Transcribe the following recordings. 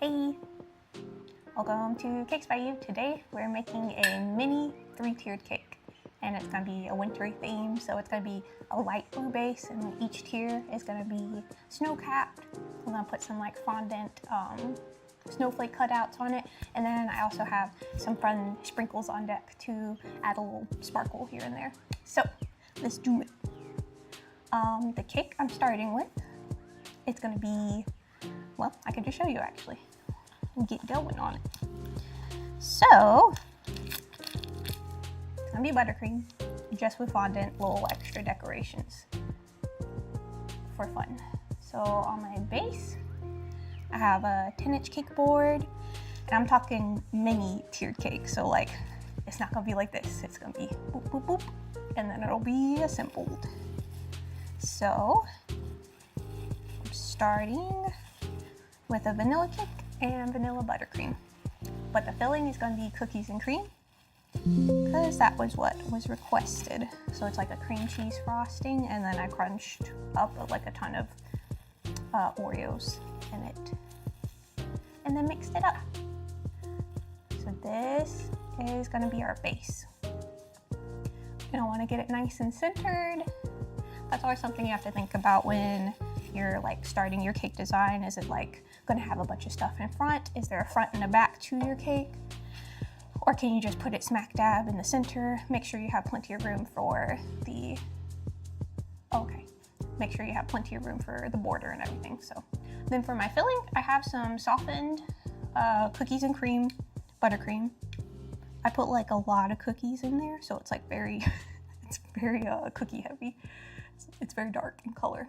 Hey, welcome to Cakes by You. Today we're making a mini 3-tiered cake, and it's going to be a wintry theme. So it's going to be a light blue base, and each tier is going to be snow-capped. I'm going to put some like fondant snowflake cutouts on it, and then I also have some fun sprinkles on deck to add a little sparkle here and there. So let's do it. The cake I'm starting with, it's going to be, well, I can just show you actually and get going on it. So it's gonna be buttercream, just with fondant, little extra decorations for fun. So on my base, I have a 10-inch cake board, and I'm talking mini tiered cake. So like, it's not gonna be like this. It's gonna be boop, boop, boop, and then it'll be assembled. So I'm starting with a vanilla cake and vanilla buttercream. But the filling is going to be cookies and cream, because that was what was requested. So it's like a cream cheese frosting, and then I crunched up like a ton of Oreos in it, and then mixed it up. So this is going to be our base. And I want to get it nice and centered. That's always something you have to think about when you're like starting your cake design. Is it like going to have a bunch of stuff in front? Is there a front and a back to your cake? Or can you just put it smack dab in the center? Make sure you have plenty of room for the, make sure you have plenty of room for the border and everything. So then for my filling, I have some softened cookies and cream, buttercream. I put like a lot of cookies in there, so it's like very, it's very cookie heavy. It's very dark in color,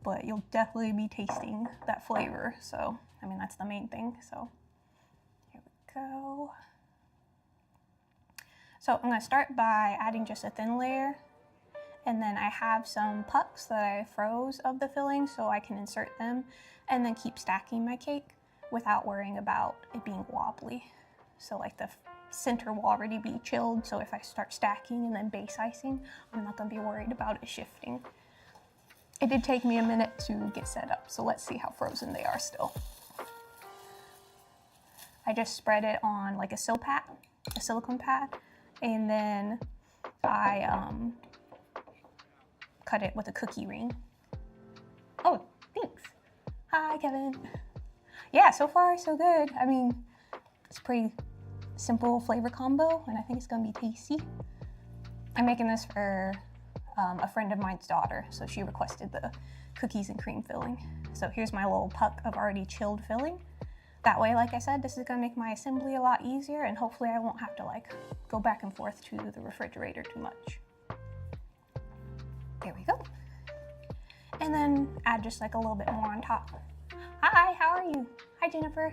but you'll definitely be tasting that flavor. So, I mean, that's the main thing. So here we go. So I'm gonna start by adding just a thin layer, and then I have some pucks that I froze of the filling so I can insert them and then keep stacking my cake without worrying about it being wobbly. So like the center will already be chilled, so if I start stacking and then base icing, I'm not gonna be worried about it shifting. It did take me a minute to get set up, so let's see how frozen they are still. I just spread it on like a silicone pad, and then I cut it with a cookie ring. Oh, thanks. Hi, Kevin. Yeah, so far so good. I mean, it's pretty simple flavor combo, and I think it's gonna be tasty. I'm making this for a friend of mine's daughter, so she requested the cookies and cream filling. So here's my little puck of already chilled filling. That way, like I said, this is gonna make my assembly a lot easier, and hopefully I won't have to like go back and forth to the refrigerator too much. There we go. And then add just like a little bit more on top. Hi, how are you? Hi, Jennifer.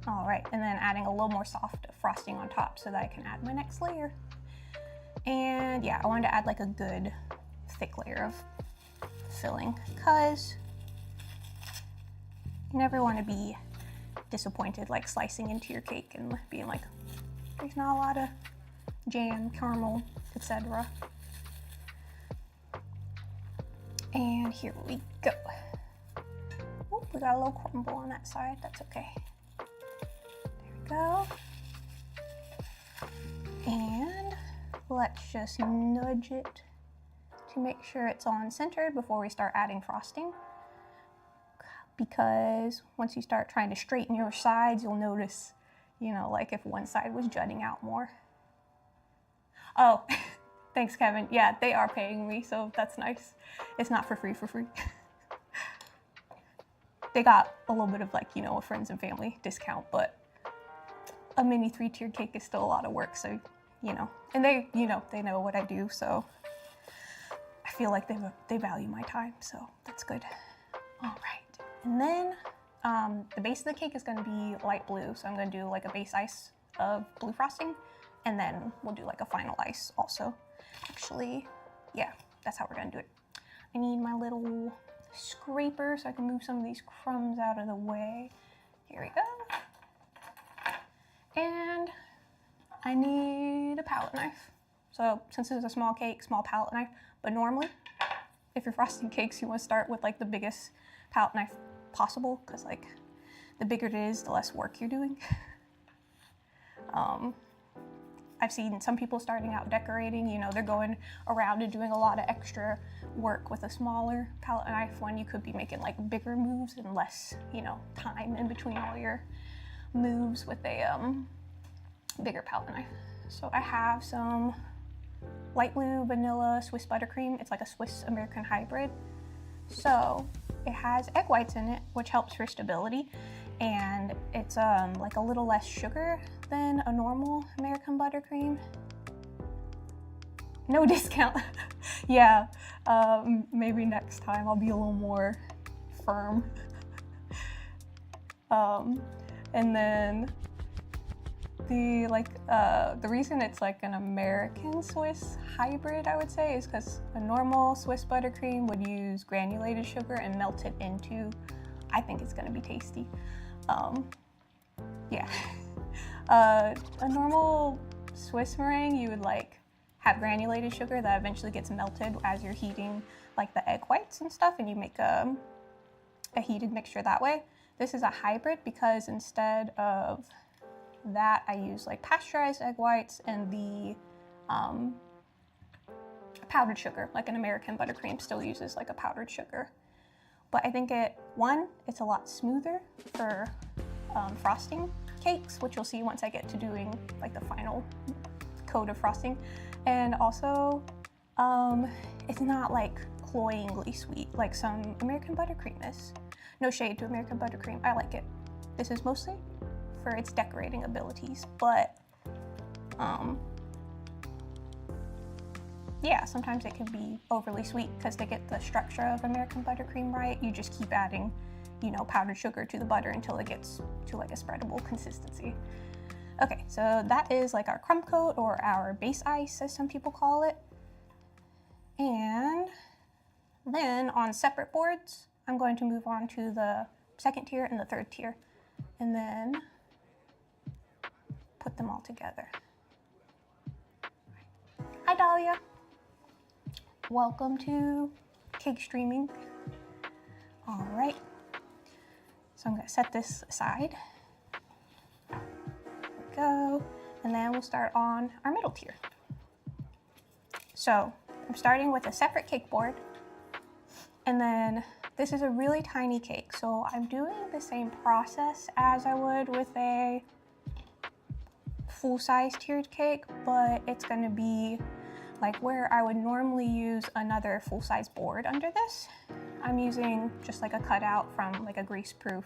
All right, and then adding a little more soft frosting on top so that I can add my next layer. And yeah, I wanted to add like a good thick layer of filling, because you never want to be disappointed like slicing into your cake and being like, there's not a lot of jam, caramel, etc. And here we go. Oop, we got a little crumble on that side, that's okay. Go. And let's just nudge it to make sure it's on centered before we start adding frosting, because once you start trying to straighten your sides, you'll notice, you know, like if one side was jutting out more. Oh, thanks, Kevin. Yeah, they are paying me, so that's nice. It's not for free. They got a little bit of like, you know, a friends and family discount, but a mini 3-tiered cake is still a lot of work, so, you know, and they, you know, they know what I do, so I feel like they value my time, so that's good. All right, and then the base of the cake is gonna be light blue, so I'm gonna do like a base ice of blue frosting, and then we'll do like a final ice also. Actually, yeah, that's how we're gonna do it. I need my little scraper so I can move some of these crumbs out of the way. Here we go. And I need a palette knife. So since this is a small cake, small palette knife, but normally if you're frosting cakes, you want to start with like the biggest palette knife possible, because like the bigger it is, the less work you're doing. I've seen some people starting out decorating, you know, they're going around and doing a lot of extra work with a smaller palette knife when you could be making like bigger moves and less, you know, time in between all your moves with a bigger palette knife. So I have some light blue vanilla Swiss buttercream. It's like a Swiss American hybrid. So it has egg whites in it, which helps for stability. And it's like a little less sugar than a normal American buttercream. No discount. Yeah, maybe next time I'll be a little more firm. And then the reason it's like an American Swiss hybrid, I would say, is because a normal Swiss buttercream would use granulated sugar and melt it into, I think it's gonna be tasty. Yeah. A normal Swiss meringue, you would like have granulated sugar that eventually gets melted as you're heating like the egg whites and stuff, and you make a heated mixture that way. This is a hybrid because instead of that, I use like pasteurized egg whites and the powdered sugar, like an American buttercream still uses like a powdered sugar. But I think it's a lot smoother for frosting cakes, which you'll see once I get to doing like the final coat of frosting. And also, it's not like cloyingly sweet like some American buttercream is. No shade to American buttercream, I like it. This is mostly for its decorating abilities, but yeah, sometimes it can be overly sweet because to get the structure of American buttercream right, you just keep adding, you know, powdered sugar to the butter until it gets to like a spreadable consistency. Okay, so that is like our crumb coat, or our base ice as some people call it. And then on separate boards, I'm going to move on to the second tier and the third tier, and then put them all together. Hi Dahlia. Welcome to cake streaming. All right, so I'm gonna set this aside. There we go. And then we'll start on our middle tier. So I'm starting with a separate cake board, and then this is a really tiny cake. So I'm doing the same process as I would with a full-size tiered cake, but it's gonna be like where I would normally use another full-size board under this. I'm using just like a cutout from like a greaseproof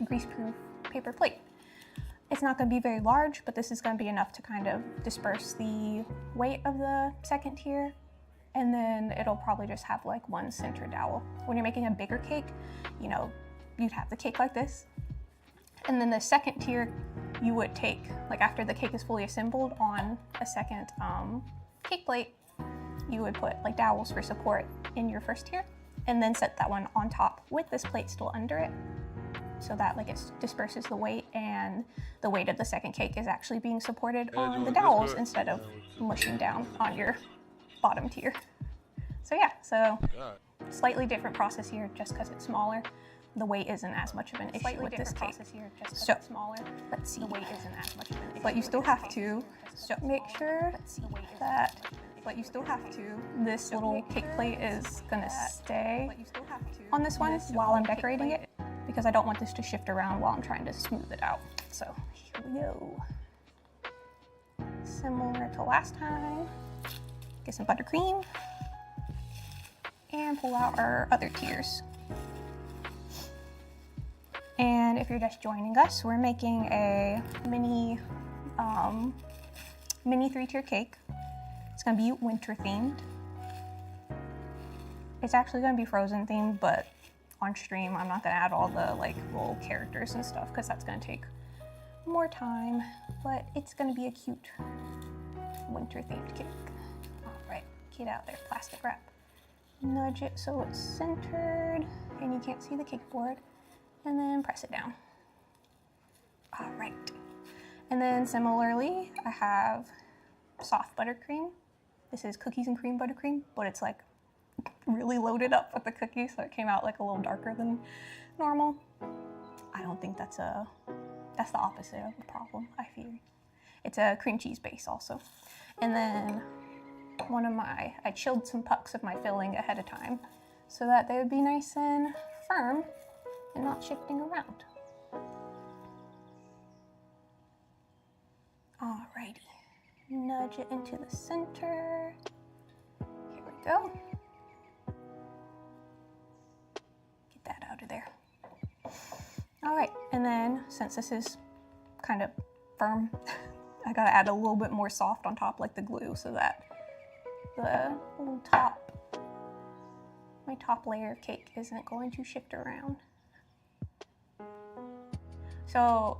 greaseproof paper plate. It's not gonna be very large, but this is gonna be enough to kind of disperse the weight of the second tier. And then it'll probably just have like one center dowel. When you're making a bigger cake, you know, you'd have the cake like this. And then the second tier, you would take, like after the cake is fully assembled on a second cake plate, you would put like dowels for support in your first tier, and then set that one on top with this plate still under it, so that like it disperses the weight, and the weight of the second cake is actually being supported on the dowels instead of mushing down on your bottom tier. So yeah, so slightly different process here just because it's smaller. The weight isn't as much of an issue with this cake. So let's see. The weight isn't as much of an issue. But you still have to make sure that this little cake plate is gonna stay on this one while I'm decorating it, because I don't want this to shift around while I'm trying to smooth it out. So here we go. Similar to last time. Get some buttercream and pull out our other tiers. And if you're just joining us, we're making a mini 3-tier cake. It's gonna be winter themed. It's actually gonna be frozen themed, but on stream, I'm not gonna add all the like little characters and stuff because that's gonna take more time, but it's gonna be a cute winter themed cake. All right, get out there, plastic wrap. Nudge it so it's centered and you can't see the cake board. And then press it down. All right. And then similarly, I have soft buttercream. This is cookies and cream buttercream, but it's like really loaded up with the cookie, so it came out like a little darker than normal. I don't think that's the opposite of a problem, I feel. It's a cream cheese base also. And then I chilled some pucks of my filling ahead of time so that they would be nice and firm and not shifting around. Alrighty, nudge it into the center. Here we go. Get that out of there. All right, and then since this is kind of firm, I gotta add a little bit more soft on top like the glue so that the little my top layer of cake isn't going to shift around. So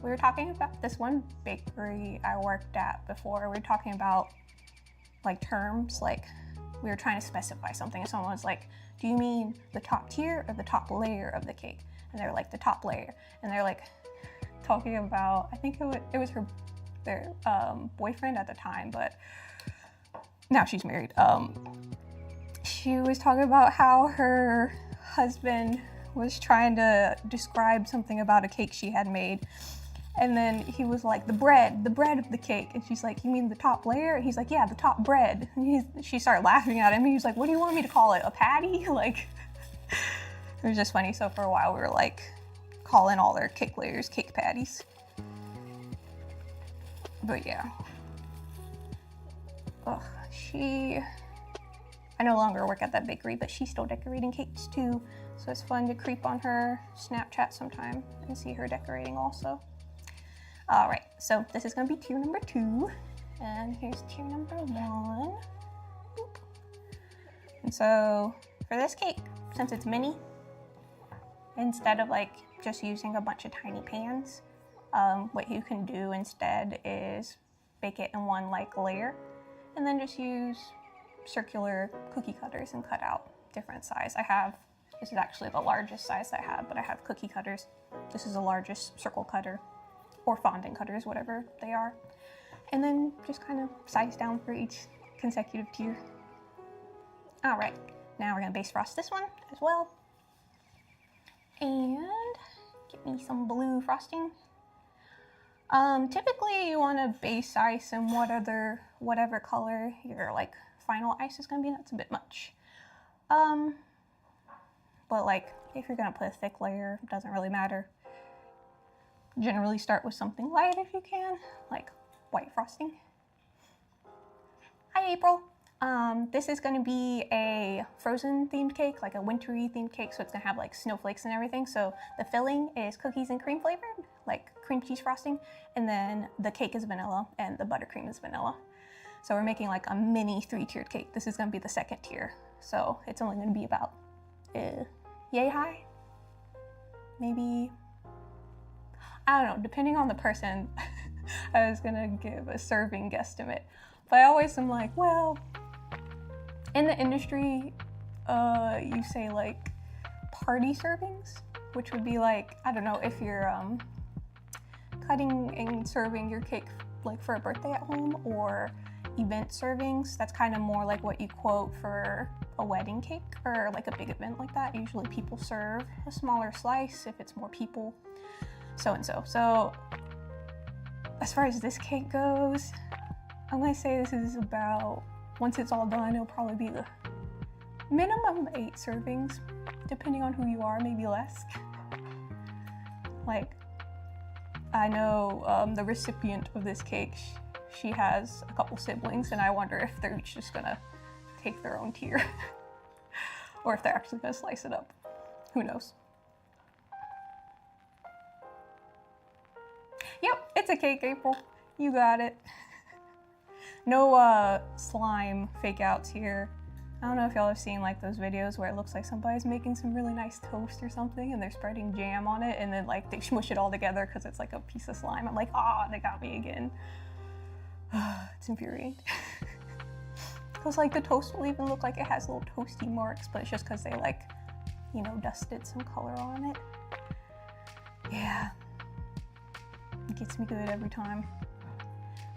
we were talking about this one bakery I worked at before. We were talking about like terms, like we were trying to specify something, and someone was like, do you mean the top tier or the top layer of the cake? And they're like, the top layer. And they're like talking about, I think it was their boyfriend at the time, but now she's married. She was talking about how her husband was trying to describe something about a cake she had made. And then he was like, the bread of the cake. And she's like, you mean the top layer? And he's like, yeah, the top bread. And she started laughing at him. He was like, what do you want me to call it? A patty? Like, it was just funny. So for a while we were like calling all their cake layers cake patties. But yeah. Ugh, I no longer work at that bakery, but she's still decorating cakes too. So it's fun to creep on her Snapchat sometime and see her decorating also. All right, so this is gonna be tier number 2, and here's tier number 1. Boop. And so for this cake, since it's mini, instead of like just using a bunch of tiny pans, what you can do instead is bake it in one like layer, and then just use circular cookie cutters and cut out different size. This is actually the largest size I have, but I have cookie cutters. This is the largest circle cutter, or fondant cutters, whatever they are. And then just kind of size down for each consecutive tier. All right, now we're gonna base frost this one as well. And get me some blue frosting. Typically you wanna base ice in whatever color your like final ice is gonna be. That's a bit much. But like if you're gonna put a thick layer, it doesn't really matter. Generally start with something light if you can, like white frosting. Hi April. This is gonna be a frozen themed cake, like a wintry themed cake, so it's gonna have like snowflakes and everything. So the filling is cookies and cream flavored, like cream cheese frosting, and then the cake is vanilla and the buttercream is vanilla. So we're making like a mini 3-tiered cake. This is gonna be the 2nd tier. So it's only gonna be about yay high, maybe, I don't know, depending on the person. I was gonna give a serving guesstimate, but I always am like, well, in the industry, you say like party servings, which would be like, I don't know, if you're cutting and serving your cake like for a birthday at home, or event servings. That's kind of more like what you quote for a wedding cake or like a big event like that. Usually people serve a smaller slice if it's more people, so and so. So as far as this cake goes, I'm gonna say this is about, once it's all done, it'll probably be the minimum 8 servings, depending on who you are, maybe less. Like, I know the recipient of this cake, she has a couple siblings, and I wonder if they're each just gonna take their own tier or if they're actually gonna slice it up. Who knows? Yep, it's a cake, April. You got it. No slime fake outs here. I don't know if y'all have seen like those videos where it looks like somebody's making some really nice toast or something and they're spreading jam on it, and then like they smush it all together because it's like a piece of slime. I'm like, ah, they got me again. It's infuriating. Because like the toast will even look like it has little toasty marks, but it's just because they like, you know, dusted some color on it. Yeah, it gets me good every time.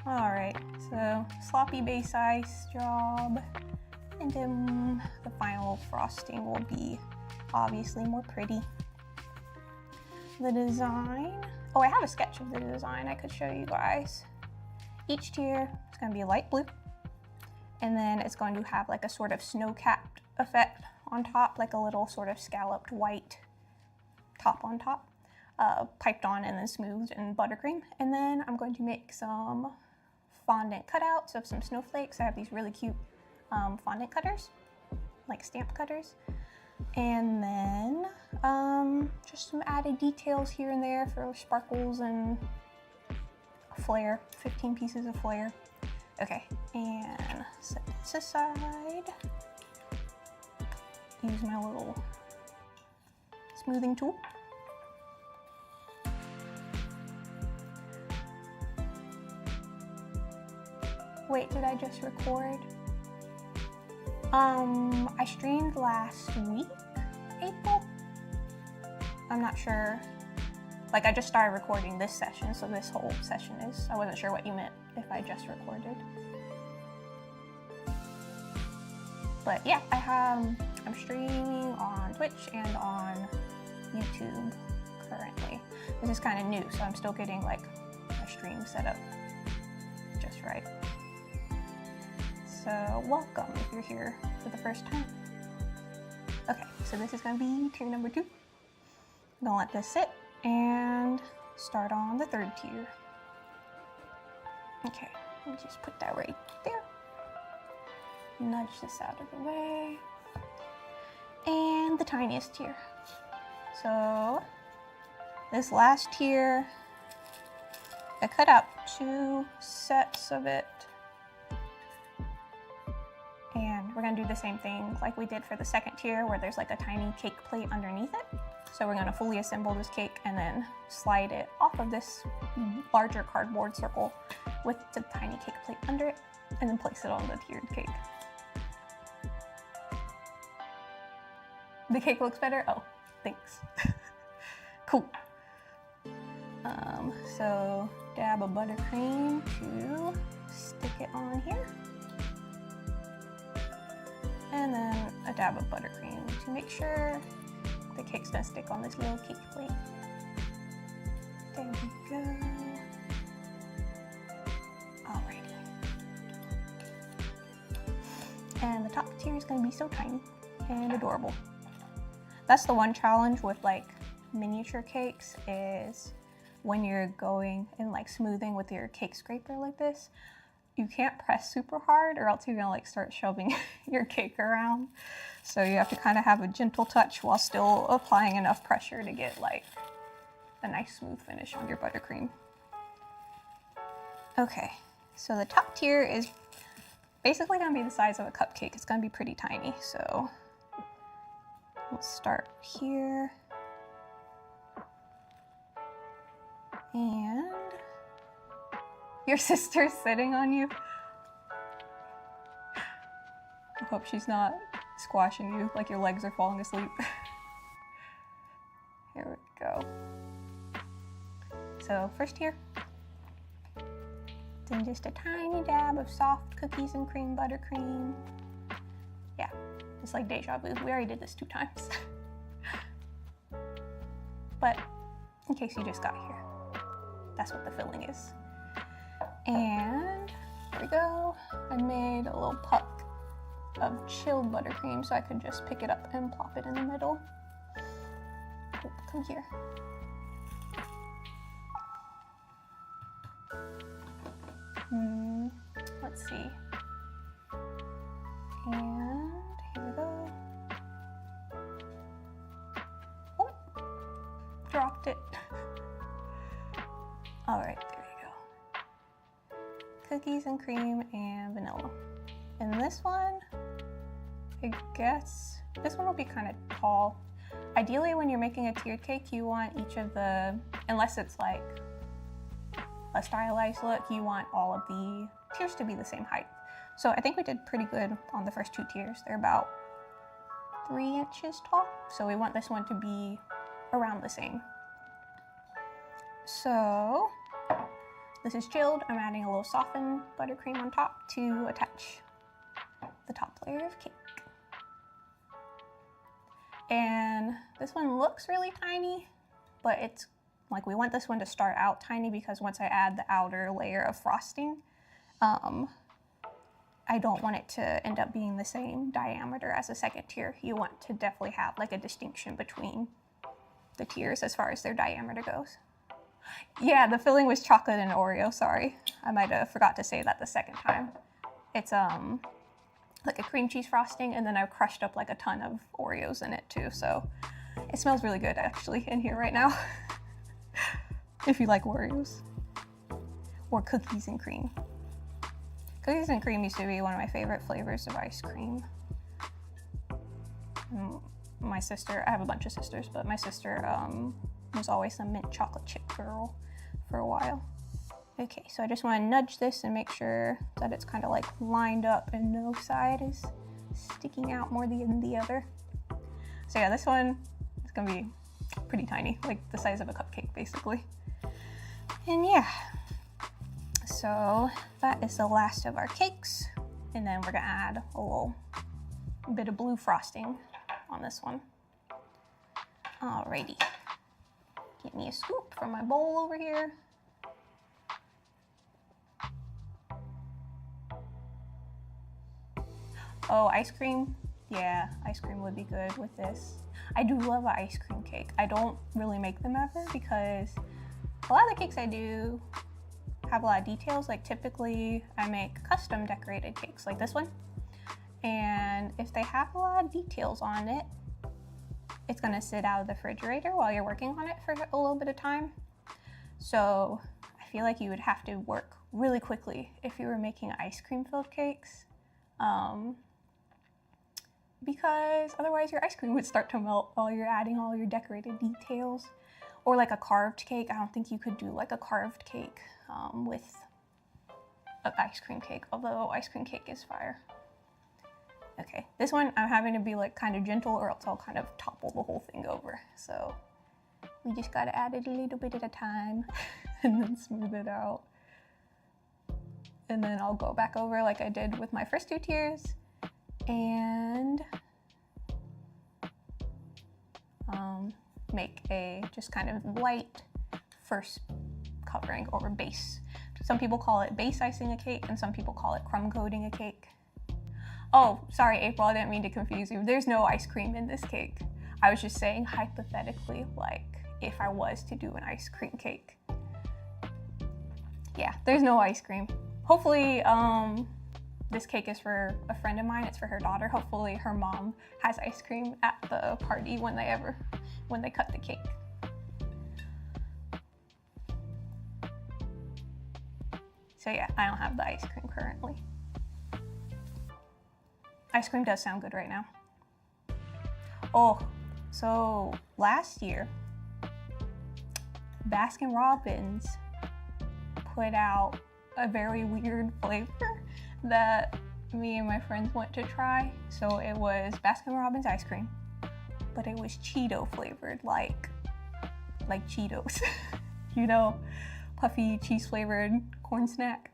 All right, so sloppy base ice job, And then the final frosting will be obviously more pretty. The design, oh, I have a sketch of the design I could show you guys. Each tier is going to be light blue, and then it's going to have like a sort of snow-capped effect on top, like a little sort of scalloped white top on top, piped on and then smoothed in buttercream. And then I'm going to make some fondant cutouts of some snowflakes. I have these really cute fondant cutters, like stamp cutters. And then just some added details here and there for sparkles and flair, 15 pieces of flair. Okay, and set this aside. Use my little smoothing tool. Wait, did I just record? I streamed last week, April? I'm not sure. Like, I just started recording this session, so this whole session is, I wasn't sure what you meant if I just recorded. But yeah, I'm streaming on Twitch and on YouTube currently. This is kind of new, so I'm still getting like my stream set up just right. So welcome if you're here for the first time. Okay, so this is gonna be tier number 2. I'm gonna let this sit and start on the 3rd tier. Okay, let me just put that right there. Nudge this out of the way. And the tiniest tier. So this last tier, I cut out 2 sets of it. And we're gonna do the same thing like we did for the 2nd tier, where there's like a tiny cake plate underneath it. So we're gonna fully assemble this cake and then slide it off of this larger cardboard circle with the tiny cake plate under it, and then place it on the tiered cake. The cake looks better? Oh, thanks. Cool. So dab of buttercream to stick it on here. And then a dab of buttercream to make sure the cake's gonna stick on this little cake plate. There we go. Alrighty. And the top tier is gonna be so tiny and adorable. That's the one challenge with like miniature cakes, is when you're going and like smoothing with your cake scraper like this, you can't press super hard or else you're gonna like start shoving your cake around. So you have to kind of have a gentle touch while still applying enough pressure to get like a nice smooth finish on your buttercream. Okay, so the top tier is basically gonna be the size of a cupcake. It's gonna be pretty tiny, so let's start here. And your sister's sitting on you. I hope she's not squashing you like your legs are falling asleep. Here we go. So first here, then just a tiny dab of soft cookies and cream buttercream. Yeah, it's like deja vu. We already did this 2 times. But in case you just got here, that's what the filling is. And there we go. I made a little puck of chilled buttercream so I could just pick it up and plop it in the middle. Oh, come here. Let's see. And here we go. Oh, dropped it. All right, there we go. Cookies and cream and vanilla. And this one, I guess, this one will be kind of tall. Ideally, when you're making a tiered cake, you want each of the, unless it's like a stylized look, you want all of the tiers to be the same height. So I think we did pretty good on the first 2 tiers. They're about 3 inches tall. So we want this one to be around the same. So this is chilled. I'm adding a little softened buttercream on top to attach the top layer of cake. And this one looks really tiny, but it's like we want this one to start out tiny because once I add the outer layer of frosting, I don't want it to end up being the same diameter as the second tier. You want to definitely have like a distinction between the tiers as far as their diameter goes. Yeah, the filling was chocolate and Oreo, sorry. I might have forgot to say that the second time. It's like a cream cheese frosting, and then I've crushed up like a ton of Oreos in it too, so it smells really good actually in here right now. If you like Oreos. Or cookies and cream. Cookies and cream used to be one of my favorite flavors of ice cream. My sister, I have a bunch of sisters, but my sister was always a mint chocolate chip girl for a while. Okay, so I just want to nudge this and make sure that it's kind of like lined up and no side is sticking out more than the other. So yeah, this one is gonna be pretty tiny, like the size of a cupcake basically. And yeah, so that is the last of our cakes. And then we're gonna add a little bit of blue frosting on this one. Alrighty, get me a scoop from my bowl over here. Oh, ice cream? Yeah, ice cream would be good with this. I do love an ice cream cake. I don't really make them ever because a lot of the cakes I do have a lot of details. Like typically I make custom decorated cakes like this one. And if they have a lot of details on it, it's gonna sit out of the refrigerator while you're working on it for a little bit of time. So I feel like you would have to work really quickly if you were making ice cream filled cakes. Because otherwise your ice cream would start to melt while you're adding all your decorated details. Or like a carved cake. I don't think you could do like a carved cake with an ice cream cake, although ice cream cake is fire. Okay, this one I'm having to be like kind of gentle or else I'll kind of topple the whole thing over. So we just gotta add it a little bit at a time and then smooth it out. And then I'll go back over like I did with my first two tiers and make a just kind of light first covering or base. Some people call it base icing a cake and some people call it crumb coating a cake. Oh, sorry, April, I didn't mean to confuse you. There's no ice cream in this cake. I was just saying hypothetically, like if I was to do an ice cream cake. Yeah, there's no ice cream. Hopefully, this cake is for a friend of mine. It's for her daughter. Hopefully her mom has ice cream at the party when they cut the cake. So yeah, I don't have the ice cream currently. Ice cream does sound good right now. Oh, so last year, Baskin-Robbins put out a very weird flavor that me and my friends went to try. So it was Baskin-Robbins ice cream, but it was Cheeto flavored, like Cheetos. You know, puffy cheese flavored corn snack.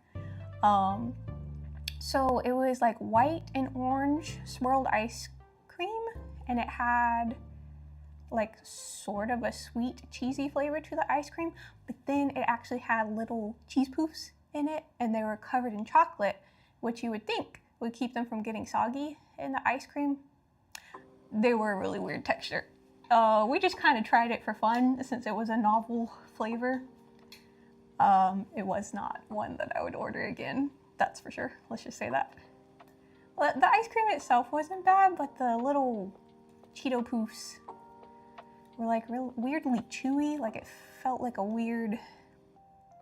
So it was like white and orange swirled ice cream, and it had like sort of a sweet cheesy flavor to the ice cream, but then it actually had little cheese poofs in it, and they were covered in chocolate, which you would think would keep them from getting soggy in the ice cream. They were a really weird texture. We just kind of tried it for fun since it was a novel flavor. It was not one that I would order again, that's for sure. Let's just say that. Well, the ice cream itself wasn't bad, but the little Cheeto poofs were like weirdly chewy, like it felt like a weird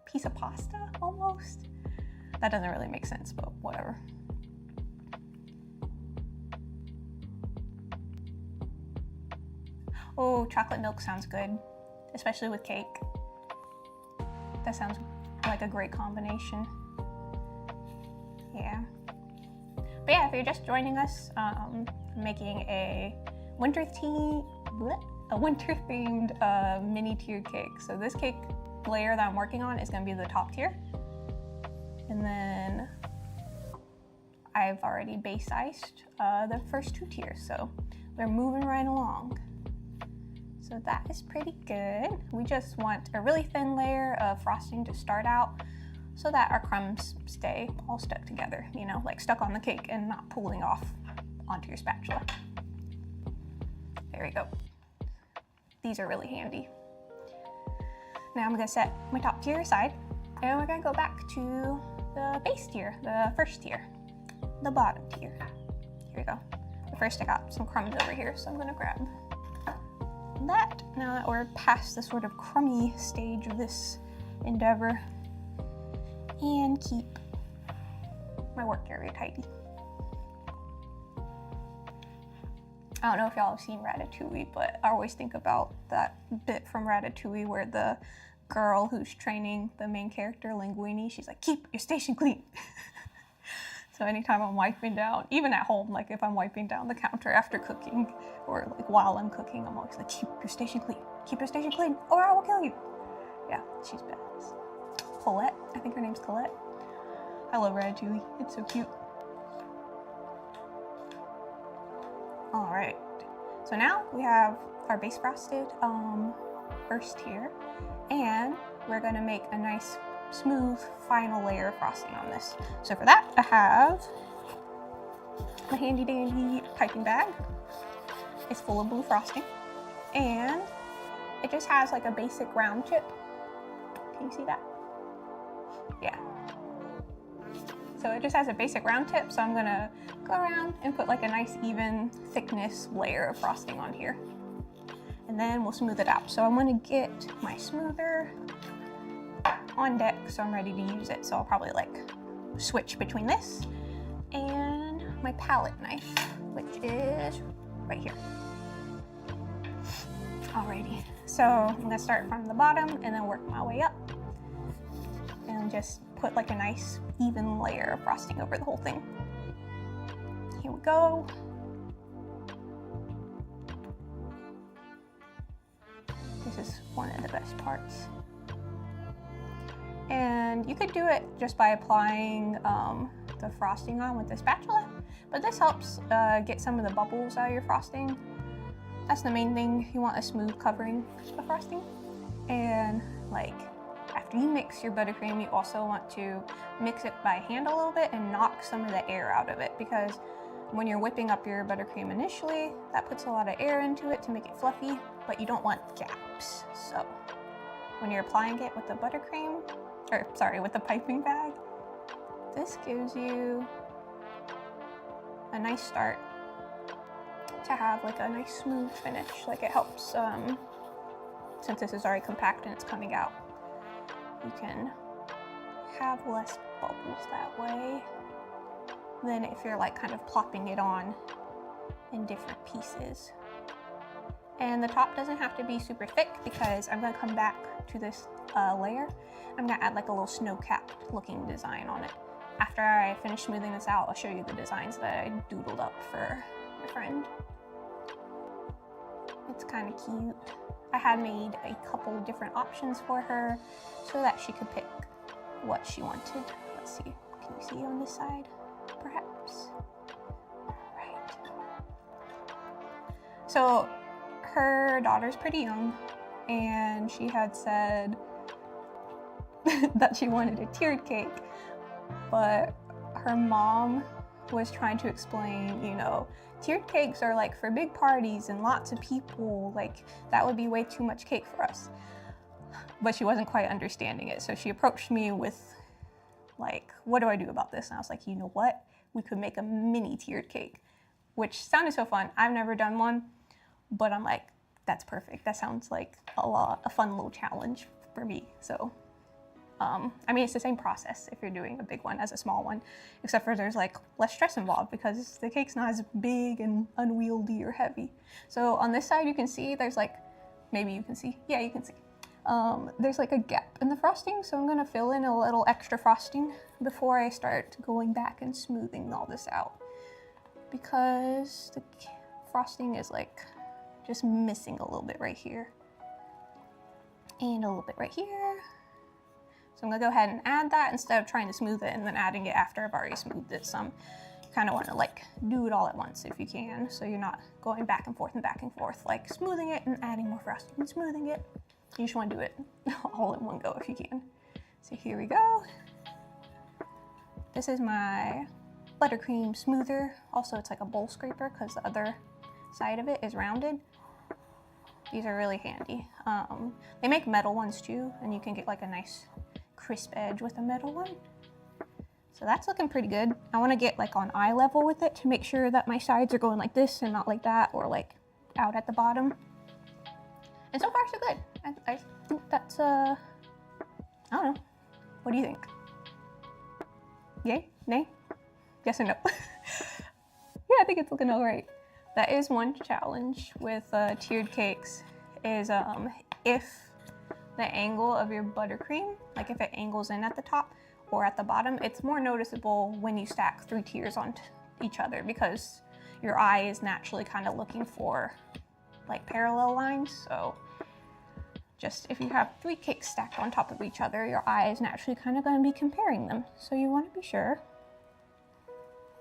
piece of pasta almost. That doesn't really make sense, but whatever. Oh, chocolate milk sounds good, especially with cake. That sounds like a great combination. Yeah. But yeah, if you're just joining us, I'm making a winter-themed mini tier cake. So this cake layer that I'm working on is going to be the top tier. And then I've already base iced the first 2 tiers, so they're moving right along. So that is pretty good. We just want a really thin layer of frosting to start out so that our crumbs stay all stuck together, you know, like stuck on the cake and not pulling off onto your spatula. There we go. These are really handy. Now I'm gonna set my top tier aside, and we're gonna go back to the base tier, the first tier, the bottom tier. Here we go. But first I got some crumbs over here, so I'm gonna grab that. Now that we're past the sort of crummy stage of this endeavor, and keep my work area tidy. I don't know if y'all have seen Ratatouille, but I always think about that bit from Ratatouille where the girl who's training the main character, Linguini, she's like, keep your station clean. So anytime I'm wiping down, even at home, like if I'm wiping down the counter after cooking, or like while I'm cooking, I'm always like, keep your station clean, or I will kill you. Yeah, she's badass. Colette, I think her name's Colette. I love Ratatouille, it's so cute. All right, so now we have our base frosted first tier, and we're gonna make a nice smooth final layer of frosting on this. So for that, I have my handy dandy piping bag. It's full of blue frosting, and it just has like a basic round tip. Can you see that? Yeah. So it just has a basic round tip, so I'm gonna go around and put like a nice even thickness layer of frosting on here. And then we'll smooth it out. So I'm gonna get my smoother on deck, so I'm ready to use it. So I'll probably like switch between this and my palette knife, which is right here. Alrighty, so I'm gonna start from the bottom and then work my way up and just put like a nice even layer of frosting over the whole thing. Here we go. This is one of the best parts. And you could do it just by applying the frosting on with the spatula, but this helps get some of the bubbles out of your frosting. That's the main thing. You want a smooth covering of frosting. And like after you mix your buttercream, you also want to mix it by hand a little bit and knock some of the air out of it, because when you're whipping up your buttercream initially, that puts a lot of air into it to make it fluffy, but you don't want gaps. So when you're applying it with the buttercream, or sorry, with the piping bag, this gives you a nice start to have like a nice smooth finish. Like it helps, since this is already compact and it's coming out, you can have less bubbles that way than if you're like kind of plopping it on in different pieces. And the top doesn't have to be super thick, because I'm gonna come back to this layer. I'm gonna add like a little snow-capped looking design on it. After I finish smoothing this out, I'll show you the designs that I doodled up for my friend. It's kind of cute. I had made a couple different options for her so that she could pick what she wanted. Let's see, can you see on this side, perhaps? Right. So her daughter's pretty young, and she had said that she wanted a tiered cake, but her mom was trying to explain, you know, tiered cakes are like for big parties and lots of people, like that would be way too much cake for us. But she wasn't quite understanding it, so she approached me with like, what do I do about this? And I was like, you know what? We could make a mini tiered cake, which sounded so fun. I've never done one, but I'm like, that's perfect. That sounds like a fun little challenge for me. So I mean, it's the same process if you're doing a big one as a small one, except for there's like less stress involved because the cake's not as big and unwieldy or heavy. So on this side, you can see there's like, maybe you can see, yeah, you can see. There's like a gap in the frosting, so I'm gonna fill in a little extra frosting before I start going back and smoothing all this out, because the frosting is like just missing a little bit right here and a little bit right here. So I'm gonna go ahead and add that instead of trying to smooth it and then adding it after I've already smoothed it some. You kind of want to like do it all at once if you can, so you're not going back and forth, like smoothing it and adding more frosting and smoothing it. You just want to do it all in one go if you can. So here we go. This is my buttercream smoother. Also, it's like a bowl scraper because the other side of it is rounded. These are really handy. They make metal ones too, and you can get like a nice crisp edge with a metal one. So that's looking pretty good. I want to get like on eye level with it to make sure that my sides are going like this and not like that, or like out at the bottom. And so far so good. I think that's I don't know. What do you think? Yay? Nay? Yes or no? Yeah, I think it's looking all right. That is one challenge with tiered cakes, is if the angle of your buttercream, like if it angles in at the top or at the bottom, it's more noticeable when you stack 3 tiers on each other, because your eye is naturally kind of looking for like parallel lines. So just if you have 3 cakes stacked on top of each other, your eye is naturally kind of going to be comparing them. So you want to be sure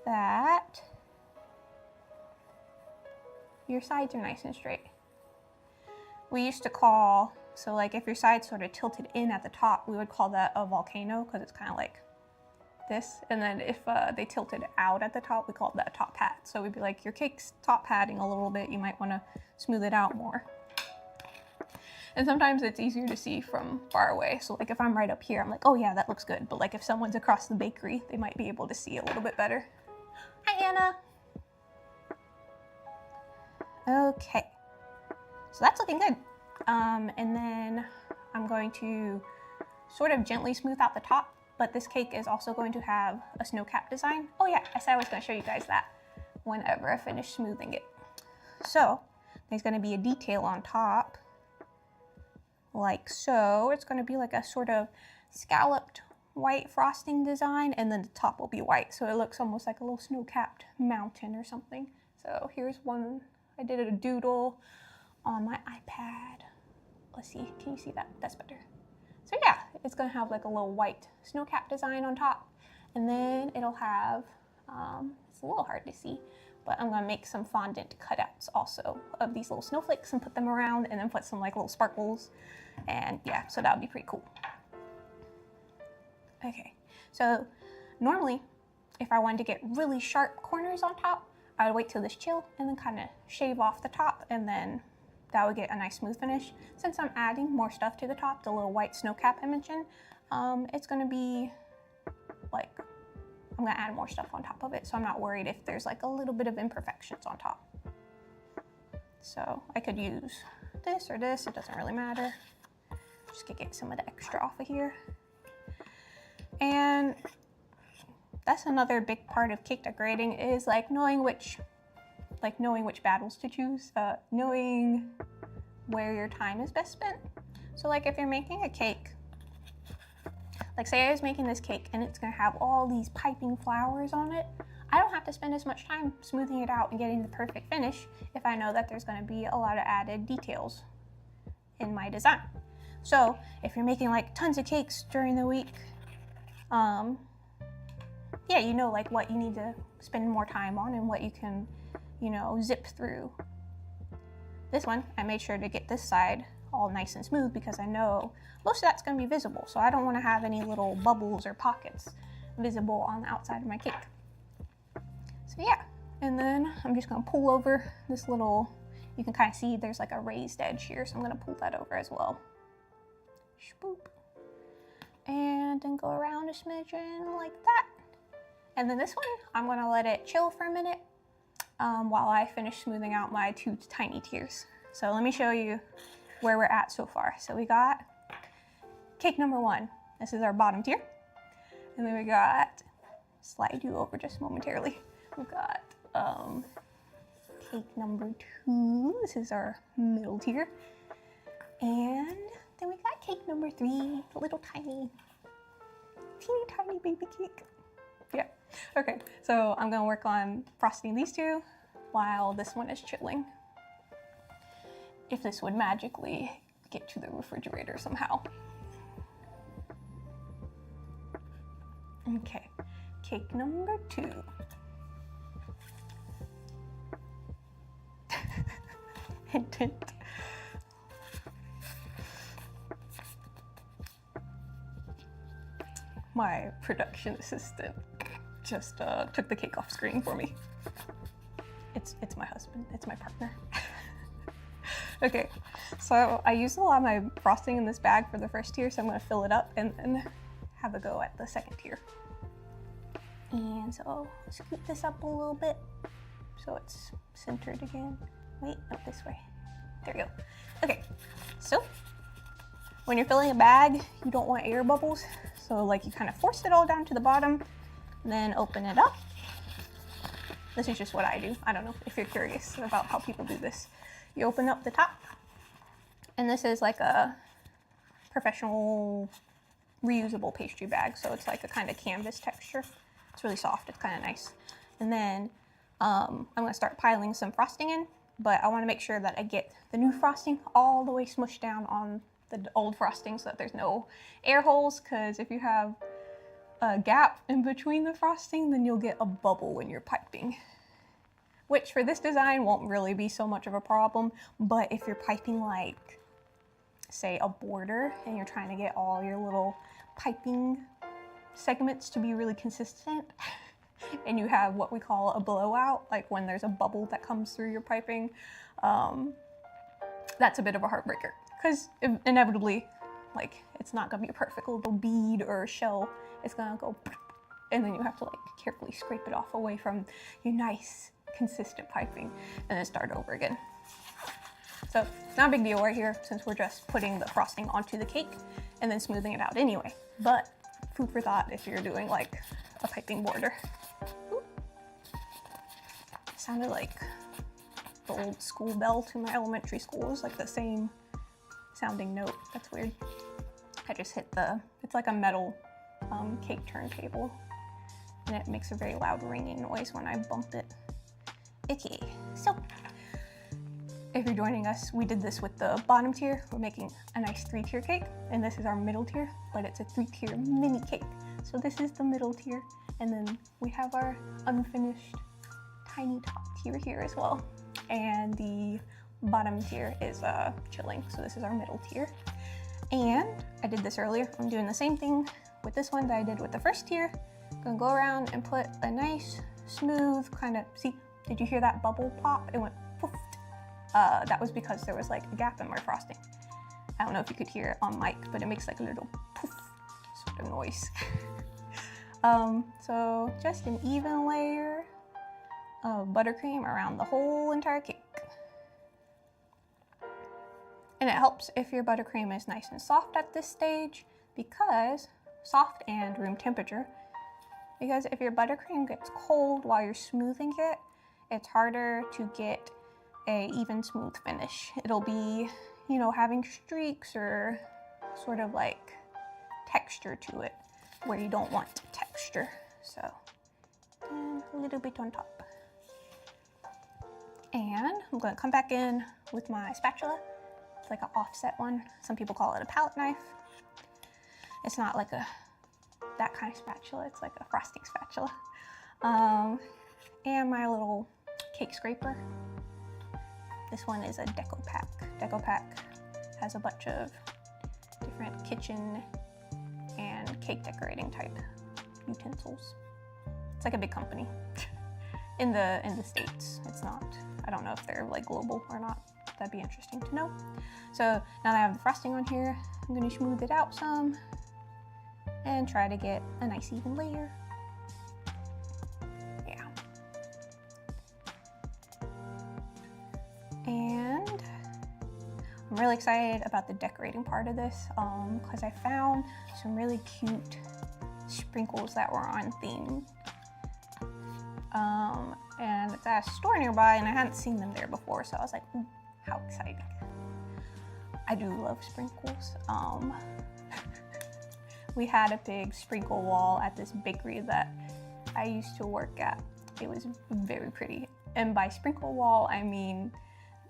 that your sides are nice and straight. We used to call, so like if your sides sort of tilted in at the top, we would call that a volcano, because it's kind of like this. And then if they tilted out at the top, we called that a top hat. So we'd be like, your cake's top hatting a little bit, you might want to smooth it out more. And sometimes it's easier to see from far away. So like if I'm right up here, I'm like, oh yeah, that looks good. But like if someone's across the bakery, they might be able to see a little bit better. Hi, Anna. Okay, so that's looking good. And then I'm going to sort of gently smooth out the top, but this cake is also going to have a snow cap design. Oh yeah, I said I was going to show you guys that whenever I finish smoothing it. So there's going to be a detail on top, like so. It's going to be like a sort of scalloped white frosting design, and then the top will be white, so it looks almost like a little snow-capped mountain or something. So here's one. I did a doodle on my iPad. Let's see, can you see that? That's better. So yeah, it's gonna have like a little white snow-capped design on top, and then it'll have, it's a little hard to see, but I'm gonna make some fondant cutouts also of these little snowflakes and put them around, and then put some like little sparkles, and yeah, so that would be pretty cool. Okay, so normally if I wanted to get really sharp corners on top, I would wait till this chill and then kind of shave off the top, and then that would get a nice smooth finish. Since I'm adding more stuff to the top, the little white snow cap I mentioned, it's gonna be like, I'm gonna add more stuff on top of it, so I'm not worried if there's like a little bit of imperfections on top. So I could use this or this, it doesn't really matter. Just gonna get some of the extra off of here. And that's another big part of cake decorating, is like knowing which battles to choose, knowing where your time is best spent. So like if you're making a cake, like say I was making this cake and it's gonna have all these piping flowers on it, I don't have to spend as much time smoothing it out and getting the perfect finish if I know that there's gonna be a lot of added details in my design. So if you're making like tons of cakes during the week, yeah, you know like what you need to spend more time on and what you can, you know, zip through. This one, I made sure to get this side all nice and smooth because I know most of that's gonna be visible, so I don't wanna have any little bubbles or pockets visible on the outside of my cake. So yeah, and then I'm just gonna pull over this little, you can kind of see there's like a raised edge here, so I'm gonna pull that over as well. Boop. And then go around a smidgen like that. And then this one, I'm gonna let it chill for a minute while I finish smoothing out my 2 tiny tiers. So let me show you where we're at so far. So we got cake number 1. This is our bottom tier. And then we got, slide you over just momentarily. We've got cake number 2. This is our middle tier. And then we got cake number 3, the little teeny tiny baby cake. Yeah, okay, so I'm gonna work on frosting these 2 while this one is chilling. If this would magically get to the refrigerator somehow. Okay, cake number 2. Hint, hint. My production assistant just took the cake off screen for me. It's my husband, it's my partner. Okay, so I used a lot of my frosting in this bag for the first tier, so I'm gonna fill it up and then have a go at the second tier. And so scoop this up a little bit so it's centered again. Wait, up this way. There we go. Okay, so when you're filling a bag, you don't want air bubbles. So like you kind of force it all down to the bottom, and then open it up. This is just what I do. I don't know if you're curious about how people do this. You open up the top, and this is like a professional reusable pastry bag. So it's like a kind of canvas texture. It's really soft, it's kind of nice. And then I'm gonna start piling some frosting in, but I wanna make sure that I get the new frosting all the way smushed down on the old frosting so that there's no air holes, because if you have a gap in between the frosting, then you'll get a bubble when you're piping. Which for this design won't really be so much of a problem, but if you're piping like, say, a border and you're trying to get all your little piping segments to be really consistent, and you have what we call a blowout, like when there's a bubble that comes through your piping, that's a bit of a heartbreaker, because inevitably, like, it's not gonna be a perfect little bead or a shell. It's gonna go, and then you have to like carefully scrape it off away from your nice, consistent piping, and then start over again. So not a big deal right here, since we're just putting the frosting onto the cake and then smoothing it out anyway. But food for thought if you're doing like a piping border. Ooh. Sounded like the old school bell to my elementary school. It was like the same sounding note. That's weird. I just hit it's like a metal cake turntable, and it makes a very loud ringing noise when I bump it. Okay, so if you're joining us, we did this with the bottom tier. We're making a nice 3-tier cake, and this is our middle tier, but it's a 3-tier mini cake. So this is the middle tier, and then we have our unfinished tiny top tier here as well. And the bottom tier is chilling, so this is our middle tier. And I did this earlier. I'm doing the same thing with this one that I did with the first tier. I'm gonna go around and put a nice, smooth kind of, see, did you hear that bubble pop? It went poof. That was because there was like a gap in my frosting. I don't know if you could hear it on mic, but it makes like a little poof sort of noise. So just an even layer of buttercream around the whole entire cake. And it helps if your buttercream is nice and soft at this stage, because soft and room temperature, because if your buttercream gets cold while you're smoothing it, it's harder to get a even smooth finish. It'll be, you know, having streaks or sort of like texture to it where you don't want texture. So, and a little bit on top. And I'm gonna come back in with my spatula. It's like an offset one. Some people call it a palette knife. It's not like that kind of spatula, it's like a frosting spatula. And my little cake scraper. This one is a Deco Pack. Deco Pack has a bunch of different kitchen and cake decorating type utensils. It's like a big company. In the States, it's not. I don't know if they're like global or not. That'd be interesting to know. So now that I have the frosting on here, I'm gonna smooth it out some and try to get a nice even layer. Yeah. And I'm really excited about the decorating part of this because I found some really cute sprinkles that were on theme. And it's at a store nearby and I hadn't seen them there before, so I was like, ooh, how exciting. I do love sprinkles. We had a big sprinkle wall at this bakery that I used to work at. It was very pretty. And by sprinkle wall, I mean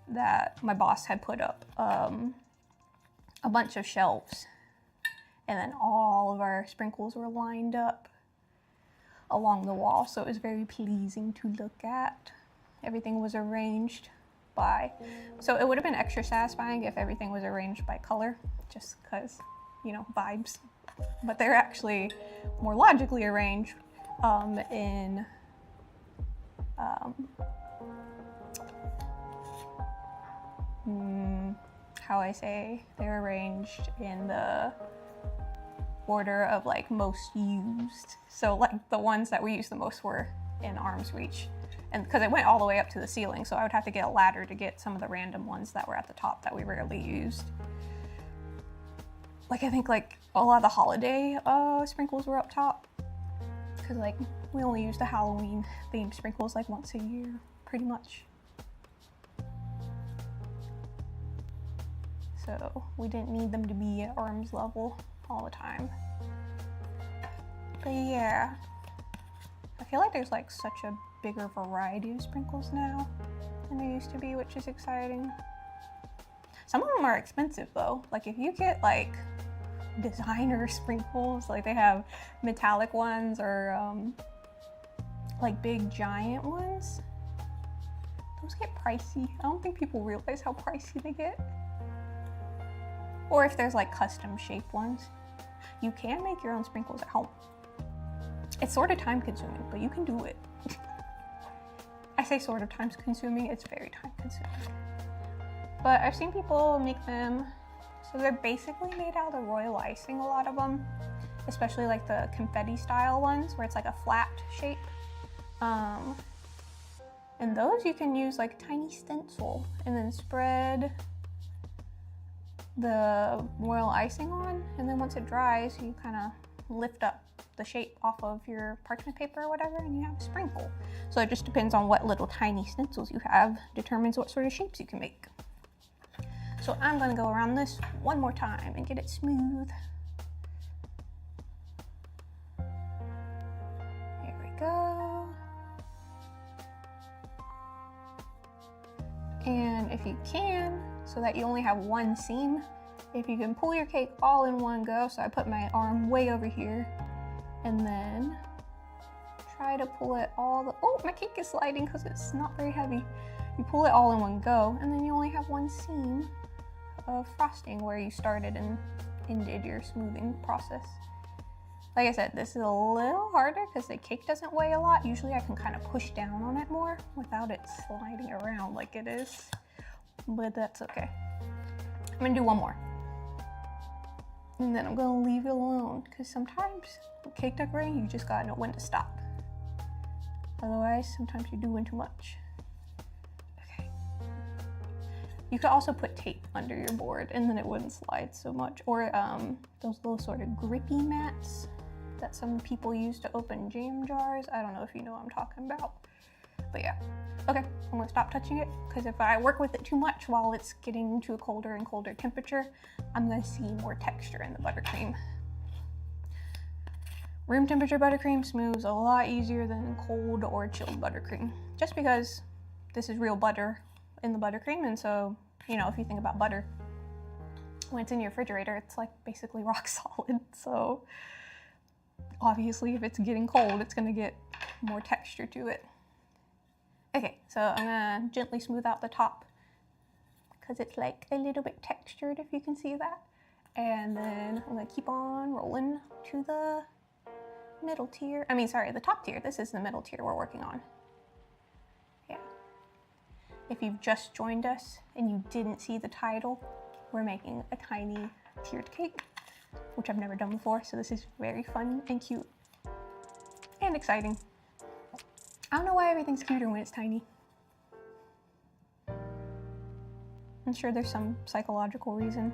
that my boss had put up a bunch of shelves, and then all of our sprinkles were lined up along the wall, so it was very pleasing to look at. Everything was arranged by. So it would have been extra satisfying if everything was arranged by color, just because, you know, vibes. But they're actually more logically arranged in how I say, they're arranged in the order of like most used. So like the ones that we used the most were in arm's reach, and because it went all the way up to the ceiling, so I would have to get a ladder to get some of the random ones that were at the top that we rarely used. Like I think like a lot of the holiday sprinkles were up top, because like we only used the Halloween themed sprinkles like once a year pretty much. So we didn't need them to be at arm's level all the time. But yeah, I feel like there's like such a bigger variety of sprinkles now than there used to be, which is exciting. Some of them are expensive though. Like if you get like designer sprinkles, like they have metallic ones or like big giant ones, those get pricey. I don't think people realize how pricey they get. Or if there's like custom shaped ones, you can make your own sprinkles at home. It's sort of time consuming, but you can do it. I say sort of time consuming, it's very time consuming. But I've seen people make them, so they're basically made out of royal icing, a lot of them, especially like the confetti style ones where it's like a flat shape. And those you can use like tiny stencil and then spread the royal icing on, and then once it dries you kind of lift up the shape off of your parchment paper or whatever and you have a sprinkle. So it just depends on what little tiny stencils you have, determines what sort of shapes you can make. So I'm going to go around this one more time and get it smooth. There we go. And if you can, so that you only have one seam, if you can pull your cake all in one go, so I put my arm way over here, and then try to pull it all oh, my cake is sliding because it's not very heavy. You pull it all in one go, and then you only have one seam of frosting where you started and ended your smoothing process. Like I said, this is a little harder because the cake doesn't weigh a lot. Usually I can kind of push down on it more without it sliding around like it is, but that's okay. I'm gonna do one more. And then I'm gonna leave it alone, because sometimes with cake decorating, you just gotta know when to stop. Otherwise, sometimes you're doing too much. Okay. You could also put tape under your board and then it wouldn't slide so much. Or those little sort of grippy mats that some people use to open jam jars. I don't know if you know what I'm talking about. But yeah. Okay, I'm gonna stop touching it, because if I work with it too much while it's getting to a colder and colder temperature, I'm gonna see more texture in the buttercream. Room temperature buttercream smooths a lot easier than cold or chilled buttercream, just because this is real butter in the buttercream, and so, you know, if you think about butter, when it's in your refrigerator, it's like basically rock solid. So obviously if it's getting cold, it's gonna get more texture to it. Okay, so I'm gonna gently smooth out the top because it's like a little bit textured, if you can see that. And then I'm gonna keep on rolling to the middle tier. I mean, sorry, the top tier. This is the middle tier we're working on. Yeah. If you've just joined us and you didn't see the title, we're making a tiny tiered cake, which I've never done before, so this is very fun and cute and exciting. I don't know why everything's cuter when it's tiny. I'm sure there's some psychological reason.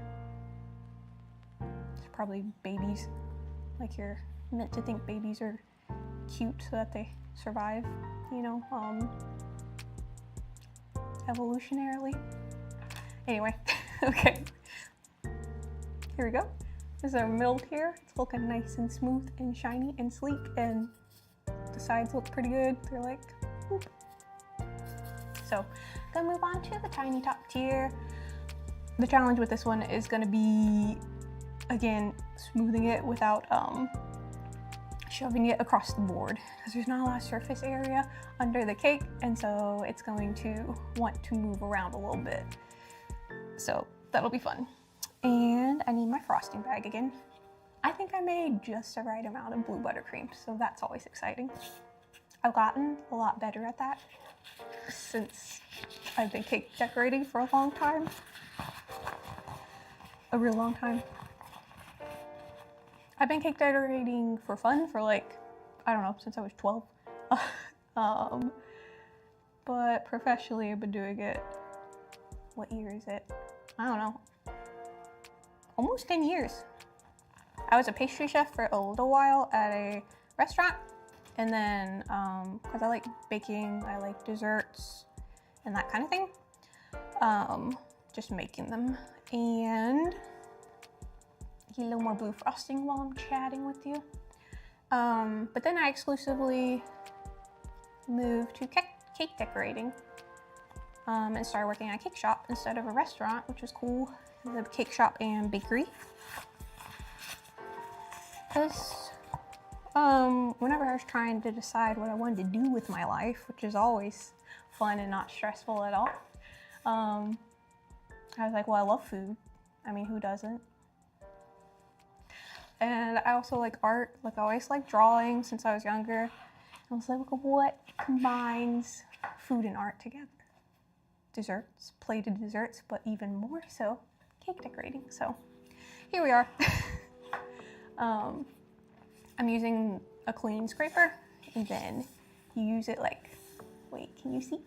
It's probably babies. Like you're meant to think babies are cute so that they survive, you know, evolutionarily. Anyway, okay. Here we go. This is our middle tier. It's looking nice and smooth and shiny and sleek, and the sides look pretty good. They're like, whoop. So, gonna move on to the tiny top tier. The challenge with this one is gonna be, again, smoothing it without shoving it across the board because there's not a lot of surface area under the cake, and so it's going to want to move around a little bit. So that'll be fun. And I need my frosting bag again. I think I made just the right amount of blue buttercream, so that's always exciting. I've gotten a lot better at that since I've been cake decorating for a long time. A real long time. I've been cake decorating for fun for like, I don't know, since I was 12. But professionally I've been doing it, what year is it? I don't know. Almost 10 years. I was a pastry chef for a little while at a restaurant, and then because I like baking, I like desserts and that kind of thing. Just making them. And get a little more blue frosting while I'm chatting with you. But then I exclusively moved to cake decorating and started working at a cake shop instead of a restaurant, which was cool. The cake shop and bakery. Because whenever I was trying to decide what I wanted to do with my life, which is always fun and not stressful at all, I was like, well, I love food. I mean, who doesn't? And I also like art. Like I always liked drawing since I was younger. I was like, what combines food and art together? Desserts, plated desserts, but even more so, cake decorating. So here we are. I'm using a clean scraper, and then you use it like, wait, can you see?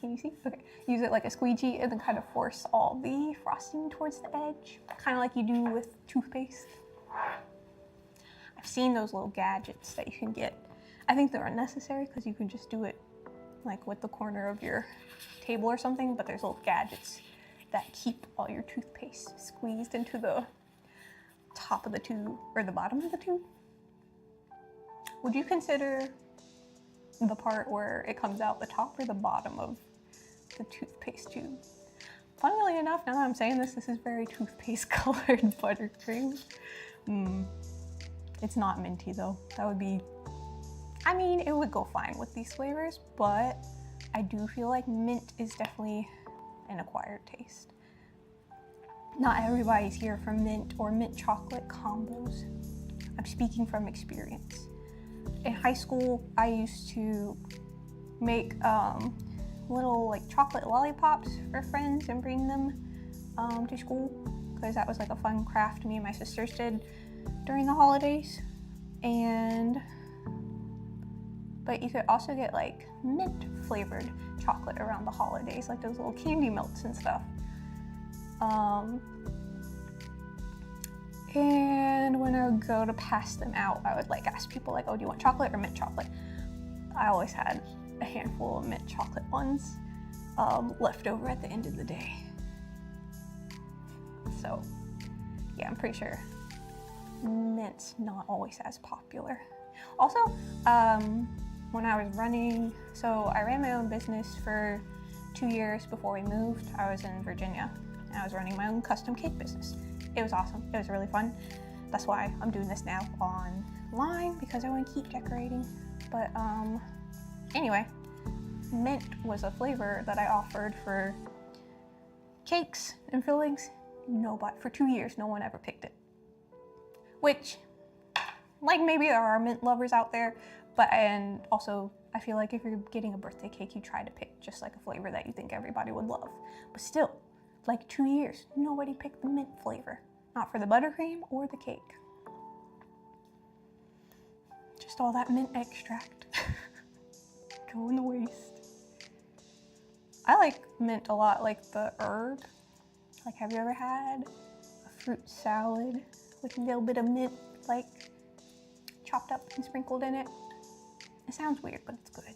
Can you see? Okay. Use it like a squeegee and then kind of force all the frosting towards the edge, kind of like you do with toothpaste. I've seen those little gadgets that you can get. I think they're unnecessary because you can just do it like with the corner of your table or something, but there's little gadgets that keep all your toothpaste squeezed into the top of the tube or the bottom of the tube. Would you consider the part where it comes out the top or the bottom of the toothpaste tube? Funnily enough, now that I'm saying this is very toothpaste colored buttercream. It's not minty though. That would be, I mean, it would go fine with these flavors, but I do feel like mint is definitely an acquired taste. Not everybody's here for mint or mint chocolate combos. I'm speaking from experience. In high school, I used to make little like chocolate lollipops for friends and bring them to school because that was like a fun craft me and my sisters did during the holidays. But you could also get like mint flavored chocolate around the holidays, like those little candy melts and stuff. And when I would go to pass them out, I would like ask people like, oh, do you want chocolate or mint chocolate? I always had a handful of mint chocolate ones left over at the end of the day. So yeah, I'm pretty sure mint's not always as popular. Also, when I was running, so I ran my own business for 2 years before we moved. I was in Virginia and I was running my own custom cake business. It was awesome. It was really fun. That's why I'm doing this now online, because I want to keep decorating. But anyway, mint was a flavor that I offered for cakes and fillings. Nobody, for 2 years, no one ever picked it. Which, like, maybe there are mint lovers out there, but, and also I feel like if you're getting a birthday cake, you try to pick just like a flavor that you think everybody would love. But still, like 2 years, nobody picked the mint flavor. Not for the buttercream or the cake. Just all that mint extract going to waste. I like mint a lot, like the herb. Like, have you ever had a fruit salad with a little bit of mint, like, chopped up and sprinkled in it? It sounds weird, but it's good.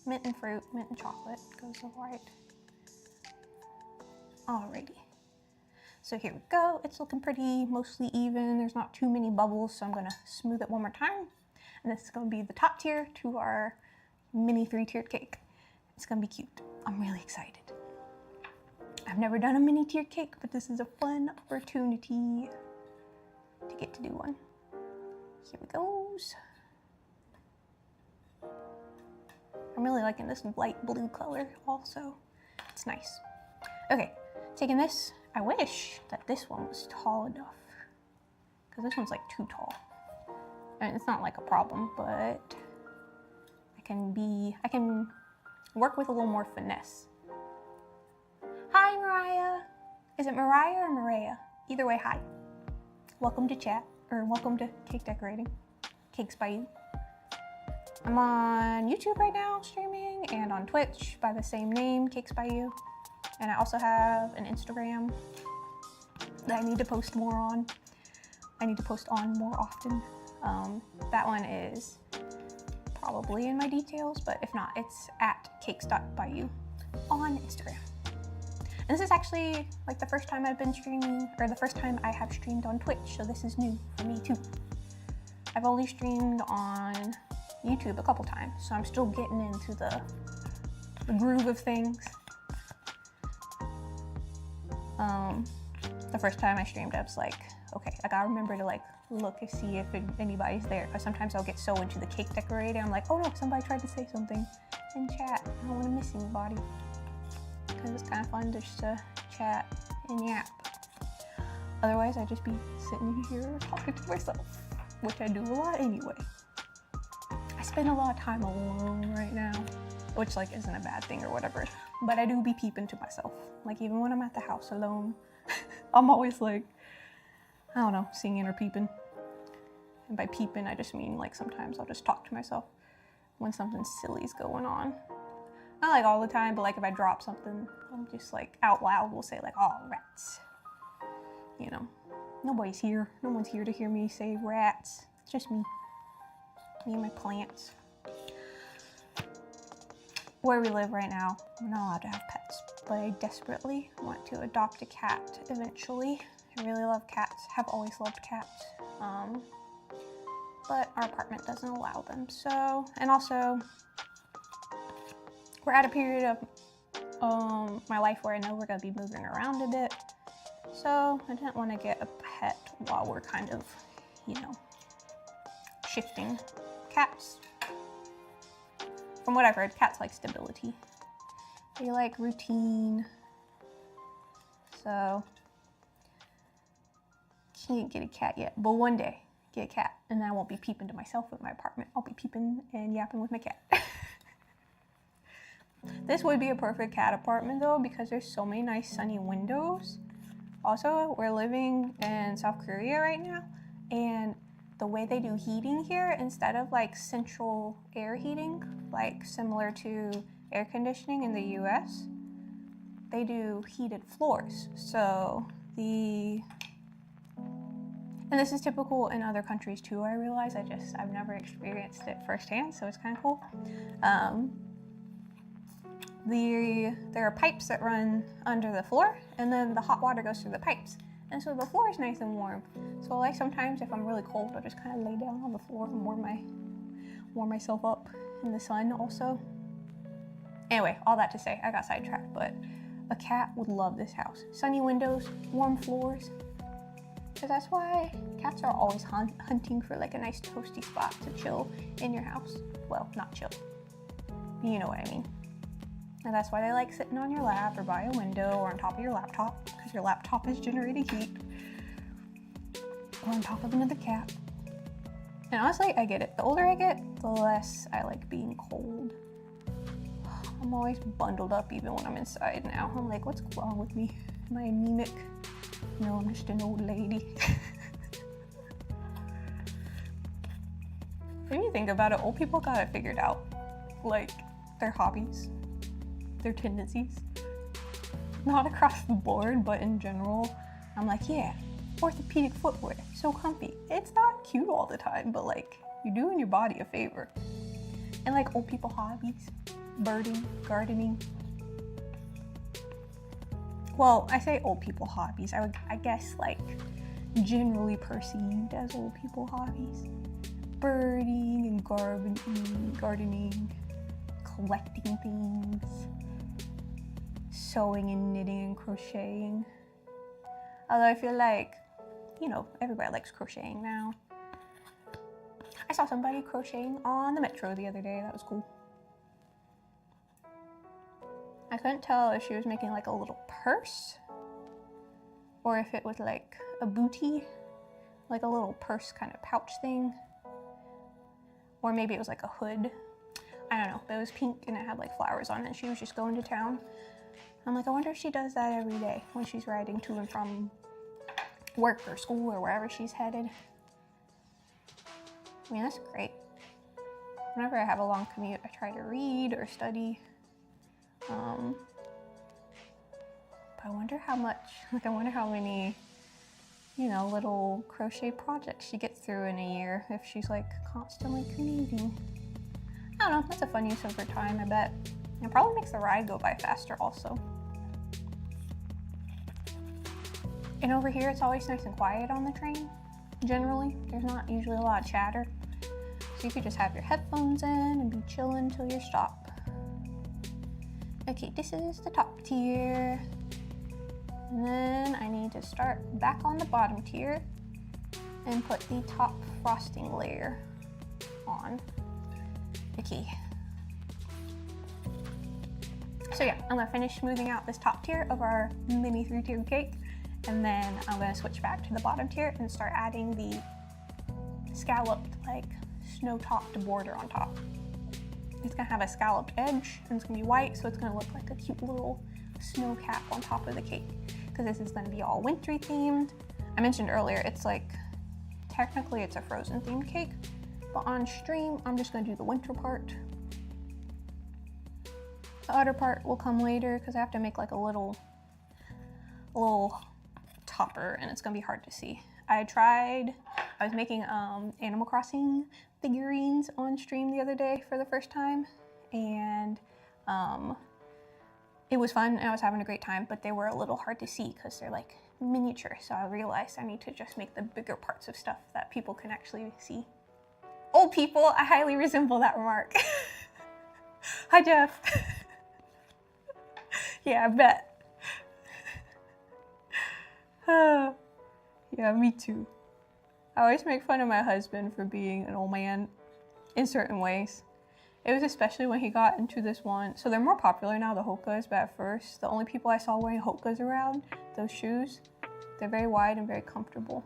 Mint and fruit, mint and chocolate goes all right. Alrighty. So here we go. It's looking pretty mostly even. There's not too many bubbles, so I'm gonna smooth it one more time. And this is gonna be the top tier to our Mini-3 tiered cake. It's gonna be cute. I'm really excited. I've never done a mini tiered cake, but this is a fun opportunity. to get to do one. Here it goes. I'm really liking this light blue color also. It's nice. Okay, taking this. I wish that this one was tall enough, because this one's like too tall. And it's not like a problem, but I can work with a little more finesse. Hi, Mariah. Is it Mariah or Maria? Either way, hi. Welcome to chat, or welcome to cake decorating. Cakes by You. I'm on YouTube right now streaming, and on Twitch by the same name, Cakes by You. And I also have an Instagram that I need to post more on. I need to post on more often. That one is probably in my details, but if not, it's at cakes.byu on Instagram. And this is actually like the first time I've been streaming, or the first time I have streamed on Twitch, so this is new for me too. I've only streamed on YouTube a couple times, so I'm still getting into the groove of things. The first time I streamed, I was like, okay, I gotta remember to like look and see if anybody's there, because sometimes I'll get so into the cake decorating, I'm like, oh no, somebody tried to say something in chat. I don't want to miss anybody, because it's kind of fun just to chat and yap. Otherwise, I'd just be sitting here talking to myself, which I do a lot anyway. I spend a lot of time alone right now, which like isn't a bad thing or whatever, but I do be peeping to myself. Like even when I'm at the house alone, I'm always like, I don't know, singing or peeping. And by peeping, I just mean like sometimes I'll just talk to myself when something silly's going on. Not like all the time, but like if I drop something, I'm just like out loud will say like, oh, rats. You know, nobody's here. No one's here to hear me say rats. It's just me. Me and my plants. Where we live right now, we're not allowed to have pets, but I desperately want to adopt a cat eventually. I really love cats, have always loved cats, but our apartment doesn't allow them. So, and also, we're at a period of my life where I know we're gonna be moving around a bit. So I didn't want to get a pet while we're kind of, you know, shifting. Cats, from what I've heard, cats like stability. They like routine. So, can't get a cat yet, but one day, get a cat. And then I won't be peeping to myself in my apartment. I'll be peeping and yapping with my cat. This would be a perfect cat apartment though, because there's so many nice sunny windows. Also, we're living in South Korea right now, and the way they do heating here, instead of like central air heating, like similar to air conditioning in the US, they do heated floors. So and this is typical in other countries too, I realize. I've never experienced it firsthand, so it's kind of cool. There are pipes that run under the floor, and then the hot water goes through the pipes. And so the floor is nice and warm. So like sometimes if I'm really cold, I'll just kind of lay down on the floor and warm myself up in the sun also. Anyway, all that to say, I got sidetracked, but a cat would love this house. Sunny windows, warm floors. Because that's why cats are always hunting for like a nice toasty spot to chill in your house. Well, not chill. You know what I mean. And that's why they like sitting on your lap or by a window or on top of your laptop, because your laptop is generating heat. Or on top of another cat. And honestly, I get it. The older I get, the less I like being cold. I'm always bundled up even when I'm inside now. I'm like, what's wrong with me? Am I anemic? No, I'm just an old lady. When you think about it, old people got it figured out. Like, their hobbies, their tendencies. Not across the board, but in general. I'm like, yeah, orthopedic footwear, so comfy. It's not cute all the time, but like, you're doing your body a favor. And like old people hobbies, birding, gardening. Well, I say old people hobbies, I guess like generally perceived as old people hobbies. Birding and gardening, collecting things, sewing and knitting and crocheting. Although I feel like you know, everybody likes crocheting now. I saw somebody crocheting on the metro the other day. That was cool. I couldn't tell if she was making like a little purse or if it was like a booty, like a little purse kind of pouch thing. Or maybe it was like a hood. I don't know, but it was pink and it had like flowers on it. She was just going to town. I'm like, I wonder if she does that every day when she's riding to and from work or school or wherever she's headed. I mean, that's great. Whenever I have a long commute, I try to read or study. But I wonder how much, like I wonder how many, you know, little crochet projects she gets through in a year if she's like constantly creating. I don't know, that's a fun use of her time, I bet. It probably makes the ride go by faster also. And over here, it's always nice and quiet on the train, generally. There's not usually a lot of chatter. So you could just have your headphones in and be chilling till your stop. Okay, this is the top tier. And then I need to start back on the bottom tier and put the top frosting layer on. Okay. So yeah, I'm gonna finish smoothing out this top tier of our Mini-3 tier cake, and then I'm gonna switch back to the bottom tier and start adding the scalloped, like snow-topped border on top. It's gonna have a scalloped edge and it's gonna be white, so it's gonna look like a cute little snow cap on top of the cake, because this is gonna be all wintry themed. I mentioned earlier, it's like, technically it's a frozen themed cake, but on stream, I'm just gonna do the winter part. The other part will come later because I have to make like a little topper and it's gonna be hard to see. I was making Animal Crossing figurines on stream the other day for the first time, and it was fun and I was having a great time, but they were a little hard to see because they're like miniature, so I realized I need to just make the bigger parts of stuff that people can actually see. Old people, I highly resemble that remark. Hi, Jeff. Yeah, I bet. Yeah, me too. I always make fun of my husband for being an old man in certain ways. It was especially when he got into this one. So they're more popular now, the Hokas, but at first, the only people I saw wearing Hokas around, those shoes, they're very wide and very comfortable.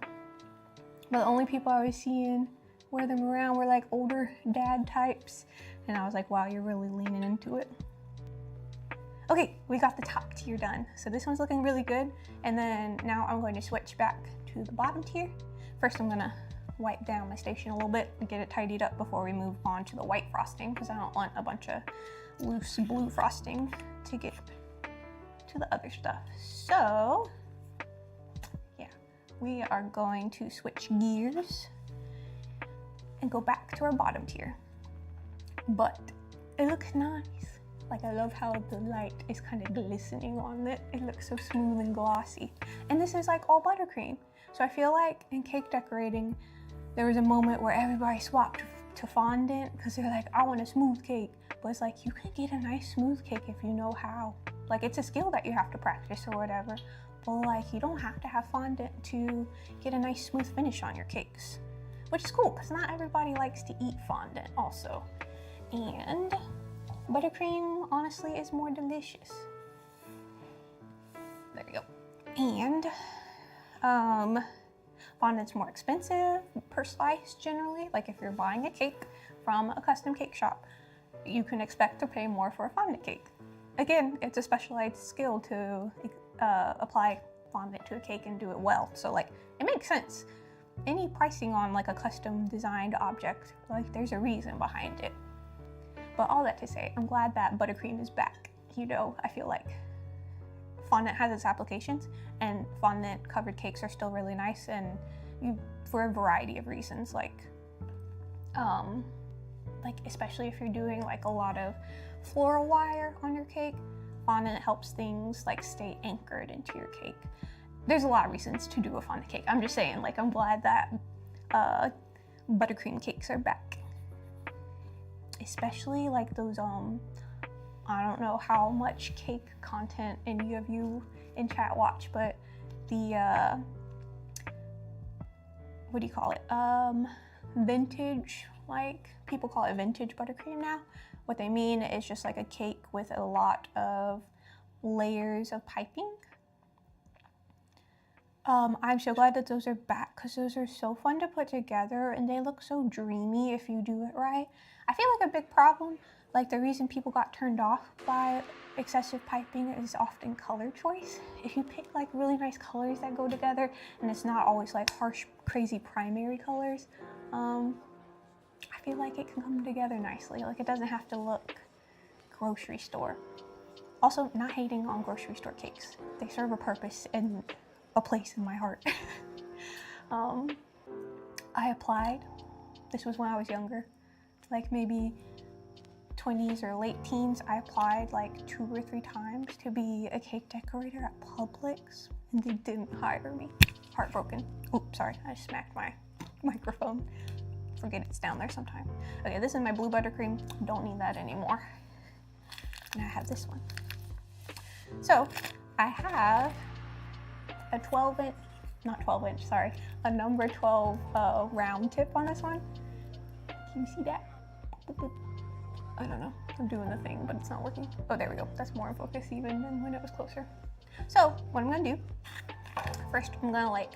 But the only people I was seeing wear them around were like older dad types. And I was like, wow, you're really leaning into it. Okay, we got the top tier done. So this one's looking really good. And then now I'm going to switch back to the bottom tier. First, I'm gonna wipe down my station a little bit and get it tidied up before we move on to the white frosting, because I don't want a bunch of loose blue frosting to get to the other stuff. So yeah, we are going to switch gears and go back to our bottom tier. But it looks nice. Like, I love how the light is kind of glistening on it. It looks so smooth and glossy. And this is like all buttercream. So I feel like in cake decorating, there was a moment where everybody swapped to fondant because they're like, I want a smooth cake. But it's like, you can get a nice smooth cake if you know how. Like, it's a skill that you have to practice or whatever. But like, you don't have to have fondant to get a nice smooth finish on your cakes. Which is cool, because not everybody likes to eat fondant also. And buttercream, honestly, is more delicious. There we go. And fondant's more expensive per slice generally. Like, if you're buying a cake from a custom cake shop, you can expect to pay more for a fondant cake. Again, it's a specialized skill to apply fondant to a cake and do it well. So like, it makes sense. Any pricing on like a custom designed object, like, there's a reason behind it. But all that to say, I'm glad that buttercream is back. You know, I feel like fondant has its applications, and fondant covered cakes are still really nice, and for a variety of reasons, like especially if you're doing like a lot of floral wire on your cake, fondant helps things like stay anchored into your cake. There's a lot of reasons to do a fondant cake. I'm just saying, like, I'm glad that buttercream cakes are back. Especially like those, I don't know how much cake content any of you in chat watch, but the what do you call it? Vintage, like people call it vintage buttercream now. What they mean is just like a cake with a lot of layers of piping. I'm so glad that those are back because those are so fun to put together and they look so dreamy if you do it right. I feel like a big problem, like the reason people got turned off by excessive piping is often color choice. If you pick like really nice colors that go together and it's not always like harsh, crazy primary colors, I feel like it can come together nicely. Like it doesn't have to look grocery store. Also, not hating on grocery store cakes. They serve a purpose and a place in my heart. I applied, this was when I was younger, like maybe 20s or late teens. I applied like 2 or 3 times to be a cake decorator at Publix and they didn't hire me. Heartbroken. Oops, sorry, I smacked my microphone. Forget it's down there sometime. Okay, this is my blue buttercream. Don't need that anymore. And I have this one. So I have a 12-inch, not 12-inch, sorry, a number 12 round tip on this one. Can you see that? I don't know, I'm doing the thing, but it's not working. Oh, there we go. That's more in focus even than when it was closer. So what I'm gonna do, first I'm gonna like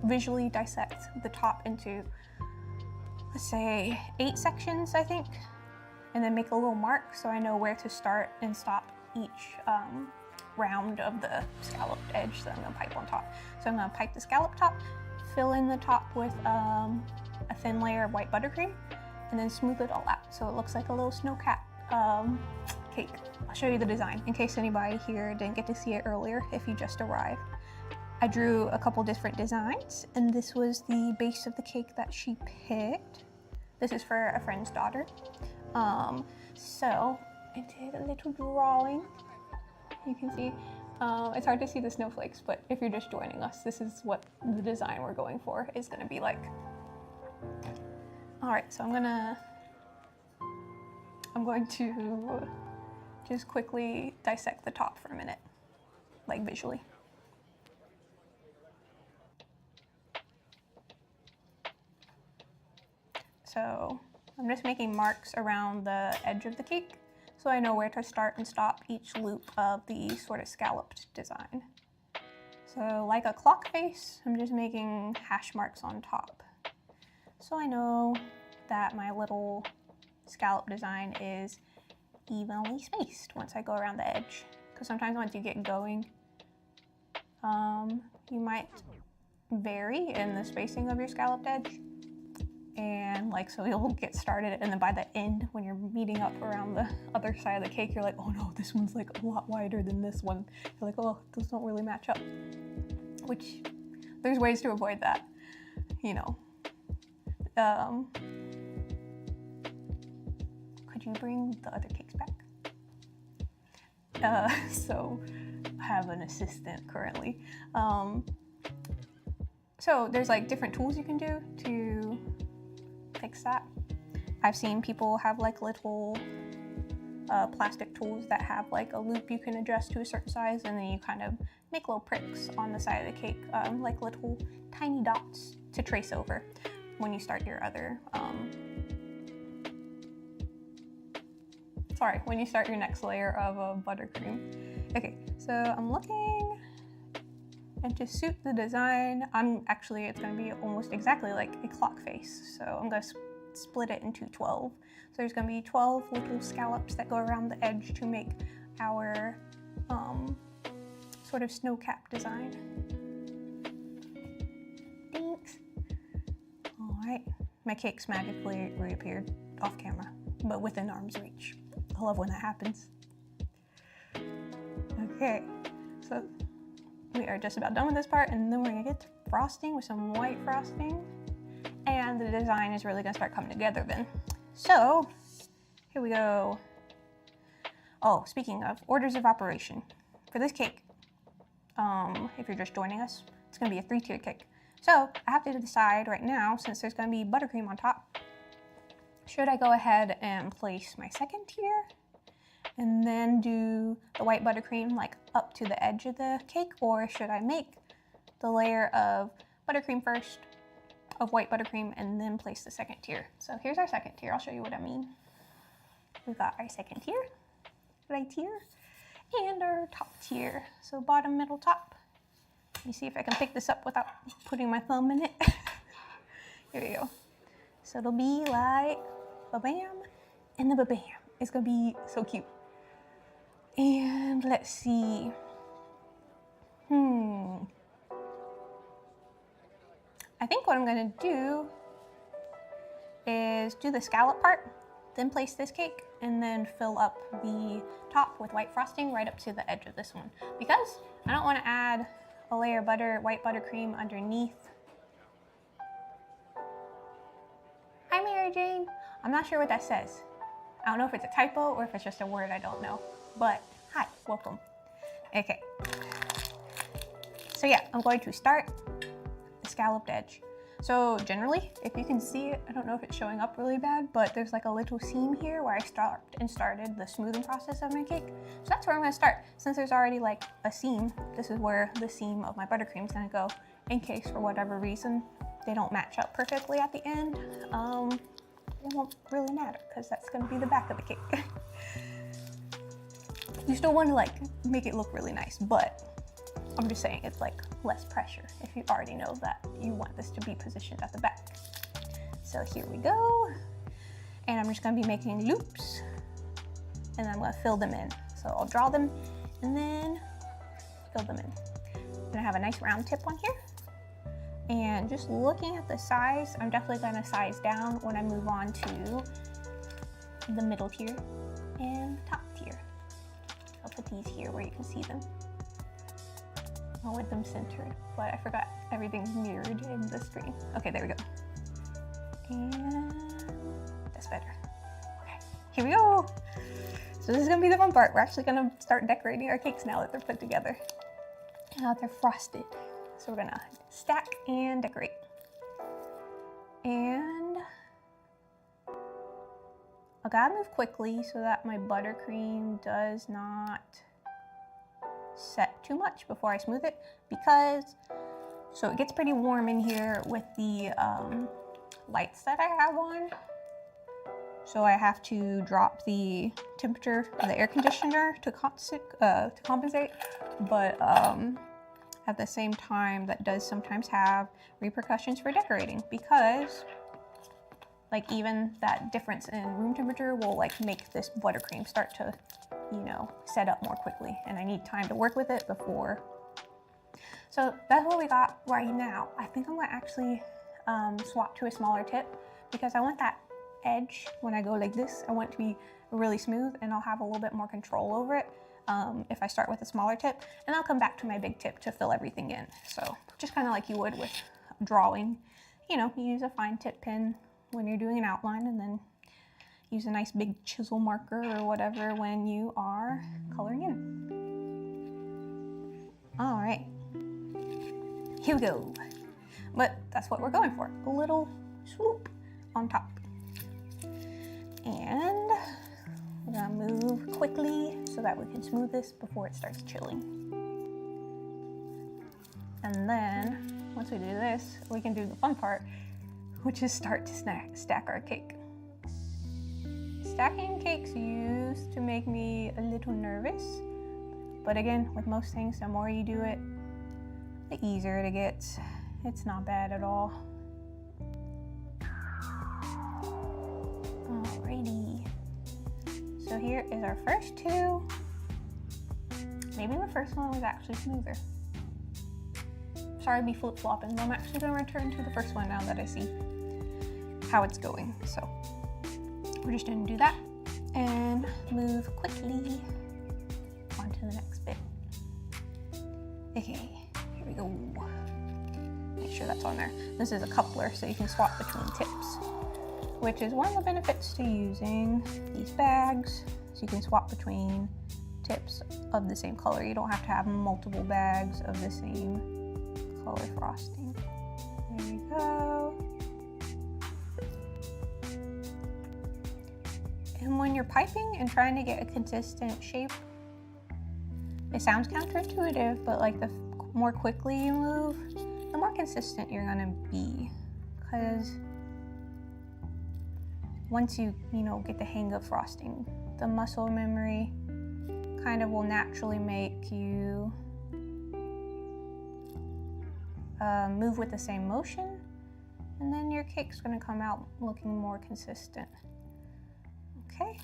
visually dissect the top into, let's say 8 sections, I think, and then make a little mark so I know where to start and stop each round of the scalloped edge that I'm gonna pipe on top. So I'm gonna pipe the scallop top, fill in the top with a thin layer of white buttercream, and then smooth it all out so it looks like a little snow cap cake. I'll show you the design in case anybody here didn't get to see it earlier if you just arrived. I drew a couple different designs and this was the base of the cake that she picked. This is for a friend's daughter. So I did a little drawing. You can see, it's hard to see the snowflakes, but if you're just joining us, this is what the design we're going for is gonna be like. All right, so I'm going to just quickly dissect the top for a minute, like visually. So I'm just making marks around the edge of the cake so I know where to start and stop each loop of the sort of scalloped design. So like a clock face, I'm just making hash marks on top. So I know that my little scallop design is evenly spaced once I go around the edge. Because sometimes once you get going, you might vary in the spacing of your scalloped edge. And like, so you'll get started and then by the end, when you're meeting up around the other side of the cake, you're like, oh no, this one's like a lot wider than this one. You're like, oh, those don't really match up. Which, there's ways to avoid that, you know. Could you bring the other cakes back? So I have an assistant currently. So there's like different tools you can do to fix that. I've seen people have like little plastic tools that have like a loop you can adjust to a certain size, and then you kind of make little pricks on the side of the cake, like little tiny dots to trace over when you start your other, when you start your next layer of buttercream. Okay, so I'm looking, and to suit the design, it's gonna be almost exactly like a clock face. So I'm gonna split it into 12. So there's gonna be 12 little scallops that go around the edge to make our sort of snow cap design. Thanks. All right, my cakes magically reappeared off camera, but within arm's reach. I love when that happens. Okay, so we are just about done with this part, and then we're gonna get to frosting with some white frosting, and the design is really gonna start coming together then. So here we go. Oh, speaking of orders of operation for this cake, if you're just joining us, it's gonna be a 3-tiered cake. So I have to decide right now, since there's gonna be buttercream on top, should I go ahead and place my second tier and then do the white buttercream like up to the edge of the cake, or should I make the layer of buttercream first, of white buttercream and then place the second tier. So here's our second tier. I'll show you what I mean. We've got our second tier right here and our top tier. So bottom, middle, top. Let me see if I can pick this up without putting my thumb in it. Here we go. So it'll be like ba-bam and the ba-bam. It's gonna be so cute. And let's see. I think what I'm gonna do is do the scallop part, then place this cake, and then fill up the top with white frosting right up to the edge of this one. Because I don't wanna add a layer of white buttercream underneath. Hi, Mary Jane. I'm not sure what that says. I don't know if it's a typo or if it's just a word I don't know, but hi, welcome. Okay. So yeah, I'm going to start the scalloped edge. So generally, if you can see it, I don't know if it's showing up really bad, but there's like a little seam here where I started the smoothing process of my cake. So that's where I'm gonna start. Since there's already like a seam, this is where the seam of my buttercream is gonna go in case for whatever reason they don't match up perfectly at the end. It won't really matter because that's gonna be the back of the cake. You still want to like make it look really nice, but I'm just saying it's like less pressure if you already know that you want this to be positioned at the back. So here we go. And I'm just gonna be making loops and I'm gonna fill them in. So I'll draw them and then fill them in. I'm gonna have a nice round tip on here. And just looking at the size, I'm definitely gonna size down when I move on to the middle tier and top tier. I'll put these here where you can see them. I want them centered, but I forgot everything's mirrored in the screen. Okay, there we go. And that's better. Okay, here we go. So this is gonna be the fun part. We're actually gonna start decorating our cakes now that they're put together. Now that they're frosted. So we're gonna stack and decorate. And I gotta move quickly so that my buttercream does not set too much before I smooth it, because so it gets pretty warm in here with the lights that I have on. So I have to drop the temperature of the air conditioner to compensate, but at the same time that does sometimes have repercussions for decorating, because like even that difference in room temperature will like make this buttercream start to, you know, set up more quickly, and I need time to work with it before. So that's what we got right now. I think I'm gonna actually swap to a smaller tip because I want that edge when I go like this, I want it to be really smooth and I'll have a little bit more control over it if I start with a smaller tip, and I'll come back to my big tip to fill everything in. So just kind of like you would with drawing, you know, you use a fine tip pen when you're doing an outline, and then use a nice big chisel marker or whatever when you are coloring in. All right, here we go. But that's what we're going for, a little swoop on top. And we're gonna move quickly so that we can smooth this before it starts chilling. And then once we do this, we can do the fun part, which is start to stack our cake. Stacking cakes used to make me a little nervous, but again, with most things, the more you do it, the easier it gets. It's not bad at all. Alrighty. So here is our first two. Maybe the first one was actually smoother. Sorry to be flip-flopping, but I'm actually gonna return to the first one now that I see how it's going. So we're just gonna do that and move quickly on to the next bit. Okay, here we go. Make sure that's on there. This is a coupler, so you can swap between tips, which is one of the benefits to using these bags. So you can swap between tips of the same color. You don't have to have multiple bags of the same color frosting. There you go. And when you're piping and trying to get a consistent shape, it sounds counterintuitive, but like the more quickly you move, the more consistent you're gonna be. because once you get the hang of frosting, the muscle memory kind of will naturally make you move with the same motion, and then your cake's going to come out looking more consistent. Okay,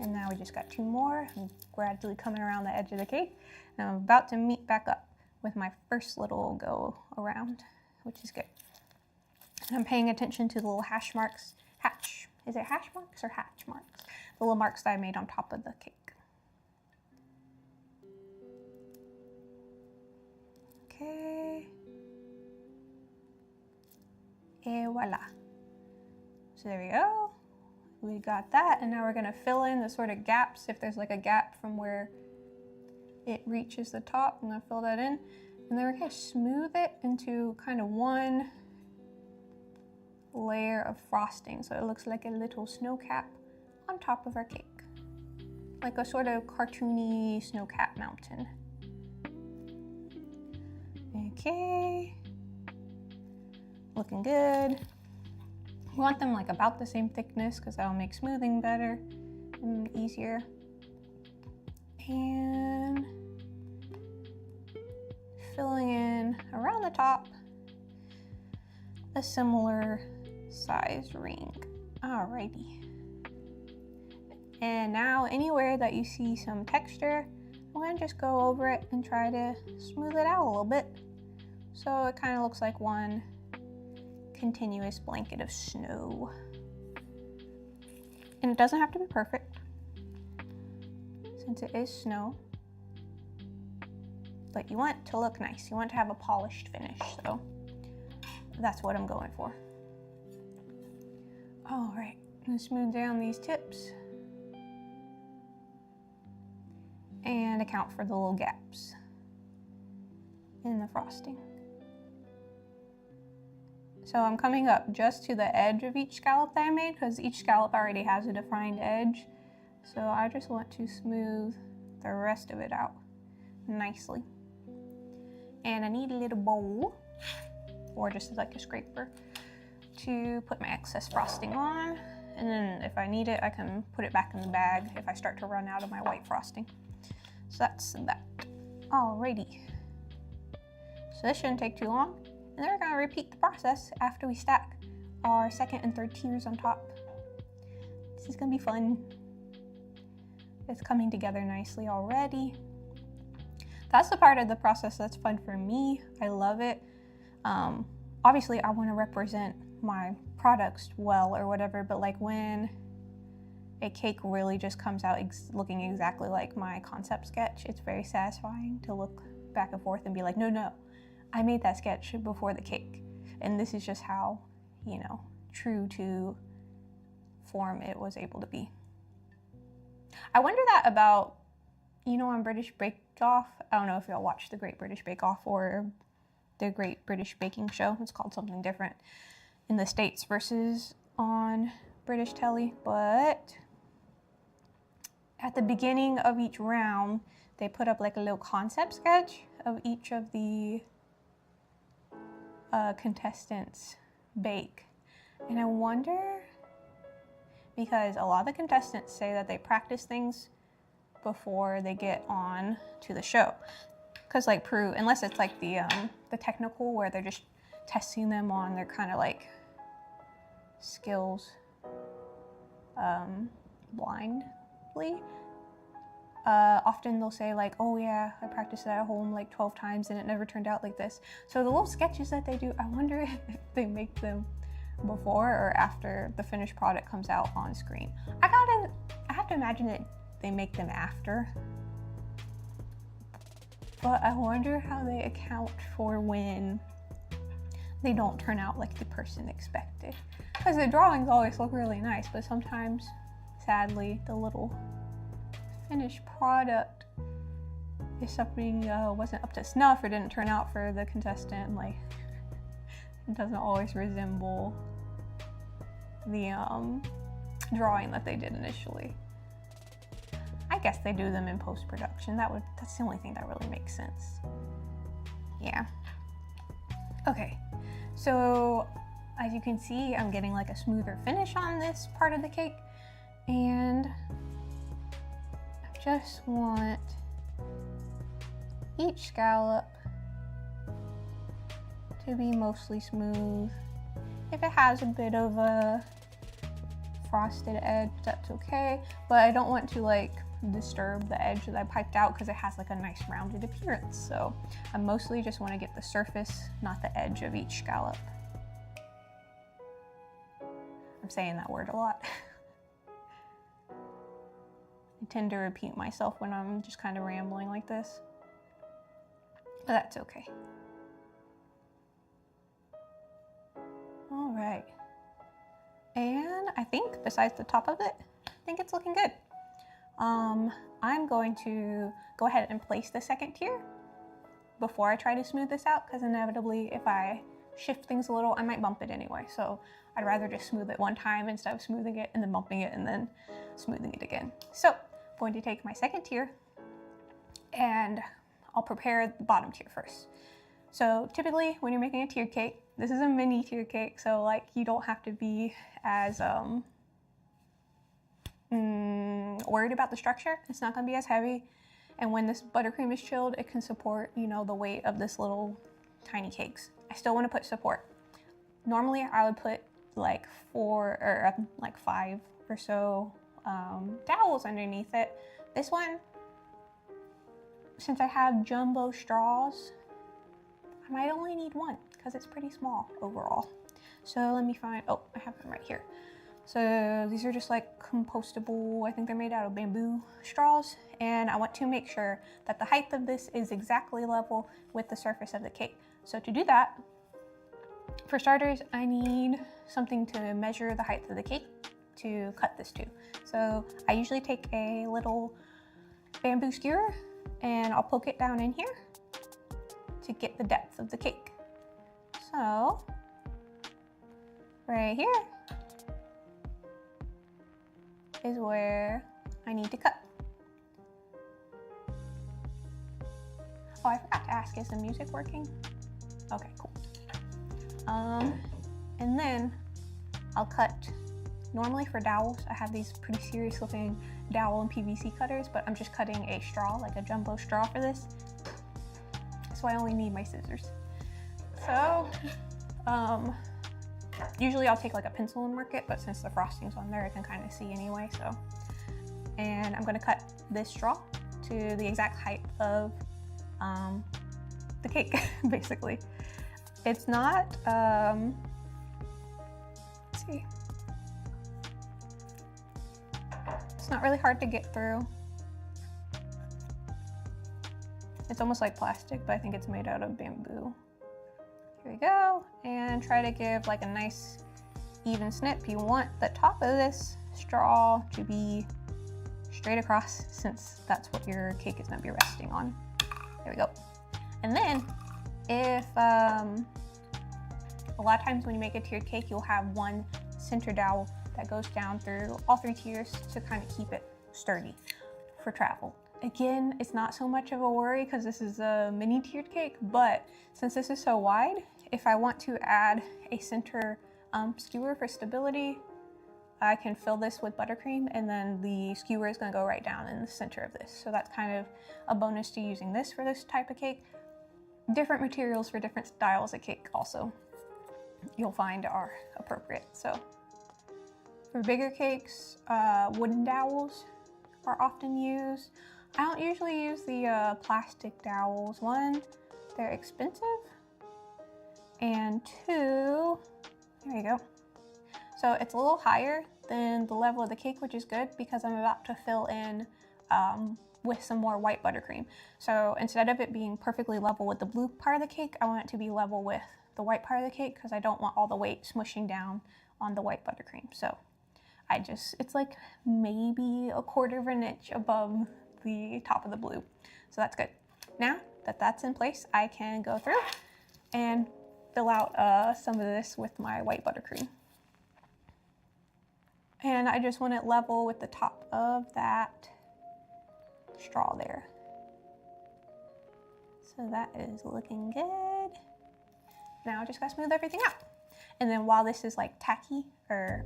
and now we just got 2 more. I'm gradually coming around the edge of the cake, and I'm about to meet back up with my first little go around, which is good. And I'm paying attention to the little hash marks. Is it hash marks or hatch marks? The little marks that I made on top of the cake. Okay. And voila. So there we go. We got that, and now we're gonna fill in the sort of gaps. If there's like a gap from where it reaches the top, I'm gonna fill that in. And then we're gonna smooth it into kind of one layer of frosting, so it looks like a little snow cap on top of our cake, like a sort of cartoony snow cap mountain. Okay, looking good. We want them like about the same thickness because that'll make smoothing better and easier. And filling in around the top a similar sized ring. Alrighty. And now anywhere that you see some texture, I'm gonna just go over it and try to smooth it out a little bit, so it kind of looks like one continuous blanket of snow. And it doesn't have to be perfect, since it is snow, but you want it to look nice. You want it to have a polished finish, so that's what I'm going for. All right, I'm gonna smooth down these tips and account for the little gaps in the frosting. So I'm coming up just to the edge of each scallop that I made, because each scallop already has a defined edge. So I just want to smooth the rest of it out nicely. And I need a little bowl, or just like a scraper, to put my excess frosting on. And then if I need it, I can put it back in the bag if I start to run out of my white frosting. So that's that. Alrighty. So this shouldn't take too long. And then we're gonna repeat the process after we stack our second and third tiers on top. This is gonna be fun. It's coming together nicely already. That's the part of the process that's fun for me. I love it. Obviously I wanna represent my products well or whatever, but like when a cake really just comes out looking exactly like my concept sketch, it's very satisfying to look back and forth and be like, no, I made that sketch before the cake, and this is just how, true to form it was able to be. I wonder that about, on British Bake Off. I don't know if y'all watch the Great British Bake Off or the Great British Baking Show. It's called something different in the States versus on British telly, but at the beginning of each round, they put up like a little concept sketch of each of the contestants bake. And I wonder, because a lot of the contestants say that they practice things before they get on to the show. Because like unless it's like the technical where they're just testing them on their kind of like skills blindly. Often they'll say like, oh yeah, I practiced that at home like 12 times and it never turned out like this. So the little sketches that they do, I wonder if they make them before or after the finished product comes out on screen. I have to imagine that they make them after. But I wonder how they account for when they don't turn out like the person expected. Because the drawings always look really nice, but sometimes, sadly, the little finished product, if something wasn't up to snuff or didn't turn out for the contestant, like it doesn't always resemble the drawing that they did initially. I guess they do them in post-production. That's the only thing that really makes sense. Yeah. Okay, so as you can see, I'm getting like a smoother finish on this part of the cake, and I just want each scallop to be mostly smooth. If it has a bit of a frosted edge, that's okay, but I don't want to like disturb the edge that I piped out because it has like a nice rounded appearance. So I mostly just want to get the surface, not the edge of each scallop. I'm saying that word a lot. I tend to repeat myself when I'm just kind of rambling like this, but that's okay. All right. And I think besides the top of it, I think it's looking good. I'm going to go ahead and place the second tier before I try to smooth this out, because inevitably if I shift things a little, I might bump it anyway. So I'd rather just smooth it one time instead of smoothing it and then bumping it and then smoothing it again. So I'm going to take my second tier and I'll prepare the bottom tier first. So typically when you're making a tiered cake, this is a mini tier cake, so like you don't have to be as worried about the structure. It's not going to be as heavy, and when this buttercream is chilled, it can support, you know, the weight of this little tiny cakes. I still want to put support. Normally I would put like 4 or like 5 or so dowels underneath it. This one, since I have jumbo straws, I might only need 1 because it's pretty small overall. So let me find, oh, I have them right here. So these are just like compostable, I think they're made out of bamboo straws, and I want to make sure that the height of this is exactly level with the surface of the cake. So to do that, for starters, I need something to measure the height of the cake to cut this to. So I usually take a little bamboo skewer and I'll poke it down in here to get the depth of the cake. So right here is where I need to cut. Oh, I forgot to ask, is the music working? Okay, cool. And then I'll cut, normally for dowels, I have these pretty serious looking dowel and PVC cutters, but I'm just cutting a straw, like a jumbo straw for this. So I only need my scissors. So, usually I'll take like a pencil and mark it, but since the frosting's on there, I can kind of see anyway, so. And I'm gonna cut this straw to the exact height of the cake, basically. It's not, let's see. It's not really hard to get through. It's almost like plastic, but I think it's made out of bamboo. Here we go, and try to give like a nice even snip. You want the top of this straw to be straight across, since that's what your cake is gonna be resting on. There we go. And then if, a lot of times when you make a tiered cake, you'll have one center dowel that goes down through all 3 tiers to kind of keep it sturdy for travel. Again, it's not so much of a worry because this is a mini tiered cake, but since this is so wide, if I want to add a center skewer for stability, I can fill this with buttercream and then the skewer is gonna go right down in the center of this. So that's kind of a bonus to using this for this type of cake. Different materials for different styles of cake also you'll find are appropriate. So for bigger cakes, wooden dowels are often used. I don't usually use the plastic dowels. 1, they're expensive, and 2, there you go. So it's a little higher than the level of the cake, which is good because I'm about to fill in with some more white buttercream. So instead of it being perfectly level with the blue part of the cake, I want it to be level with the white part of the cake because I don't want all the weight smushing down on the white buttercream. So it's like maybe 1/4 of an inch above the top of the blue. So that's good. Now that that's in place, I can go through and fill out some of this with my white buttercream. And I just want it level with the top of that straw there. So that is looking good. Now I just gotta smooth everything out. And then while this is like tacky or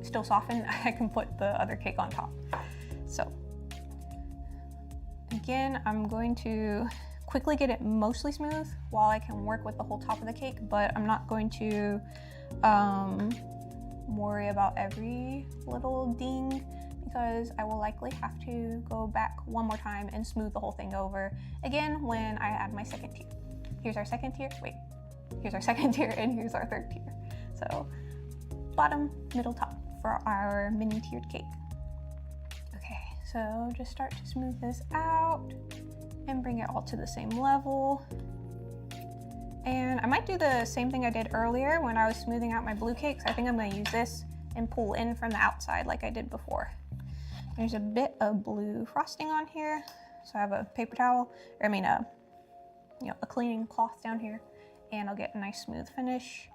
still softened, I can put the other cake on top. So again, I'm going to quickly get it mostly smooth while I can work with the whole top of the cake, but I'm not going to worry about every little ding, because I will likely have to go back one more time and smooth the whole thing over again when I add my second tier. Here's our second tier, wait, here's our second tier and here's our third tier. So bottom, middle, top for our mini tiered cake. Okay, so just start to smooth this out and bring it all to the same level. And I might do the same thing I did earlier when I was smoothing out my blue cakes. I think I'm gonna use this and pull in from the outside like I did before. There's a bit of blue frosting on here. So I have a paper towel, or I mean a cleaning cloth down here, and I'll get a nice smooth finish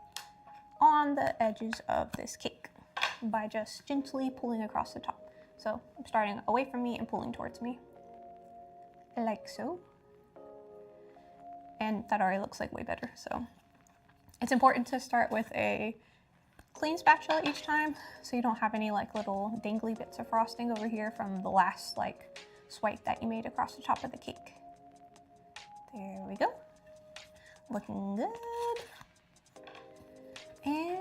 on the edges of this cake by just gently pulling across the top. So I'm starting away from me and pulling towards me, like so. And that already looks like way better. So it's important to start with a clean spatula each time, so you don't have any like little dangly bits of frosting over here from the last like swipe that you made across the top of the cake. There we go. Looking good. And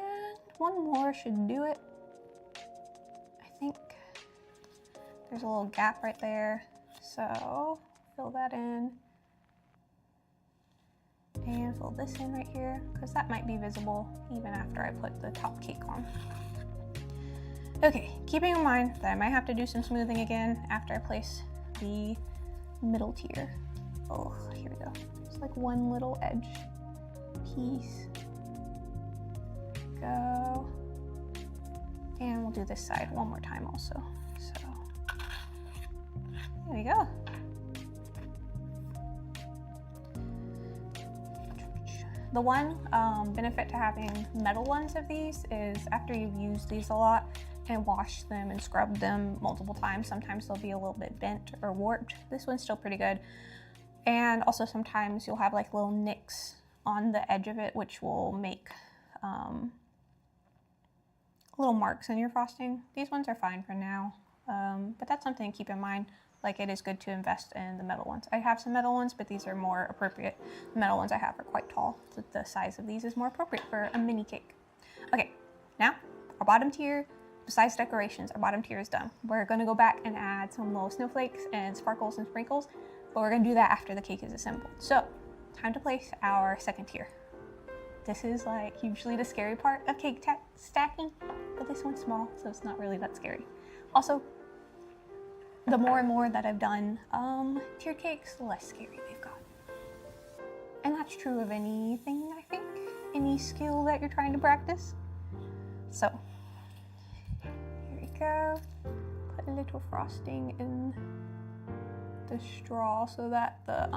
one more should do it. I think there's a little gap right there, so fill that in. And fill this in right here, because that might be visible even after I put the top cake on. Okay, keeping in mind that I might have to do some smoothing again after I place the middle tier. Oh, here we go. It's like one little edge piece. Go. And we'll do this side one more time also. So, there we go. The one benefit to having metal ones of these is after you've used these a lot and washed them and scrubbed them multiple times, sometimes they'll be a little bit bent or warped. This one's still pretty good. And also sometimes you'll have like little nicks on the edge of it, which will make little marks in your frosting. These ones are fine for now, but that's something to keep in mind. Like, it is good to invest in the metal ones. I have some metal ones, but these are more appropriate. The metal ones I have are quite tall, so the size of these is more appropriate for a mini cake. Okay, now our bottom tier, besides decorations, our bottom tier is done. We're gonna go back and add some little snowflakes and sparkles and sprinkles, but we're gonna do that after the cake is assembled. So, time to place our second tier. This is like usually the scary part of cake stacking, but this one's small, so it's not really that scary. Also, the more and more that I've done tiered cakes, the less scary they've got. And that's true of anything, I think. Any skill that you're trying to practice. So, here we go. Put a little frosting in the straw so that the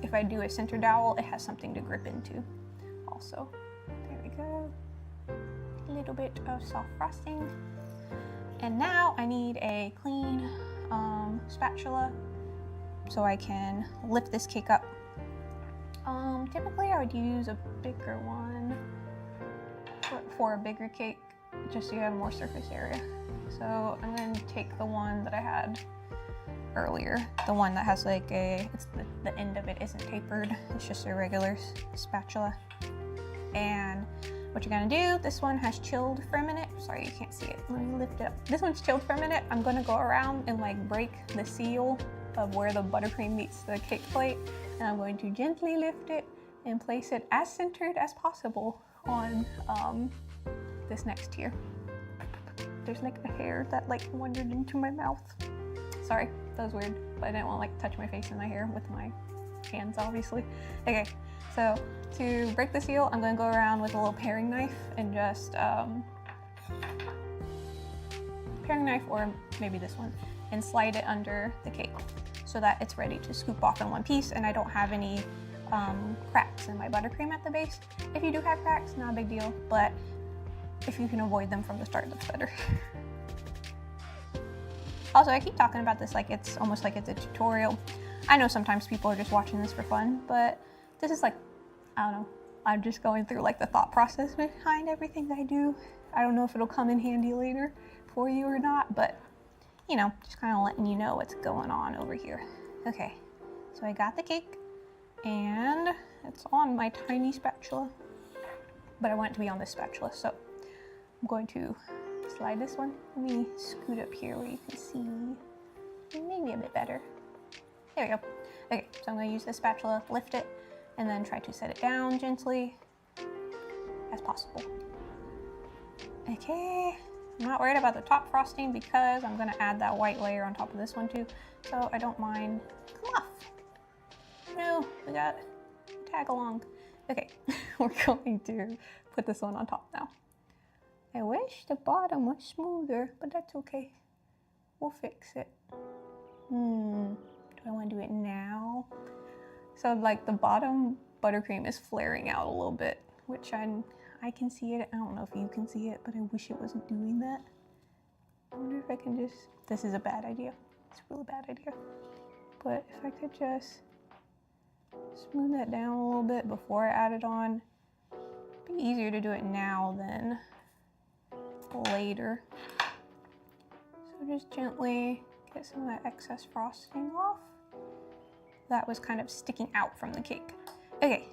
if I do a center dowel, it has something to grip into also. There we go. A little bit of soft frosting. And now I need a clean spatula so I can lift this cake up. Typically I would use a bigger one for a bigger cake, just so you have more surface area. So I'm going to take the one that I had earlier, the one that has like the end of it isn't tapered, it's just a regular spatula. And what you're gonna do, this one has chilled for a minute. Sorry, you can't see it. Let me lift it up. This one's chilled for a minute. I'm gonna go around and like break the seal of where the buttercream meets the cake plate. And I'm going to gently lift it and place it as centered as possible on this next tier. There's like a hair that like wandered into my mouth. Sorry, that was weird, but I didn't want to like touch my face and my hair with my hands, obviously. Okay, so to break the seal, I'm gonna go around with a little paring knife and just paring knife, or maybe this one, and slide it under the cake so that it's ready to scoop off in one piece and I don't have any cracks in my buttercream at the base. If you do have cracks, not a big deal, but if you can avoid them from the start, that's better. Also, I keep talking about this like it's almost like it's a tutorial. I know sometimes people are just watching this for fun, but this is like I don't know. I'm just going through like the thought process behind everything I do. I don't know if it'll come in handy later for you or not, but you know, just kind of letting you know what's going on over here. Okay, so I got the cake and it's on my tiny spatula, but I want it to be on this spatula, so I'm going to slide this one. Let me scoot up here where you can see maybe a bit better. There we go. Okay, so I'm going to use this spatula, lift it, and then try to set it down gently as possible. Okay, I'm not worried about the top frosting because I'm going to add that white layer on top of this one too, so I don't mind. Come off. No, we got tag along. Okay, we're going to put this one on top now. I wish the bottom was smoother, but that's okay. We'll fix it. Do I want to do it now? So like the bottom buttercream is flaring out a little bit, which I can see it. I don't know if you can see it, but I wish it wasn't doing that. I wonder if I can just, this is a bad idea. It's a really bad idea. But if I could just smooth that down a little bit before I add it on, it'd be easier to do it now than later. So just gently get some of that excess frosting off. That was kind of sticking out from the cake. Okay,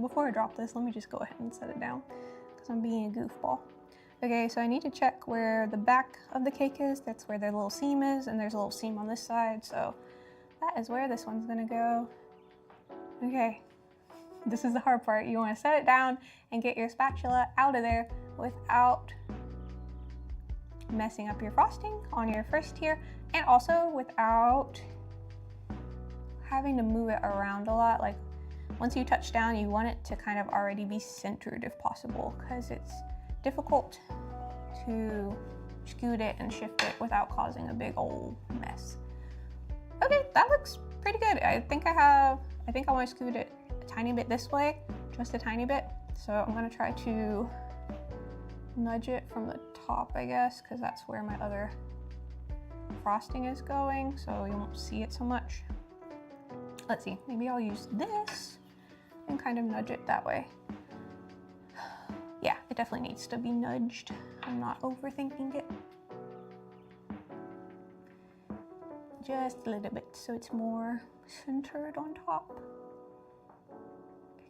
before I drop this, let me just go ahead and set it down because I'm being a goofball. Okay, so I need to check where the back of the cake is. That's where the little seam is, and there's a little seam on this side, so that is where this one's gonna go. Okay, this is the hard part. You wanna set it down and get your spatula out of there without messing up your frosting on your first tier, and also without having to move it around a lot. Like once you touch down, you want it to kind of already be centered if possible, because it's difficult to scoot it and shift it without causing a big old mess. Okay, that looks pretty good. I think I want to scoot it a tiny bit this way, just a tiny bit. So I'm gonna try to nudge it from the top, I guess, because that's where my other frosting is going, so you won't see it so much. Let's see, maybe I'll use this and kind of nudge it that way. Yeah, it definitely needs to be nudged. I'm not overthinking it. Just a little bit so it's more centered on top.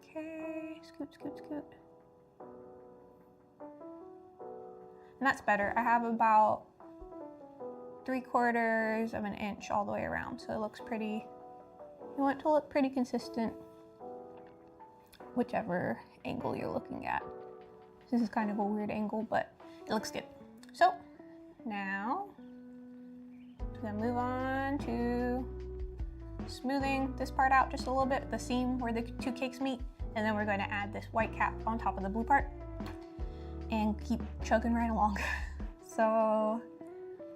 Okay, scoot, scoot, scoot. And that's better. I have about 3/4 of an inch all the way around, so it looks pretty. You want it to look pretty consistent, whichever angle you're looking at. This is kind of a weird angle, but it looks good. So now I'm gonna move on to smoothing this part out just a little bit, the seam where the two cakes meet, and then we're going to add this white cap on top of the blue part and keep chugging right along. So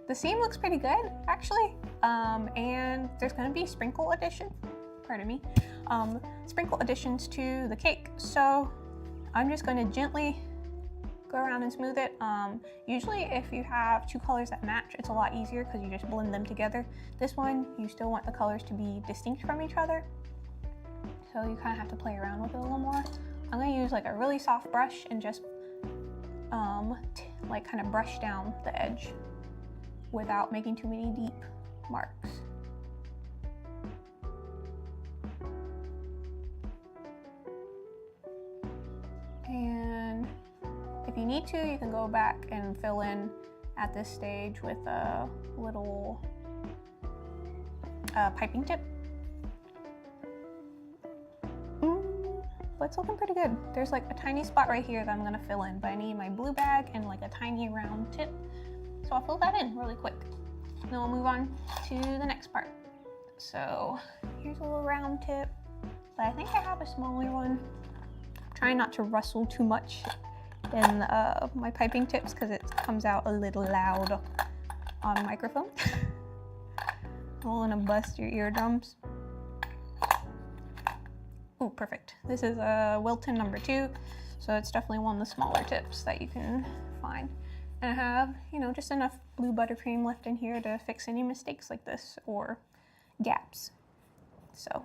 the seam looks pretty good, actually, and there's going to be sprinkle additions to the cake. So I'm just going to gently go around and smooth it. Usually if you have two colors that match, it's a lot easier because you just blend them together. This one, you still want the colors to be distinct from each other, so you kind of have to play around with it a little more. I'm going to use like a really soft brush and just like kind of brush down the edge without making too many deep marks. And if you need to, you can go back and fill in at this stage with a little piping tip. But it's looking pretty good. There's like a tiny spot right here that I'm gonna fill in, but I need my blue bag and like a tiny round tip. So I'll fill that in really quick. Then we'll move on to the next part. So here's a little round tip, but I think I have a smaller one. Trying not to rustle too much in my piping tips because it comes out a little loud on microphone. I don't want to bust your eardrums. Oh, perfect. This is a Wilton number 2, so it's definitely one of the smaller tips that you can find. And I have, you know, just enough blue buttercream left in here to fix any mistakes like this or gaps. So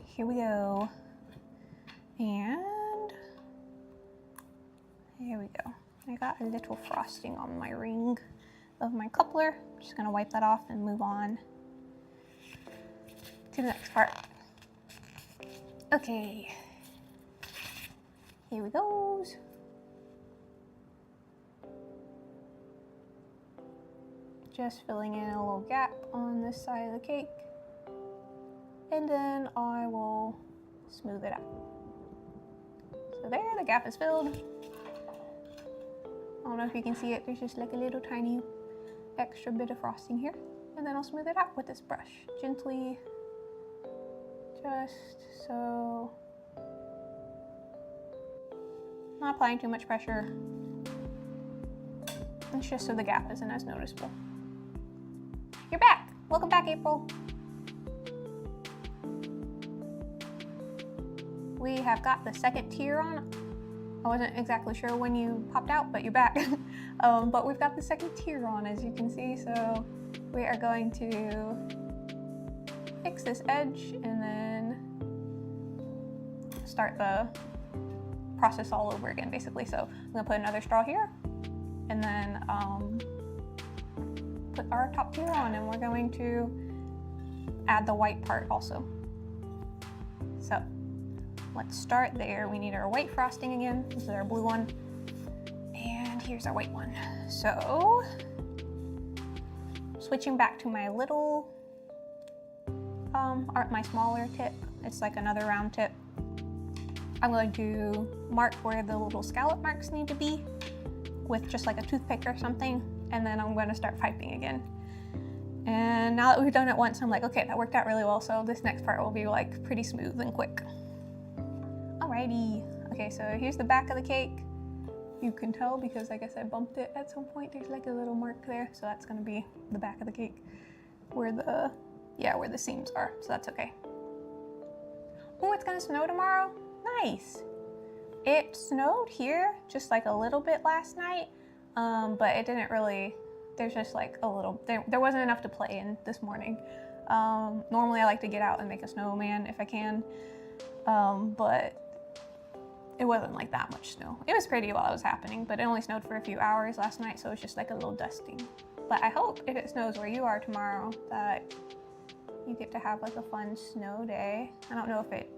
here we go. And here we go. I got a little frosting on my ring of my coupler. I'm just gonna wipe that off and move on to the next part. Okay, here we go. Just filling in a little gap on this side of the cake, and then I will smooth it out. So there, the gap is filled. I don't know if you can see it, there's just like a little tiny extra bit of frosting here. And then I'll smooth it out with this brush, gently, just so. Not applying too much pressure. It's just so the gap isn't as noticeable. You're back! Welcome back, April. We have got the second tier on. I wasn't exactly sure when you popped out, but you're back. But we've got the second tier on, as you can see, so we are going to fix this edge and then start the process all over again, basically. So I'm gonna put another straw here, and then put our top tier on, and we're going to add the white part also. So let's start there. We need our white frosting again. This is our blue one. And here's our white one. So, switching back to my little, my smaller tip. It's like another round tip. I'm going to mark where the little scallop marks need to be with just like a toothpick or something. And then I'm going to start piping again. And now that we've done it once, I'm like, okay, that worked out really well. So this next part will be like pretty smooth and quick. Alrighty. Okay, so here's the back of the cake. You can tell because I guess I bumped it at some point. There's like a little mark there. So that's gonna be the back of the cake where the seams are. So that's okay. Oh, it's gonna snow tomorrow. Nice. It snowed here just like a little bit last night, but it didn't really, there's just like a little, there wasn't enough to play in this morning. Normally I like to get out and make a snowman if I can, but it wasn't like that much snow. It was pretty while it was happening, but it only snowed for a few hours last night, so it was just like a little dusting. But I hope if it snows where you are tomorrow that you get to have like a fun snow day. I don't know if it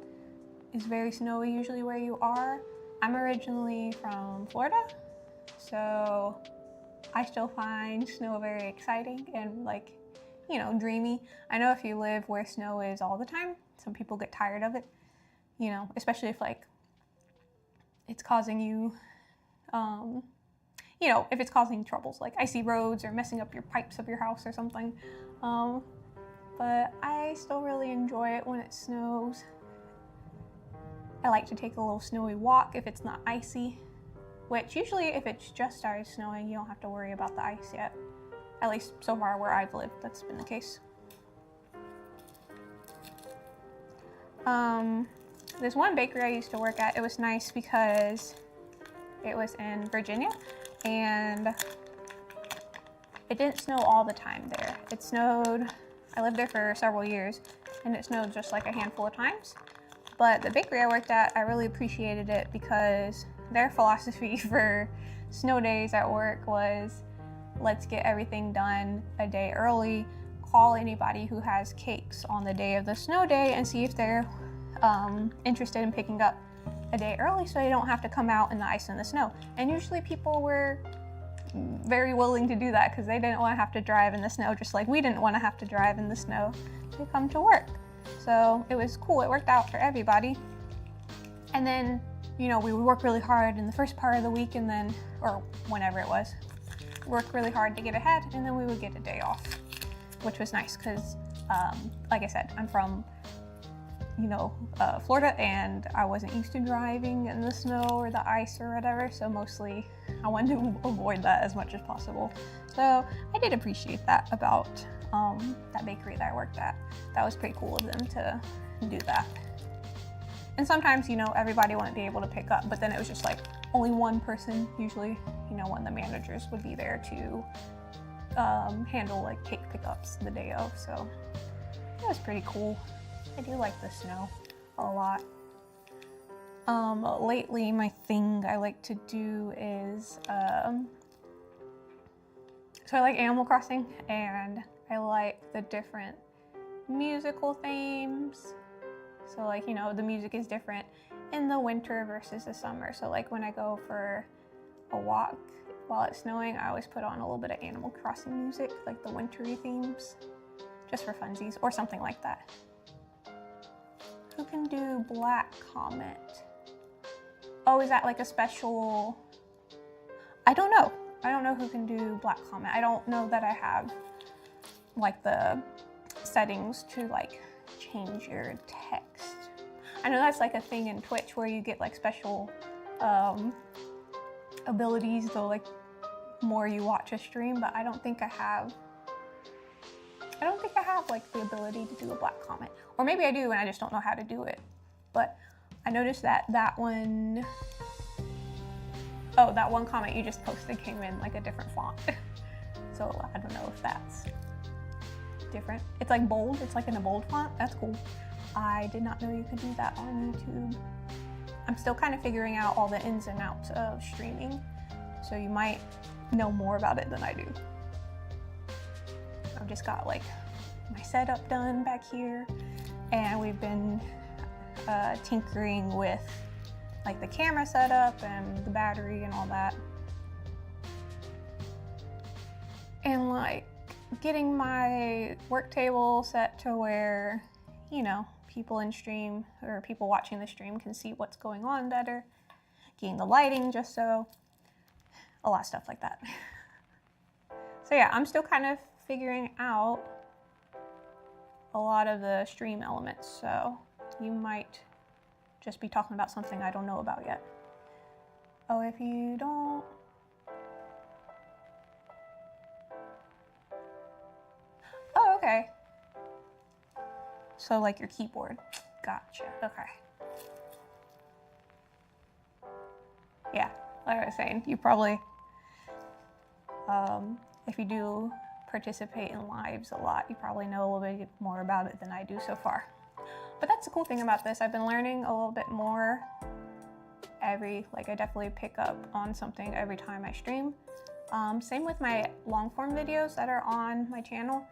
is very snowy usually where you are. I'm originally from Florida, so I still find snow very exciting and like, you know, dreamy. I know if you live where snow is all the time, some people get tired of it, you know, especially if like it's causing you, you know, if it's causing troubles like icy roads or messing up your pipes of your house or something. But I still really enjoy it when it snows. I like to take a little snowy walk if it's not icy, which usually if it's just started snowing, you don't have to worry about the ice yet. At least so far where I've lived, that's been the case. There's one bakery I used to work at. It was nice because it was in Virginia and it didn't snow all the time there. It snowed, I lived there for several years and it snowed just like a handful of times. But the bakery I worked at, I really appreciated it because their philosophy for snow days at work was, let's get everything done a day early, call anybody who has cakes on the day of the snow day and see if they're interested in picking up a day early so they don't have to come out in the ice and the snow. And usually people were very willing to do that because they didn't want to have to drive in the snow, just like we didn't want to have to drive in the snow to come to work. So it was cool, it worked out for everybody. And then, you know, we would work really hard in the first part of the week and then, or whenever it was, work really hard to get ahead and then we would get a day off, which was nice because, like I said, I'm from, you know, Florida and I wasn't used to driving in the snow or the ice or whatever, so mostly I wanted to avoid that as much as possible. So I did appreciate that about that bakery that I worked at. That was pretty cool of them to do that. And sometimes, you know, everybody wouldn't be able to pick up, but then it was just like only one person, usually, you know, one of the managers would be there to handle like cake pickups the day of, so it was pretty cool. I do like the snow a lot. Lately my thing I like to do is, so I like Animal Crossing, and I like the different musical themes. So like, you know, the music is different in the winter versus the summer. So like when I go for a walk while it's snowing, I always put on a little bit of Animal Crossing music, like the wintry themes, just for funsies or something like that. Who can do black comment? Oh, is that like a special? I don't know. I don't know who can do black comment. I don't know that I have like the settings to like change your text. I know that's like a thing in Twitch where you get like special abilities the like more you watch a stream, but I don't think I have like the ability to do a black comment. Or maybe I do and I just don't know how to do it. But I noticed that one, oh, that one comment you just posted came in like a different font. So I don't know if that's different. It's like bold, it's like in a bold font. That's cool. I did not know you could do that on YouTube. I'm still kind of figuring out all the ins and outs of streaming, so you might know more about it than I do. I've just got like my setup done back here, and we've been tinkering with like the camera setup and the battery and all that. And like getting my work table set to where, you know, people in stream or people watching the stream can see what's going on better. Getting the lighting just so, a lot of stuff like that. So yeah, I'm still kind of figuring out a lot of the stream elements, so you might just be talking about something I don't know about yet. Oh, if you don't... Oh, okay. So like your keyboard. Gotcha, okay. Yeah, like I was saying, you probably, if you do participate in lives a lot, you probably know a little bit more about it than I do so far. But that's the cool thing about this. I've been learning a little bit more I definitely pick up on something every time I stream. Same with my long form videos that are on my channel.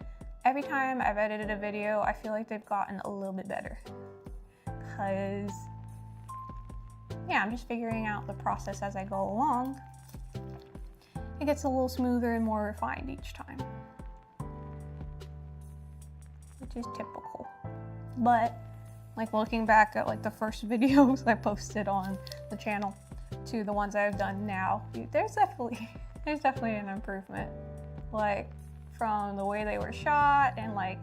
Every time I've edited a video, I feel like they've gotten a little bit better. Because, yeah, I'm just figuring out the process as I go along. It gets a little smoother and more refined each time, which is typical. But like looking back at like the first videos I posted on the channel to the ones I've done now, there's definitely an improvement. Like from the way they were shot and like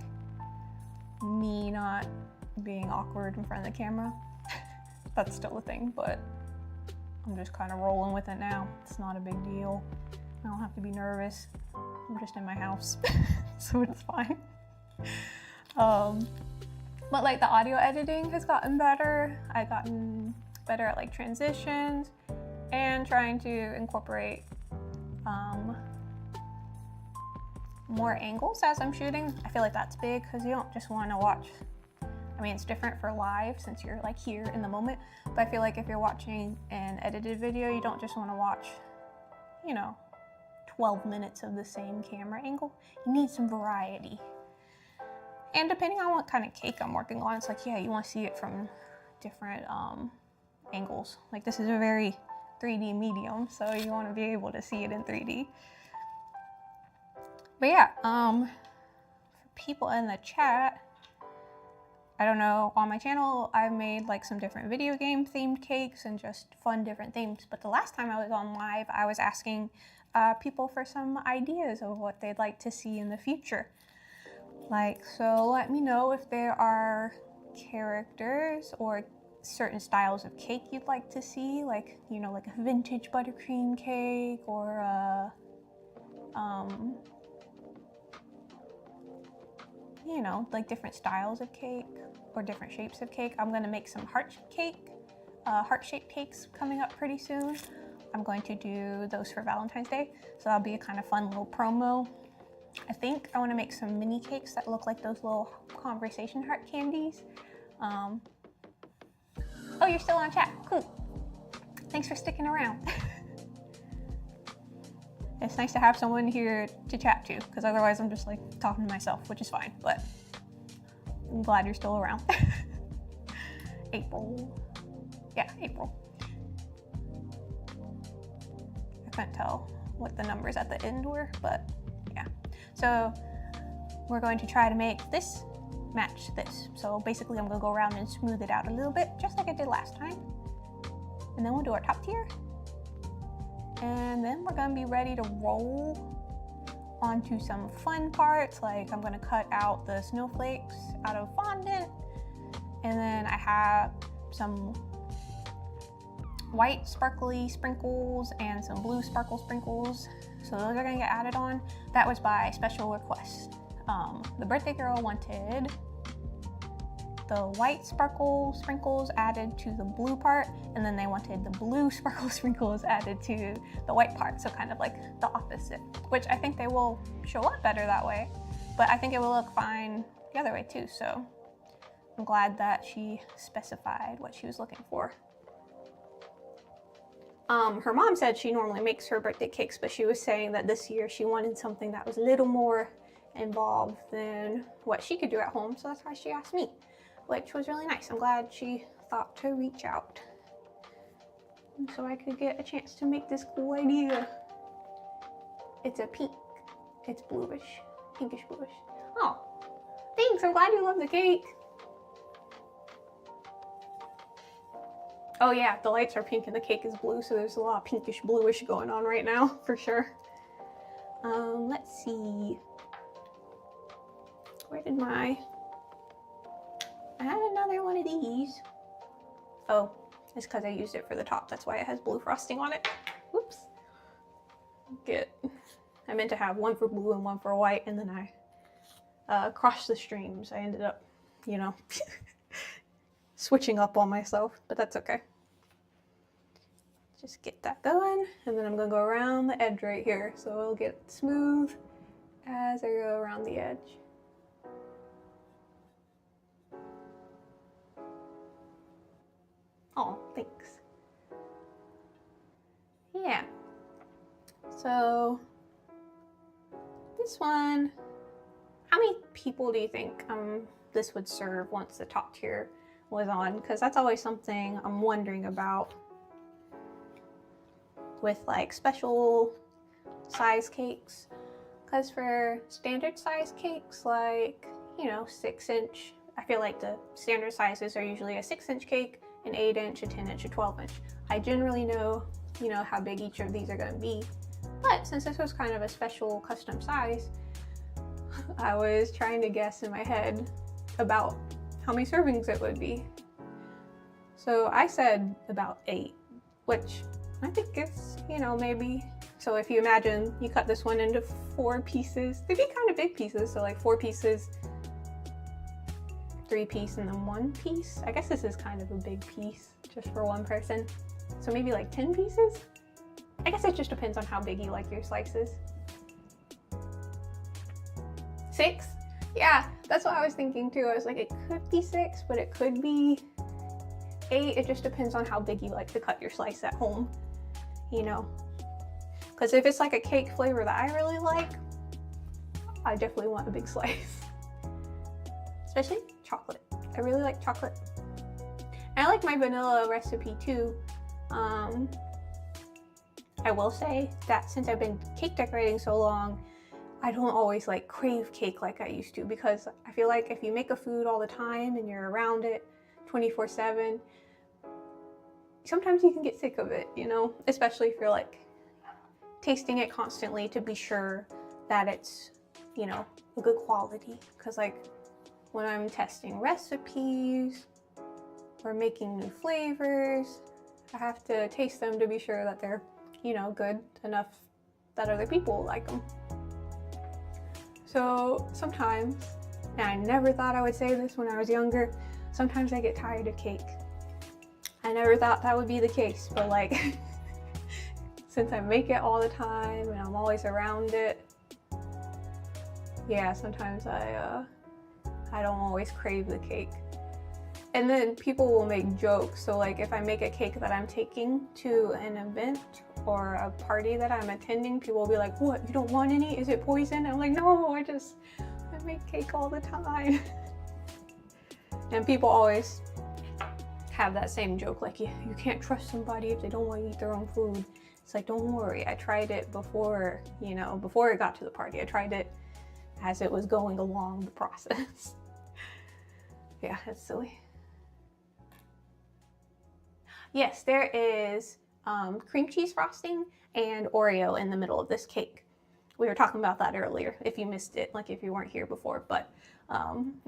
me not being awkward in front of the camera. That's still a thing, but I'm just kind of rolling with it now. It's not a big deal. I don't have to be nervous. I'm just in my house, so it's fine. But like the audio editing has gotten better. I've gotten better at like transitions and trying to incorporate more angles as I'm shooting. I feel like that's big because you don't just want to watch. I mean, it's different for live since you're like here in the moment, but I feel like if you're watching an edited video, you don't just want to watch, you know, 12 minutes of the same camera angle. You need some variety. And depending on what kind of cake I'm working on, it's like, yeah, you want to see it from different angles. Like this is a very 3D medium, so you want to be able to see it in 3D. But yeah, for people in the chat, I don't know, on my channel, I've made like some different video game themed cakes and just fun different themes. But the last time I was on live, I was asking people for some ideas of what they'd like to see in the future. Like, so let me know if there are characters or certain styles of cake you'd like to see, like, you know, like a vintage buttercream cake or you know, like different styles of cake or different shapes of cake. I'm gonna make some heart-shaped cakes coming up pretty soon. I'm going to do those for Valentine's Day, so that'll be a kind of fun little promo. I think I want to make some mini cakes that look like those little conversation heart candies. Oh, you're still on chat. Cool. Thanks for sticking around. It's nice to have someone here to chat to, because otherwise I'm just like talking to myself, which is fine, but I'm glad you're still around. April. Yeah, April. I couldn't tell what the numbers at the end were, but yeah. So we're going to try to make this match this. So basically I'm gonna go around and smooth it out a little bit, just like I did last time. And then we'll do our top tier. And then we're gonna be ready to roll onto some fun parts, like I'm gonna cut out the snowflakes out of fondant. And then I have some white sparkly sprinkles and some blue sparkle sprinkles. So those are gonna get added on. That was by special request. The birthday girl wanted the white sparkle sprinkles added to the blue part, and then they wanted the blue sparkle sprinkles added to the white part. So kind of like the opposite, which I think they will show up better that way, but I think it will look fine the other way too. So I'm glad that she specified what she was looking for. Her mom said she normally makes her birthday cakes, but she was saying that this year she wanted something that was a little more involved than what she could do at home. So that's why she asked me, which was really nice. I'm glad she thought to reach out. And so I could get a chance to make this cool idea. It's a pink. It's bluish, pinkish bluish. Oh, thanks. I'm glad you love the cake. Oh yeah, the lights are pink and the cake is blue, so there's a lot of pinkish bluish going on right now, for sure. Let's see. Where did I had another one of these. Oh, it's because I used it for the top. That's why it has blue frosting on it. Whoops. I meant to have one for blue and one for white, and then I crossed the streams. I ended up, you know, switching up on myself, but that's okay. Just get that going, and then I'm gonna go around the edge right here, so it'll get smooth as I go around the edge. Oh, thanks. Yeah. So this one, how many people do you think this would serve once the top tier was on? Because that's always something I'm wondering about with like special size cakes. Because for standard size cakes, like, you know, 6-inch, I feel like the standard sizes are usually a 6-inch cake, an 8-inch, a 10-inch, a 12-inch. I generally know, you know, how big each of these are going to be. But since this was kind of a special custom size, I was trying to guess in my head about how many servings it would be. So I said about 8, which I think is, you know, maybe. So if you imagine you cut this one into 4 pieces, they'd be kind of big pieces. So like 4 pieces, 3 piece, and then 1 piece. I guess this is kind of a big piece just for one person. So maybe like 10 pieces? I guess it just depends on how big you like your slices. 6? Yeah, that's what I was thinking too. I was like, it could be 6, but it could be 8. It just depends on how big you like to cut your slice at home, you know? Because if it's like a cake flavor that I really like, I definitely want a big slice. Especially chocolate. I really like chocolate. And I like my vanilla recipe too. I will say that since I've been cake decorating so long, I don't always like crave cake like I used to, because I feel like if you make a food all the time and you're around it 24/7, sometimes you can get sick of it, you know? Especially if you're like tasting it constantly to be sure that it's, you know, a good quality. Because like when I'm testing recipes or making new flavors, I have to taste them to be sure that they're, you know, good enough that other people like them. So sometimes, and I never thought I would say this when I was younger, sometimes I get tired of cake. I never thought that would be the case, but like, since I make it all the time and I'm always around it, yeah, sometimes I don't always crave the cake. And then people will make jokes. So like if I make a cake that I'm taking to an event or a party that I'm attending, people will be like, what, you don't want any? Is it poison? I'm like, no, I make cake all the time. And people always have that same joke, like, you can't trust somebody if they don't want to eat their own food. It's like, don't worry, I tried it before, you know, before it got to the party. I tried it as it was going along the process. Yeah, that's silly. Yes, there is cream cheese frosting and Oreo in the middle of this cake. We were talking about that earlier, if you missed it, like if you weren't here before, but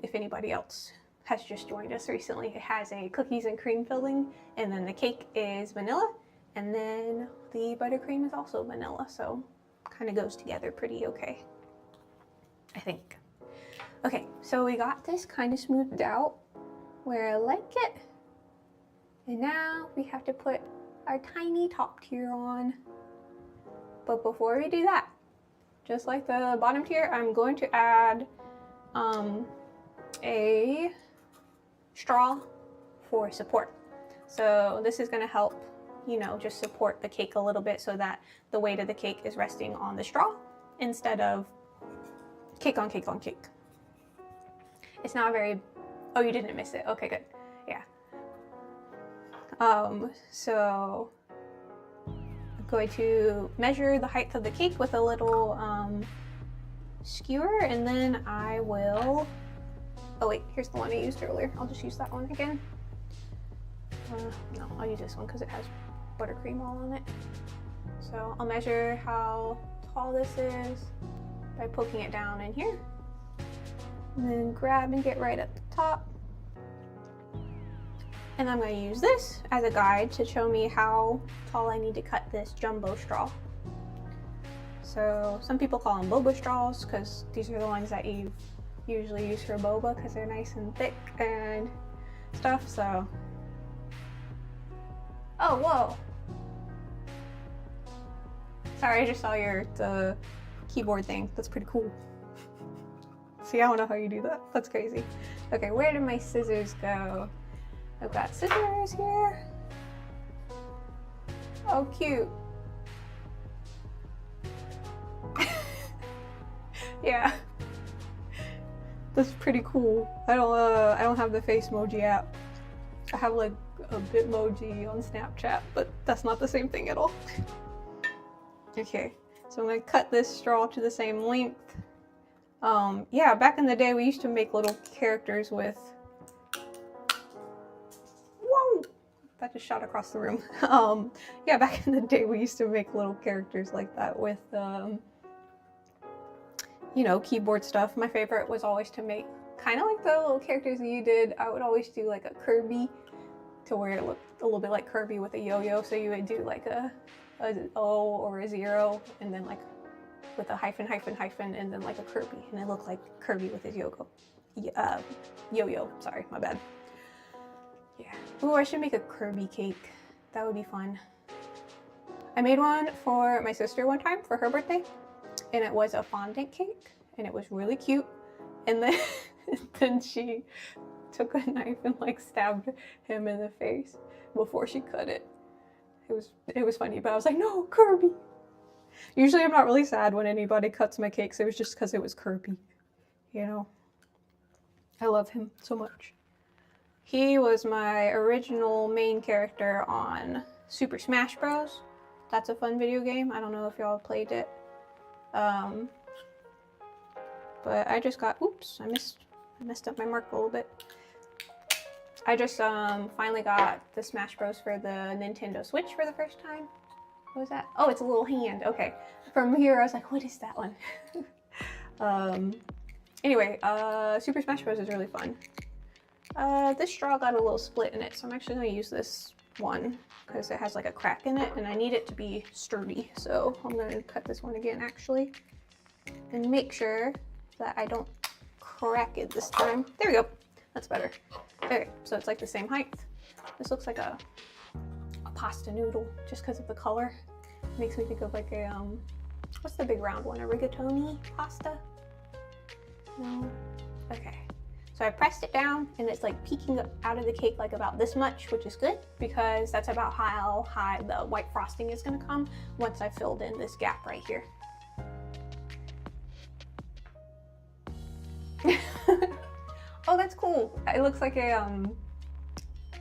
if anybody else has just joined us recently, it has a cookies and cream filling, and then the cake is vanilla, and then the buttercream is also vanilla, so kind of goes together pretty okay, I think. Okay, so we got this kind of smoothed out where I like it. And now we have to put our tiny top tier on. But before we do that, just like the bottom tier, I'm going to add a straw for support. So this is going to help, you know, just support the cake a little bit so that the weight of the cake is resting on the straw instead of cake on cake on cake. It's not very, oh, you didn't miss it. Okay, good. Yeah. So I'm going to measure the height of the cake with a little skewer, and then I will, oh wait, here's the one I used earlier. I'll just use that one again. No, I'll use this one because it has buttercream all on it. So I'll measure how tall this is by poking it down in here, and then grab and get right at the top. And I'm going to use this as a guide to show me how tall I need to cut this jumbo straw. So some people call them boba straws because these are the ones that you usually use for boba because they're nice and thick and stuff. So, oh, whoa. Sorry, I just saw the keyboard thing. That's pretty cool. See, I don't know how you do that. That's crazy. Okay, where did my scissors go? I've got scissors here. Oh, cute. Yeah. That's pretty cool. I don't have the Facemoji app. I have like a Bitmoji on Snapchat, but that's not the same thing at all. Okay, so I'm gonna cut this straw to the same length. Yeah, back in the day we used to make little characters with, whoa, that just shot across the room. Yeah, back in the day we used to make little characters like that with, you know, keyboard stuff. My favorite was always to make kind of like the little characters that you did. I would always do like a Kirby to where it looked a little bit like Kirby with a yo-yo. So you would do like a O or a 0 and then like with a hyphen, hyphen, hyphen, and then like a Kirby. And it looked like Kirby with his yo-yo. Sorry, my bad. Yeah. Ooh, I should make a Kirby cake. That would be fun. I made one for my sister one time for her birthday, and it was a fondant cake, and it was really cute. And then, then she took a knife and like stabbed him in the face before she cut it. It was funny, but I was like, no, Kirby. Usually I'm not really sad when anybody cuts my cakes. It was just because it was Kirby, you know. I love him so much. He was my original main character on Super Smash Bros. That's a fun video game. I don't know if y'all played it. But I just got, oops, I messed up my mark a little bit. I just finally got the Smash Bros for the Nintendo Switch for the first time. What was that? Oh, it's a little hand. Okay. From here, I was like, what is that one? Anyway, Super Smash Bros is really fun. This straw got a little split in it, so I'm actually going to use this one because it has like a crack in it and I need it to be sturdy. So I'm going to cut this one again actually and make sure that I don't crack it this time. There we go. That's better. Okay, so it's like the same height. This looks like a pasta noodle just because of the color. It makes me think of like a, what's the big round one? A rigatoni pasta? No? Okay. So So I pressed it down and it's like peeking out of the cake like about this much, which is good because that's about how high the white frosting is gonna come once I filled in this gap right here. Oh, that's cool. It looks like a,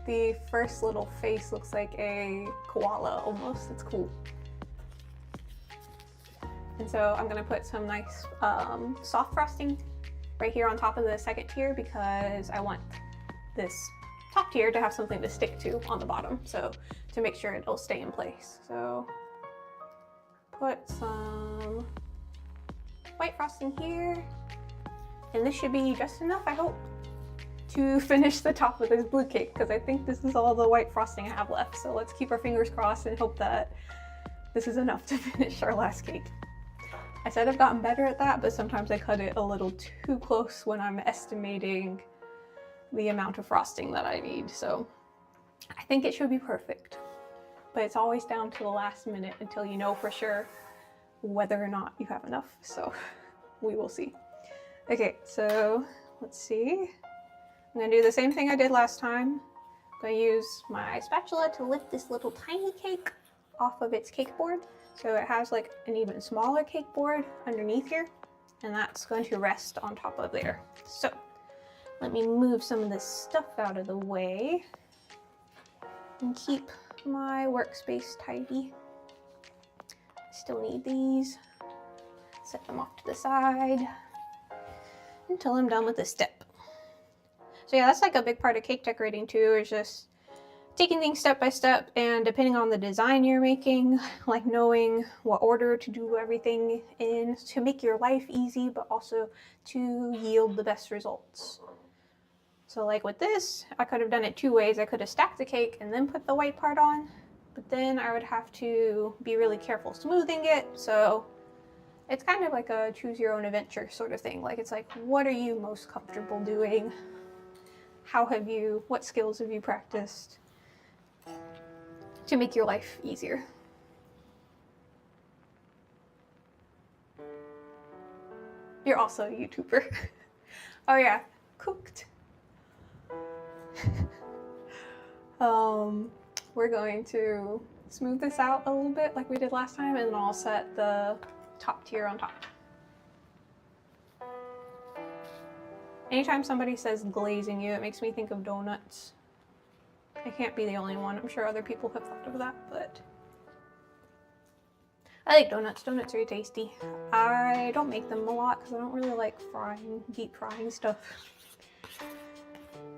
the first little face looks like a koala almost. It's cool. And so I'm gonna put some nice soft frosting right here on top of the second tier because I want this top tier to have something to stick to on the bottom, so to make sure it'll stay in place. So put some white frosting here, and this should be just enough, I hope, to finish the top of this blue cake, because I think this is all the white frosting I have left. So let's keep our fingers crossed and hope that this is enough to finish our last cake. I said I've gotten better at that, but sometimes I cut it a little too close when I'm estimating the amount of frosting that I need. So I think it should be perfect, but it's always down to the last minute until you know for sure whether or not you have enough. So we will see. Okay, so let's see. I'm gonna do the same thing I did last time. I'm gonna use my spatula to lift this little tiny cake off of its cake board. So it has like an even smaller cake board underneath here, and that's going to rest on top of there. So let me move some of this stuff out of the way and keep my workspace tidy. I still need these. Set them off to the side until I'm done with this step. So yeah, that's like a big part of cake decorating too, is just taking things step by step, and depending on the design you're making, like knowing what order to do everything in to make your life easy, but also to yield the best results. So like with this, I could have done it two ways. I could have stacked the cake and then put the white part on, but then I would have to be really careful smoothing it. So it's kind of like a choose your own adventure sort of thing. Like it's like, what are you most comfortable doing? What skills have you practiced to make your life easier? You're also a YouTuber. Oh yeah, cooked. We're going to smooth this out a little bit like we did last time, and then I'll set the top tier on top. Anytime somebody says glazing you, it makes me think of donuts. I can't be the only one. I'm sure other people have thought of that, but I like donuts. Donuts are tasty. I don't make them a lot because I don't really like deep frying stuff.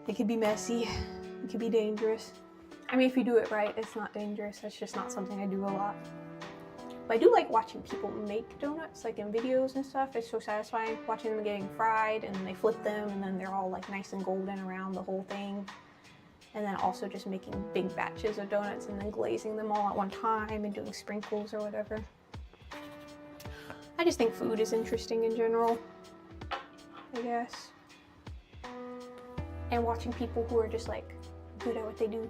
It could be messy. It could be dangerous. I mean, if you do it right, it's not dangerous. It's just not something I do a lot. But I do like watching people make donuts, like in videos and stuff. It's so satisfying watching them getting fried, and then they flip them, and then they're all like nice and golden around the whole thing. And then also just making big batches of donuts and then glazing them all at one time and doing sprinkles or whatever. I just think food is interesting in general, I guess. And watching people who are just like good at what they do.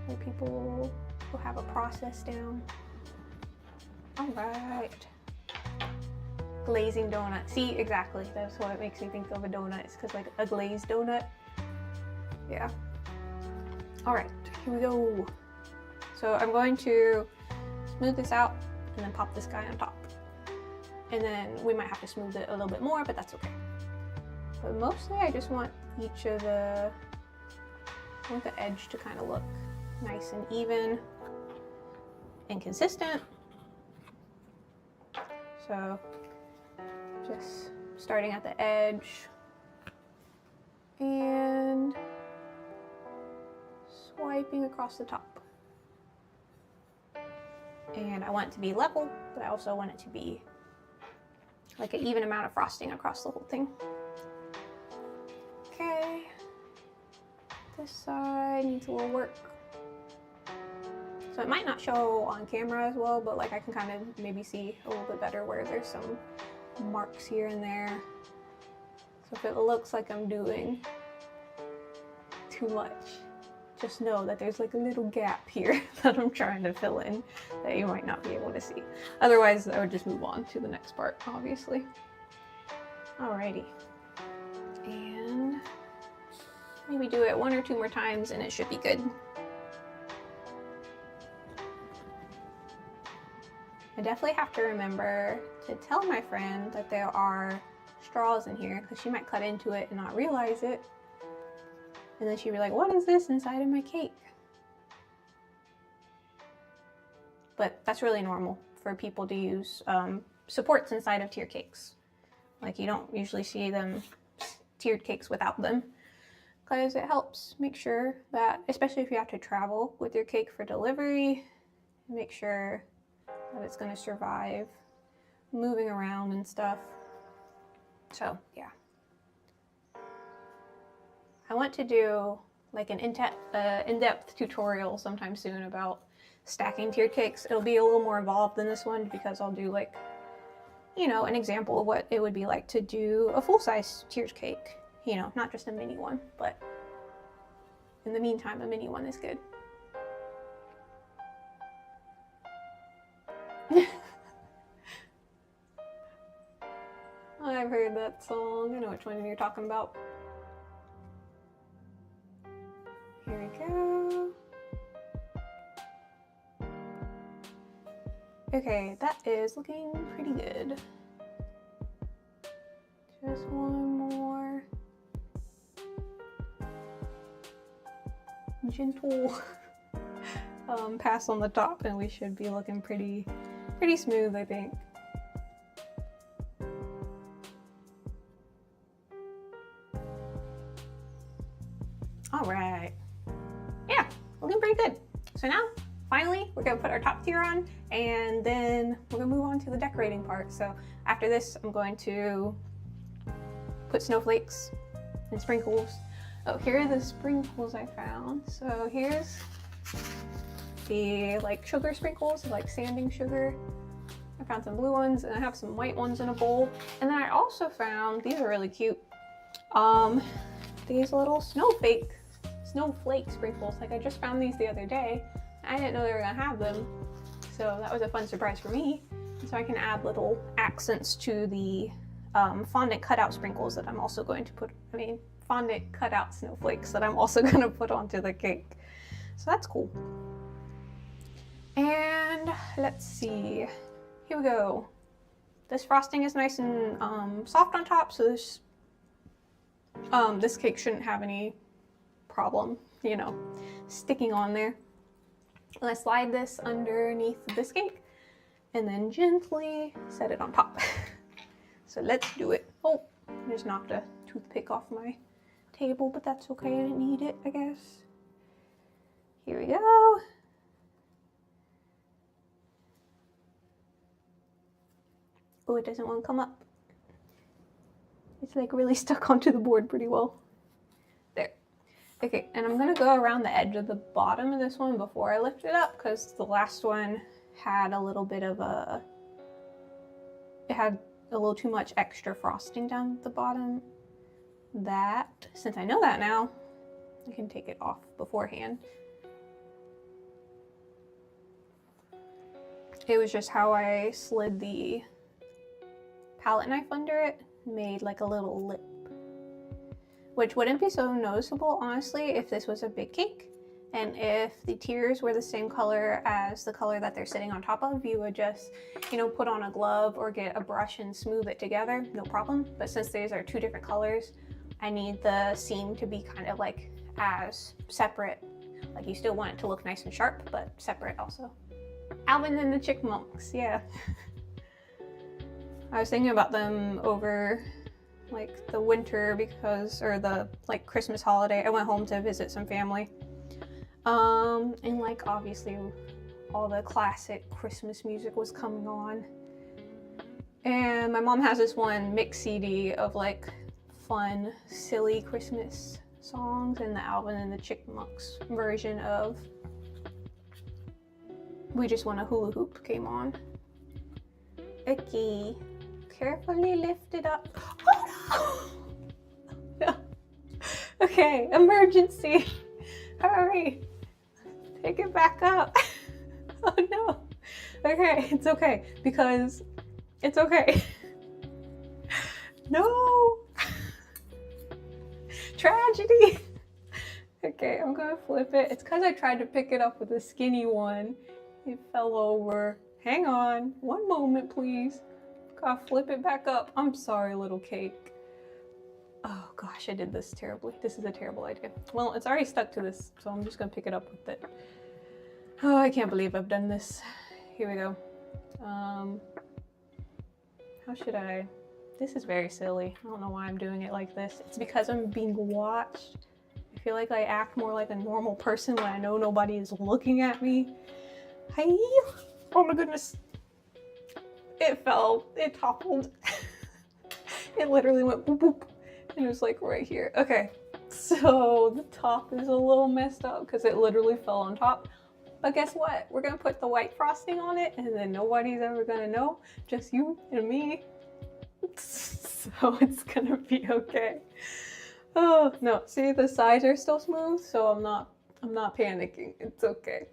Like people who have a process down. All right. Glazing donut. See, exactly. That's what it makes me think of a donut. It's because like a glazed donut. Yeah. All right, here we go. So I'm going to smooth this out and then pop this guy on top. And then we might have to smooth it a little bit more, but that's okay. But mostly I just want each of I want the edge to kind of look nice and even and consistent. So just starting at the edge and swiping across the top. And I want it to be level, but I also want it to be like an even amount of frosting across the whole thing. Okay, this side needs a little work. So it might not show on camera as well, but like I can kind of maybe see a little bit better where there's some marks here and there. So if it looks like I'm doing too much, just know that there's like a little gap here that I'm trying to fill in that you might not be able to see. Otherwise, I would just move on to the next part, obviously. Alrighty. And maybe do it 1 or 2 more times and it should be good. I definitely have to remember to tell my friend that there are straws in here because she might cut into it and not realize it. And then she'd be like, what is this inside of my cake? But that's really normal for people to use supports inside of tiered cakes. Like you don't usually see them tiered cakes without them, because it helps make sure that, especially if you have to travel with your cake for delivery, make sure that it's going to survive moving around and stuff. So yeah, I want to do like an in-depth tutorial sometime soon about stacking tiered cakes. It'll be a little more involved than this one because I'll do like, you know, an example of what it would be like to do a full-size tiered cake. You know, not just a mini one, but in the meantime, a mini one is good. I've heard that song. I know which one you're talking about. Here we go. Okay, that is looking pretty good. Just one more. Gentle pass on the top and we should be looking pretty smooth, I think. All right. Yeah, looking pretty good. So now, finally, we're gonna put our top tier on and then we're gonna move on to the decorating part. So after this, I'm going to put snowflakes and sprinkles. Oh, here are the sprinkles I found. So here's the like sugar sprinkles, like sanding sugar. I found some blue ones and I have some white ones in a bowl. And then I also found, these are really cute, these little snowflake sprinkles. Like I just found these the other day. I didn't know they were gonna have them. So that was a fun surprise for me. So I can add little accents to the fondant cutout sprinkles that I'm also going to put, fondant cutout snowflakes that I'm also going to put onto the cake. So that's cool. And let's see, here we go. This frosting is nice and soft on top, so this cake shouldn't have any problem, you know, sticking on there. And I slide this underneath this cake and then gently set it on top. So let's do it. Oh, I just knocked a toothpick off my table, but that's okay, I didn't need it, I guess. Here we go. Oh, it doesn't want to come up. It's like really stuck onto the board pretty well. There. Okay, and I'm gonna go around the edge of the bottom of this one before I lift it up, because the last one had a little bit of it had a little too much extra frosting down the bottom. That, since I know that now, I can take it off beforehand. It was just how I slid the palette knife under it, made like a little lip, which wouldn't be so noticeable, honestly, if this was a big cake. And if the tiers were the same color as the color that they're sitting on top of, you would just, you know, put on a glove or get a brush and smooth it together, no problem. But since these are 2 different colors, I need the seam to be kind of like as separate. Like you still want it to look nice and sharp, but separate also. Alvin and the Chipmunks, yeah. I was thinking about them over like the winter because, or the like Christmas holiday. I went home to visit some family. And like obviously all the classic Christmas music was coming on. And my mom has this one mix CD of like fun, silly Christmas songs, and the Alvin and the Chipmunks version of We Just Want a Hula Hoop came on. Okay, carefully lift it up. Oh no! No. Okay, emergency. Hurry. Take it back up. Oh no. Okay, it's okay, because it's okay. No. kitty. Okay, I'm gonna flip it. It's because I tried to pick it up with a skinny one. It fell over. Hang on, one moment, please. Gotta flip it back up. I'm sorry, little cake. Oh gosh, I did this terribly. This is a terrible idea. Well, it's already stuck to this, so I'm just gonna pick it up with it. Oh, I can't believe I've done this. Here we go. How should I? This is very silly. I don't know why I'm doing it like this. It's because I'm being watched. I feel like I act more like a normal person when I know nobody is looking at me. Hi. Oh my goodness. It fell. It toppled. It literally went boop boop. And it was like right here. Okay. So the top is a little messed up because it literally fell on top. But guess what? We're gonna put the white frosting on it and then nobody's ever gonna know. Just you and me. So it's gonna be okay. Oh no, see the sides are still smooth, so I'm not panicking. It's okay.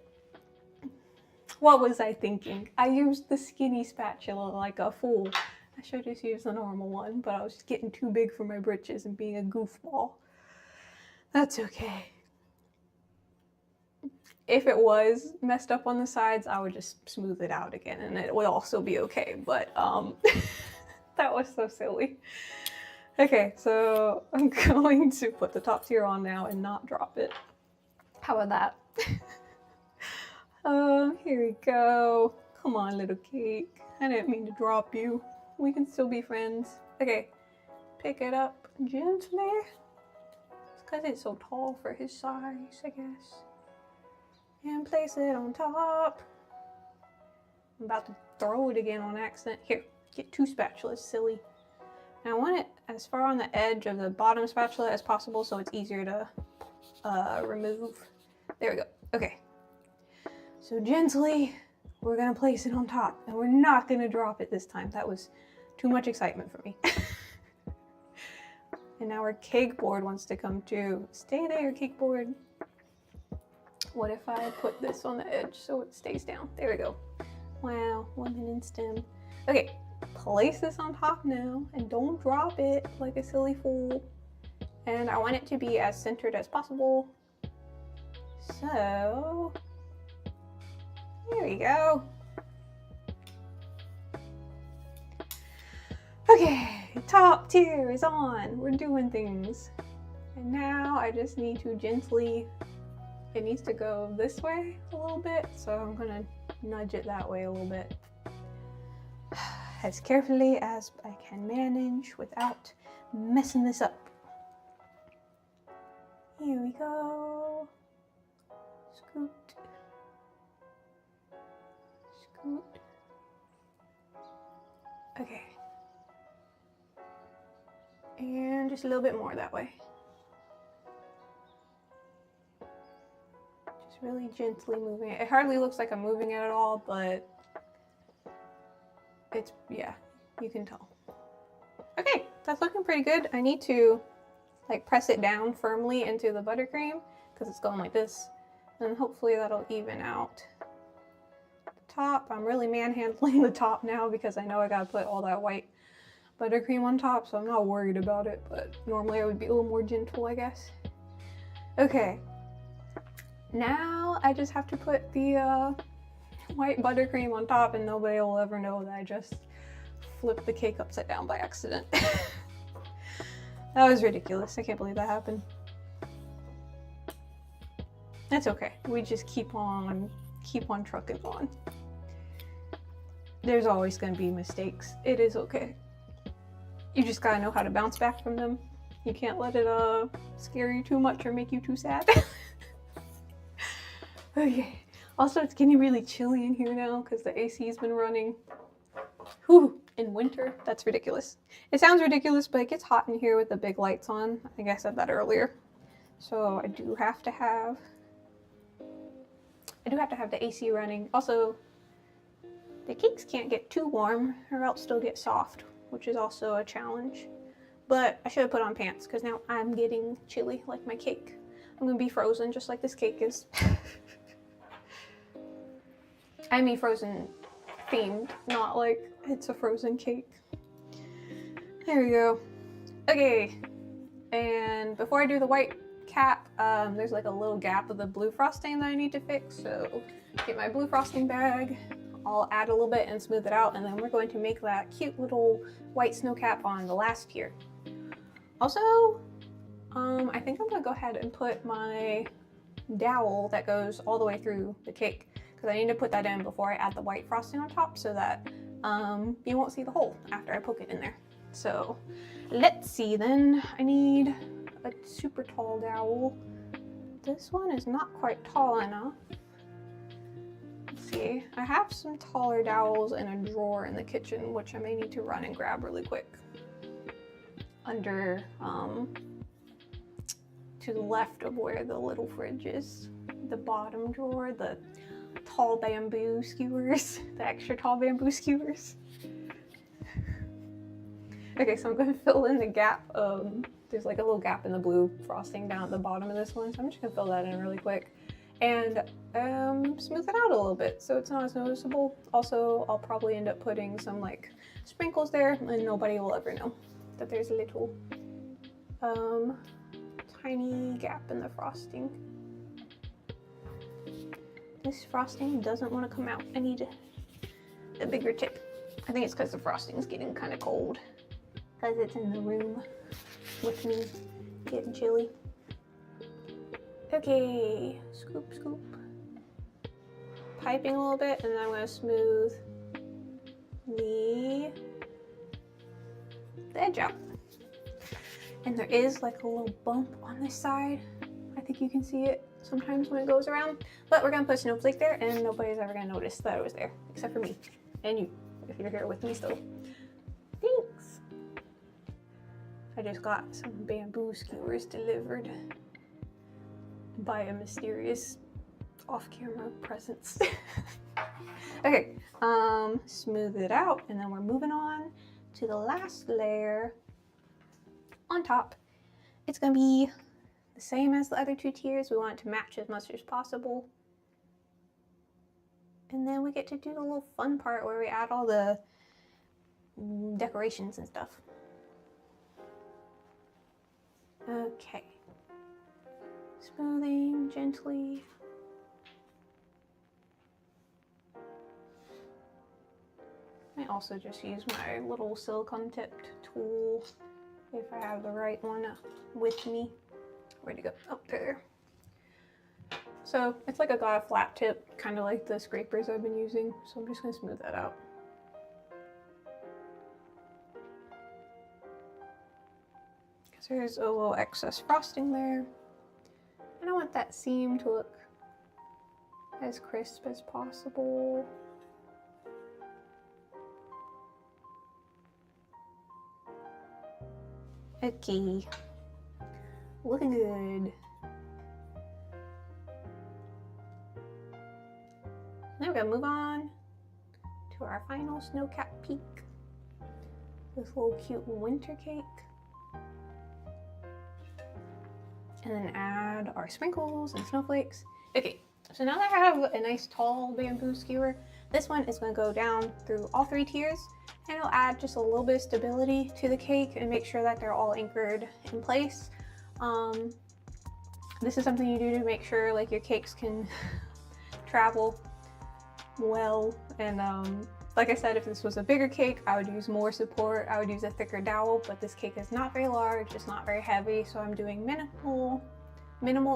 What was I thinking? I used the skinny spatula like a fool. I should just use the normal one, but I was just getting too big for my britches and being a goofball. That's okay. If it was messed up on the sides, I would just smooth it out again and it would also be okay, but that was so silly. Okay, so I'm going to put the top tier on now and not drop it. How about that? Here we go. Come on, little cake. I didn't mean to drop you. We can still be friends. Okay, pick it up gently. It's because it's so tall for his size, I guess. And place it on top. I'm about to throw it again on accident. Here, get 2 spatulas, silly. And I want it as far on the edge of the bottom spatula as possible so it's easier to remove. There we go. Okay. So gently, we're gonna place it on top and we're not gonna drop it this time. That was too much excitement for me. And now our cake board wants to come too. Stay there, cake board. What if I put this on the edge so it stays down? There we go. Wow, lemon and stem. Okay, place this on top now and don't drop it like a silly fool. And I want it to be as centered as possible. So, here we go. Okay, top tier is on. We're doing things. And now I just need to gently, it needs to go this way a little bit, so I'm gonna nudge it that way a little bit. As carefully as I can manage without messing this up. Here we go. Scoot. Scoot. Okay. And just a little bit more that way. Just really gently moving it. It hardly looks like I'm moving it at all, but it's, yeah, you can tell. Okay, that's looking pretty good. I need to like press it down firmly into the buttercream because it's going like this. And hopefully that'll even out the top. I'm really manhandling the top now because I know I gotta put all that white buttercream on top, so I'm not worried about it, but normally I would be a little more gentle, I guess. Okay, now I just have to put the white buttercream on top and nobody will ever know that I just flipped the cake upside down by accident. That was ridiculous. I can't believe that happened. That's okay. We just keep on trucking on. There's always going to be mistakes. It is okay. You just gotta know how to bounce back from them. You can't let it scare you too much or make you too sad. Okay. Also, it's getting really chilly in here now because the AC's been running. Whew, in winter. That's ridiculous. It sounds ridiculous, but it gets hot in here with the big lights on. I think I said that earlier. So I do have to have the AC running. Also, the cakes can't get too warm or else they'll get soft, which is also a challenge. But I should have put on pants because now I'm getting chilly like my cake. I'm gonna be frozen just like this cake is. I mean frozen themed, not like it's a frozen cake. There we go. Okay, and before I do the white cap, there's like a little gap of the blue frosting that I need to fix. So get my blue frosting bag, I'll add a little bit and smooth it out, and then we're going to make that cute little white snow cap on the last tier. Also, I think I'm gonna go ahead and put my dowel that goes all the way through the cake, because I need to put that in before I add the white frosting on top so that you won't see the hole after I poke it in there. So let's see then. I need a super tall dowel. This one is not quite tall enough. Let's see. I have some taller dowels in a drawer in the kitchen, which I may need to run and grab really quick. Under, to the left of where the little fridge is. The bottom drawer, the tall bamboo skewers, the extra tall bamboo skewers. Okay, so I'm going to fill in the gap. There's like a little gap in the blue frosting down at the bottom of this one, so I'm just going to fill that in really quick and smooth it out a little bit so it's not as noticeable. Also, I'll probably end up putting some like sprinkles there, and nobody will ever know that there's a little tiny gap in the frosting. This frosting doesn't want to come out. I need a bigger tip. I think it's because the frosting is getting kind of cold, because it's in the room with me, getting chilly. Okay, scoop, scoop. Piping a little bit, and then I'm going to smooth the edge out. And there is like a little bump on this side. I think you can see it sometimes when it goes around, but we're gonna put a snowflake there and nobody's ever gonna notice that it was there, except for me and you, if you're here with me still. Thanks. I just got some bamboo skewers delivered by a mysterious off-camera presence. Okay, smooth it out, and then we're moving on to the last layer on top. It's gonna be the same as the other two tiers. We want it to match as much as possible. And then we get to do the little fun part where we add all the decorations and stuff. Okay. Smoothing gently. I also just use my little silicone tipped tool if I have the right one with me. Where'd it go? Oh, there. So it's like a flat tip, kind of like the scrapers I've been using. So I'm just gonna smooth that out. Because there's a little excess frosting there. And I want that seam to look as crisp as possible. Okay, looking good. Now we're gonna move on to our final snow cap peak. This little cute winter cake. And then add our sprinkles and snowflakes. Okay, so now that I have a nice tall bamboo skewer, this one is gonna go down through all three tiers, and it'll add just a little bit of stability to the cake and make sure that they're all anchored in place. This is something you do to make sure like your cakes can travel well. And like I said, if this was a bigger cake, I would use more support. I would use a thicker dowel, but this cake is not very large, it's not very heavy, so I'm doing minimal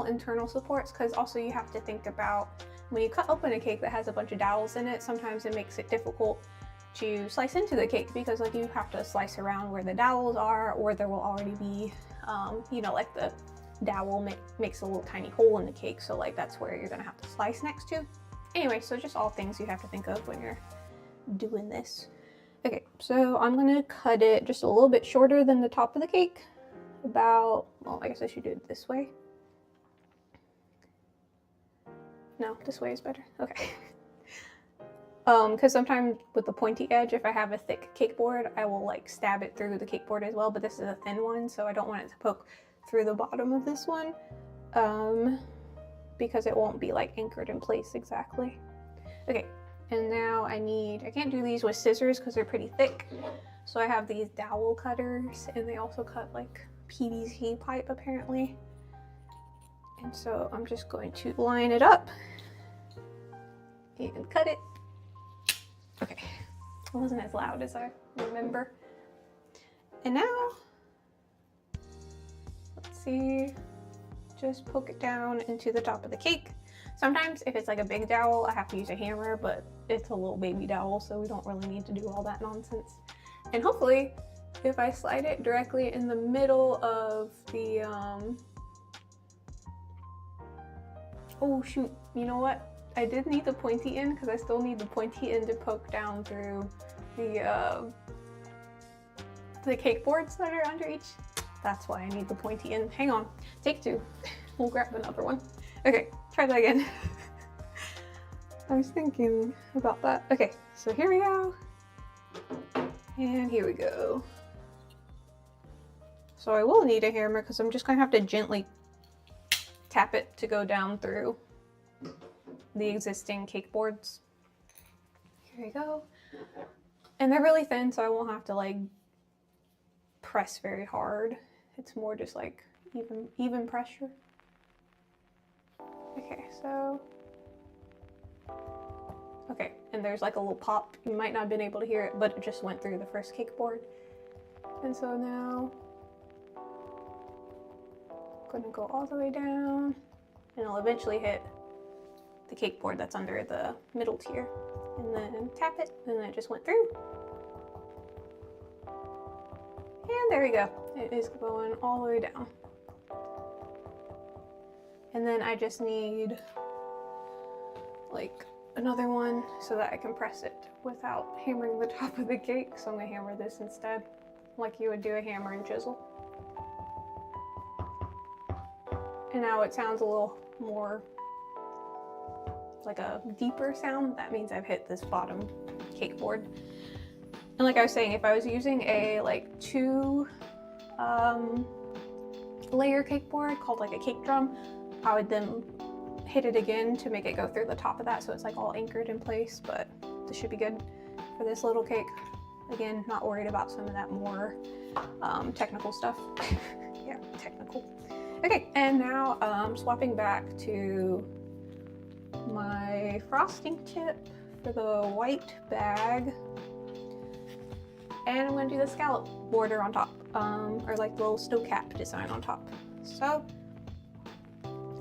internal supports, because also you have to think about when you cut open a cake that has a bunch of dowels in it, sometimes it makes it difficult to slice into the cake, because like you have to slice around where the dowels are, or there will already be, you know, like the dowel makes a little tiny hole in the cake, so like that's where you're gonna have to slice next to. Anyway, so just all things you have to think of when you're doing this. Okay, so I'm gonna cut it just a little bit shorter than the top of the cake. About, well, I guess I should do it this way. No, this way is better. Okay. Because sometimes with the pointy edge, if I have a thick cake board, I will like stab it through the cake board as well, but this is a thin one, so I don't want it to poke through the bottom of this one, because it won't be like anchored in place exactly. Okay, and now I can't do these with scissors because they're pretty thick, so I have these dowel cutters, and they also cut like PVC pipe apparently. And so I'm just going to line it up and cut it. Okay, it wasn't as loud as I remember. And now, let's see, just poke it down into the top of the cake. Sometimes if it's like a big dowel, I have to use a hammer, but it's a little baby dowel, so we don't really need to do all that nonsense. And hopefully, if I slide it directly in the middle of the, oh shoot, you know what? I did need the pointy end because I still need the pointy end to poke down through the cake boards that are under each. That's why I need the pointy end. Hang on, take two. We'll grab another one. Okay, try that again. I was thinking about that. Okay, so here we go. And here we go. So I will need a hammer because I'm just gonna have to gently tap it to go down through the existing cake boards. Here we go. And they're really thin, so I won't have to like press very hard. It's more just like even pressure. Okay, so, okay, and there's like a little pop. You might not have been able to hear it, but it just went through the first cake board. And so now, I'm gonna go all the way down, and it'll eventually hit the cake board that's under the middle tier. And then tap it, and then it just went through. And there we go. It is going all the way down. And then I just need like another one so that I can press it without hammering the top of the cake. So I'm gonna hammer this instead, like you would do a hammer and chisel. And now it sounds a little more like a deeper sound. That means I've hit this bottom cake board. And like I was saying, if I was using a like 2 layer cake board called like a cake drum, I would then hit it again to make it go through the top of that so it's like all anchored in place. But this should be good for this little cake. Again, not worried about some of that more technical stuff. Yeah, technical. Okay, and now swapping back to my frosting tip for the white bag. And I'm gonna do the scallop border on top, or like the little snow cap design on top. So,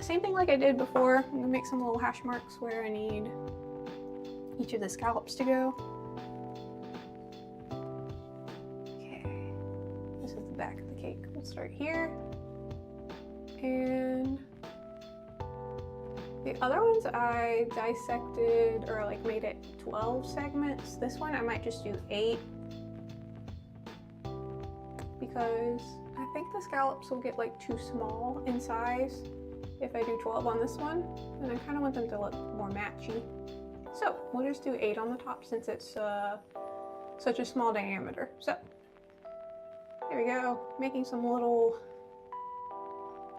same thing like I did before. I'm gonna make some little hash marks where I need each of the scallops to go. Okay, this is the back of the cake. We'll start here. And the other ones I dissected or like made it 12 segments. This one I might just do 8 because I think the scallops will get like too small in size if I do 12 on this one, and I kind of want them to look more matchy. So we'll just do 8 on the top since it's such a small diameter. So here we go, making some little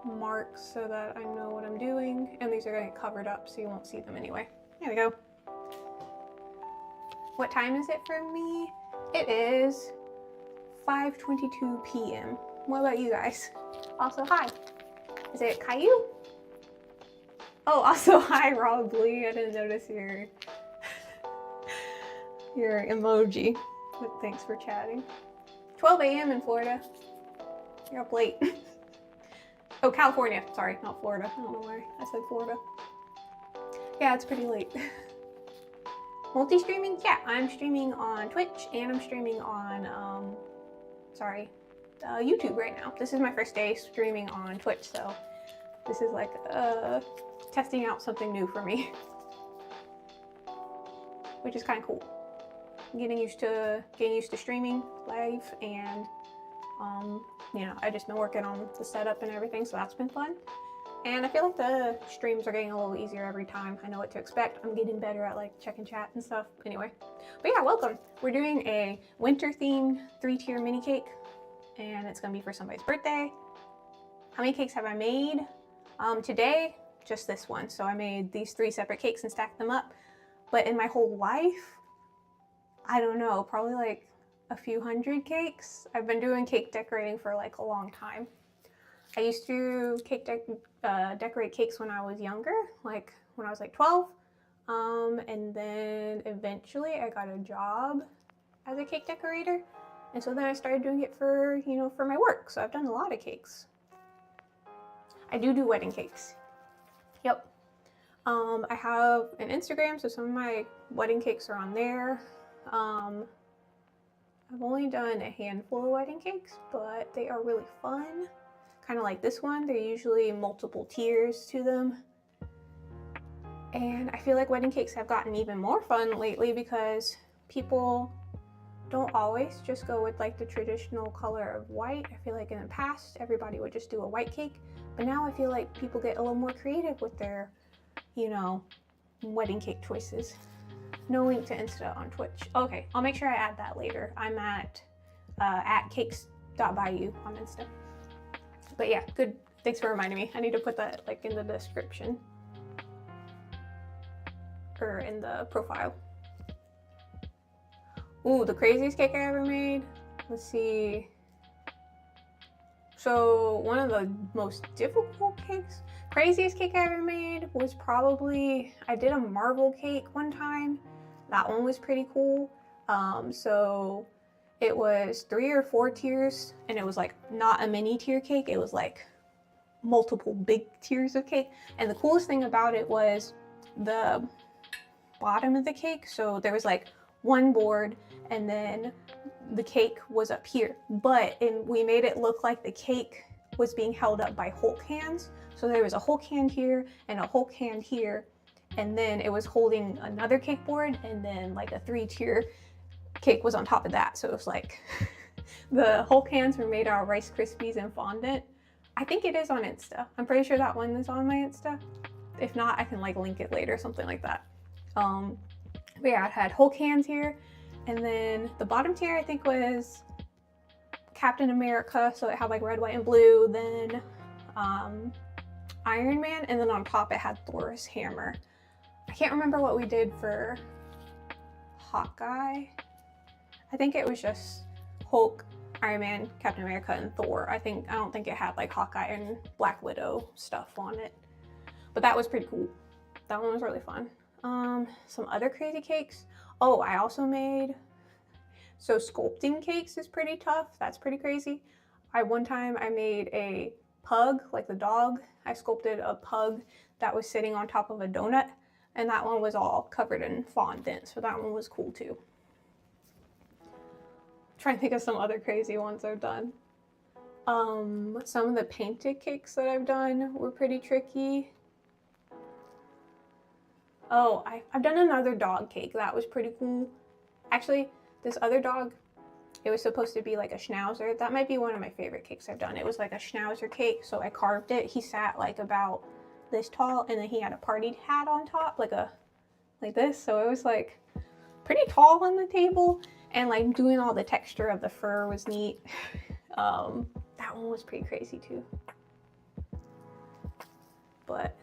marks so that I know what I'm doing, and these are going to get covered up so you won't see them anyway. There we go. What time is it for me? It is 5:22 p.m. What about you guys? Also, hi. Is it Caillou? Oh, also hi, Robly. I didn't notice your emoji, but thanks for chatting. 12 a.m. in Florida. You're up late. Oh, California. Sorry, not Florida. I don't know why I said Florida. Yeah, it's pretty late. Multi-streaming? Yeah, I'm streaming on Twitch and I'm streaming on, YouTube right now. This is my first day streaming on Twitch, so this is like testing out something new for me, which is kind of cool. Getting used to streaming live, and you know, I've just been working on the setup and everything, so that's been fun. And I feel like the streams are getting a little easier every time. I know what to expect. I'm getting better at like checking chat and stuff. Anyway, but yeah, welcome. We're doing a winter themed 3-tier mini cake, and it's gonna be for somebody's birthday. How many cakes have I made? Today, just this one. So I made these 3 separate cakes and stacked them up. But in my whole life, I don't know, probably like a few hundred cakes. I've been doing cake decorating for like a long time. I used to decorate cakes when I was younger, like when I was like 12. And then eventually I got a job as a cake decorator. And so then I started doing it for, you know, for my work. So I've done a lot of cakes. I do wedding cakes. Yep. I have an Instagram, so some of my wedding cakes are on there. I've only done a handful of wedding cakes, but they are really fun. Kind of like this one, they're usually multiple tiers to them. And I feel like wedding cakes have gotten even more fun lately because people don't always just go with like the traditional color of white. I feel like in the past, everybody would just do a white cake. But now I feel like people get a little more creative with their, you know, wedding cake choices. No link to Insta on Twitch. Okay, I'll make sure I add that later. I'm at cakes.byu on Insta. But yeah, good. Thanks for reminding me. I need to put that like in the description or in the profile. Ooh, the craziest cake I ever made. Let's see. So one of the most difficult cakes, craziest cake I ever made was probably, I did a marble cake one time. That one was pretty cool. So it was 3 or 4 tiers, and it was like not a mini tier cake. It was like multiple big tiers of cake. And the coolest thing about it was the bottom of the cake. So there was like one board, and then the cake was up here, but we made it look like the cake was being held up by Hulk hands. So there was a Hulk hand here and a Hulk hand here, and then it was holding another cake board, and then like a 3-tier cake was on top of that. So it was like the Hulk hands were made out of Rice Krispies and fondant. I think it is on Insta. I'm pretty sure that one is on my Insta. If not, I can like link it later, something like that. But yeah, it had Hulk hands here. And then the bottom tier, I think, was Captain America. So it had like red, white, and blue. Then Iron Man. And then on top, it had Thor's hammer. I can't remember what we did for Hawkeye. I think it was just Hulk, Iron Man, Captain America, and Thor. I don't think it had like Hawkeye and Black Widow stuff on it. But that was pretty cool. That one was really fun. Some other crazy cakes. Oh, I also made, so sculpting cakes is pretty tough. That's pretty crazy. One time I made a pug, like the dog. I sculpted a pug that was sitting on top of a donut, and that one was all covered in fondant. So that one was cool too. Trying to think of some other crazy ones I've done. Some of the painted cakes that I've done were pretty tricky. Oh, I've done another dog cake. That was pretty cool. Actually, this other dog, it was supposed to be like a schnauzer. That might be one of my favorite cakes I've done. It was like a schnauzer cake, so I carved it. He sat like about this tall, and then he had a party hat on top, like this. So it was like pretty tall on the table, and like doing all the texture of the fur was neat. That one was pretty crazy too. But,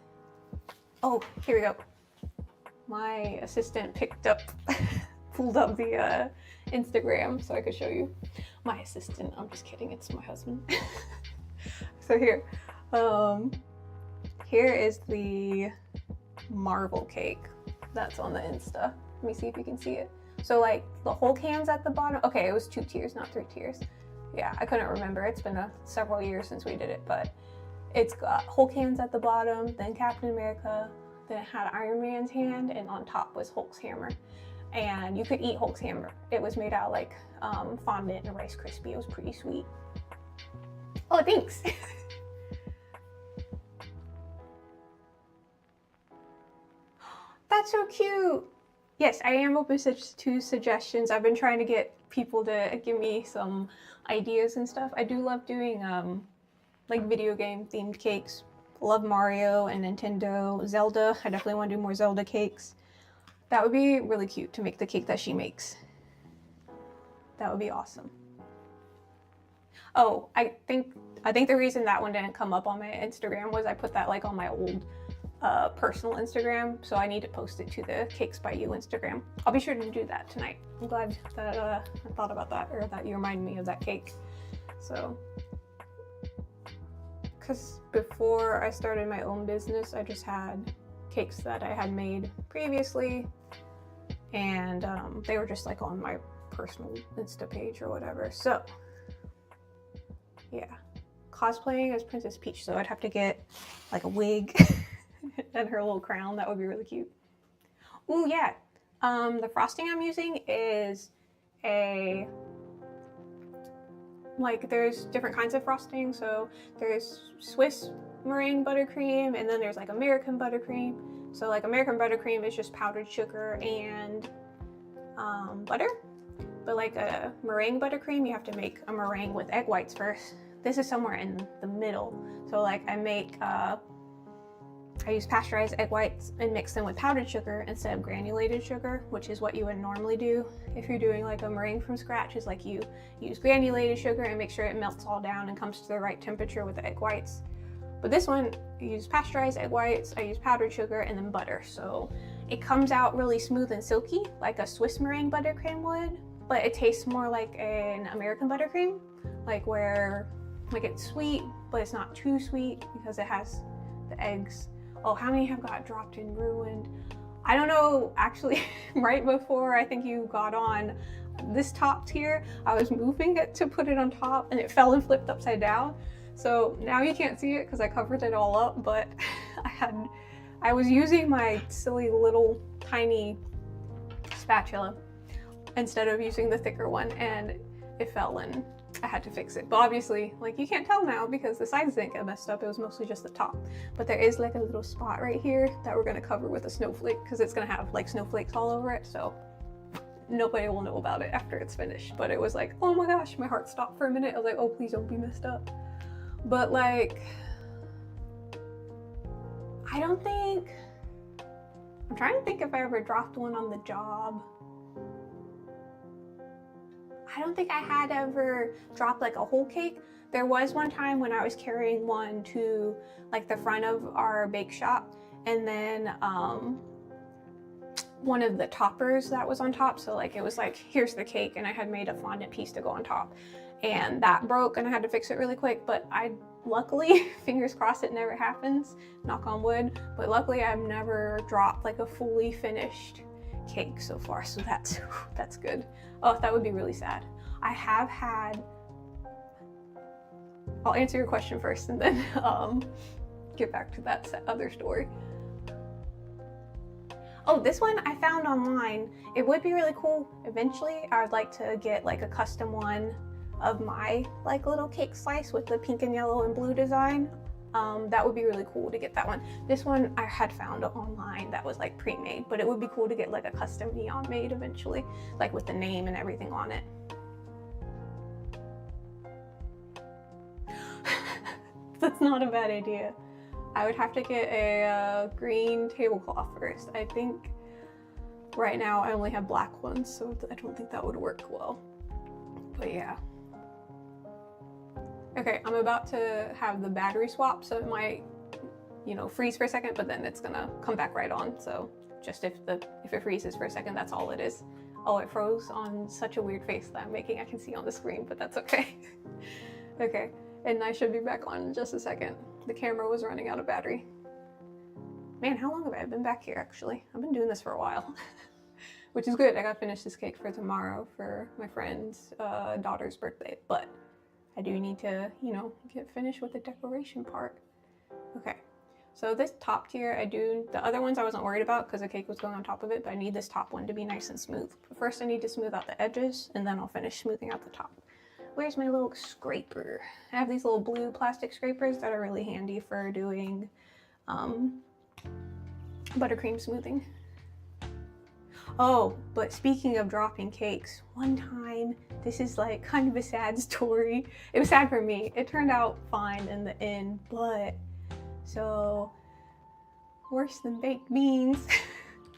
oh, here we go. My assistant pulled up the Instagram so I could show you. My assistant, I'm just kidding, it's my husband. So here is the marble cake that's on the Insta. Let me see if you can see it. So like the Hulk hands at the bottom. Okay, it was 2 tiers, not 3 tiers. Yeah, I couldn't remember. It's been several years since we did it, but it's got Hulk hands at the bottom, then Captain America, then it had Iron Man's hand, and on top was Hulk's hammer. And you could eat Hulk's hammer. It was made out of like fondant and Rice Krispie. It was pretty sweet. Oh, thanks. That's so cute. Yes, I am open to suggestions. I've been trying to get people to give me some ideas and stuff. I do love doing like video game themed cakes. Love Mario and Nintendo, Zelda. I definitely want to do more Zelda cakes. That would be really cute to make the cake that she makes. That would be awesome. Oh, I think the reason that one didn't come up on my Instagram was I put that like on my old personal Instagram, so I need to post it to the Cakes by You Instagram. I'll be sure to do that tonight. I'm glad that I thought about that, or that you reminded me of that cake. So, because before I started my own business, I just had cakes that I had made previously, and they were just like on my personal Insta page or whatever. So yeah, cosplaying as Princess Peach, so I'd have to get like a wig and her little crown. That would be really cute. Oh yeah, the frosting I'm using is there's different kinds of frosting. So there's Swiss meringue buttercream, and then there's like American buttercream. So like American buttercream is just powdered sugar and butter. But like a meringue buttercream, you have to make a meringue with egg whites first. This is somewhere in the middle. So like I use pasteurized egg whites and mix them with powdered sugar instead of granulated sugar, which is what you would normally do if you're doing like a meringue from scratch. Is like you use granulated sugar and make sure it melts all down and comes to the right temperature with the egg whites. But this one, I use pasteurized egg whites, I use powdered sugar, and then butter. So it comes out really smooth and silky, like a Swiss meringue buttercream would, but it tastes more like an American buttercream, like it's sweet, but it's not too sweet because it has the eggs. Oh, how many have got dropped and ruined? I don't know, actually, right before I think you got on this top tier, I was moving it to put it on top and it fell and flipped upside down. So now you can't see it because I covered it all up, but I was using my silly little tiny spatula instead of using the thicker one, and it fell and I had to fix it. But obviously, like, you can't tell now because the sides didn't get messed up. It was mostly just the top. But there is like a little spot right here that we're gonna cover with a snowflake because it's gonna have like snowflakes all over it. So nobody will know about it after it's finished. But it was like, oh my gosh, my heart stopped for a minute. I was like, oh, please don't be messed up. But like, I'm trying to think if I ever dropped one on the job. I don't think I had ever dropped like a whole cake. There was one time when I was carrying one to like the front of our bake shop, and then one of the toppers that was on top, so like it was like, here's the cake, and I had made a fondant piece to go on top, and that broke and I had to fix it really quick. But I luckily, fingers crossed it never happens, knock on wood, but luckily I've never dropped like a fully finished cake so far, so that's good. Oh, that would be really sad. I have had, I'll answer your question first and then get back to that other story. Oh, this one I found online. It would be really cool. Eventually, I would like to get like a custom one of my like little cake slice with the pink and yellow and blue design. That would be really cool to get that one. This one I had found online that was like pre-made, but it would be cool to get like a custom neon made eventually, like with the name and everything on it. That's not a bad idea. I would have to get a green tablecloth first. I think right now I only have black ones, so I don't think that would work well. But yeah. Okay, I'm about to have the battery swap, so it might, freeze for a second, but then it's gonna come back right on. So just if it freezes for a second, that's all it is. Oh, it froze on such a weird face that I'm making. I can see on the screen, but that's okay. Okay, and I should be back on in just a second. The camera was running out of battery. Man, how long have I been back here, actually? I've been doing this for a while, which is good. I gotta finish this cake for tomorrow for my friend's daughter's birthday, but I do need to, get finished with the decoration part. Okay, so this top tier, the other ones I wasn't worried about because the cake was going on top of it, but I need this top one to be nice and smooth. But first I need to smooth out the edges, and then I'll finish smoothing out the top. Where's my little scraper? I have these little blue plastic scrapers that are really handy for doing buttercream smoothing. Oh, but speaking of dropping cakes, one time, this is like kind of a sad story. It was sad for me. It turned out fine in the end, but so worse than baked beans.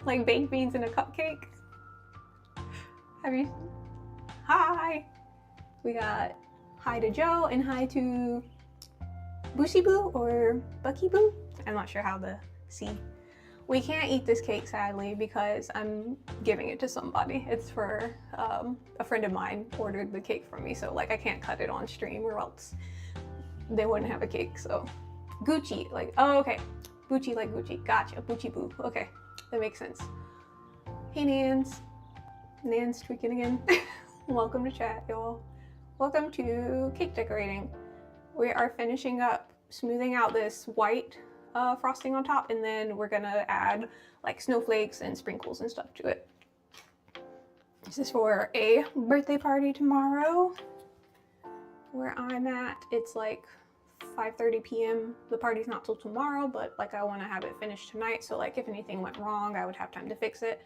Like baked beans in a cupcake. Hi! We got hi to Joe and hi to Boosy Boo or Bucky Boo. I'm not sure how to see. We can't eat this cake, sadly, because I'm giving it to somebody. It's for a friend of mine ordered the cake from me, so like I can't cut it on stream or else, they wouldn't have a cake. So Gucci, like, oh, okay. Gucci like Gucci. Gotcha. Gucci boo. Okay. That makes sense. Hey, Nans. Nans tweaking again. Welcome to chat, y'all. Welcome to cake decorating. We are finishing up smoothing out this white frosting on top, and then we're gonna add like snowflakes and sprinkles and stuff to it. This is for a birthday party tomorrow where I'm at. It's like 5:30 p.m. The party's not till tomorrow, but like I want to have it finished tonight, so like if anything went wrong I would have time to fix it,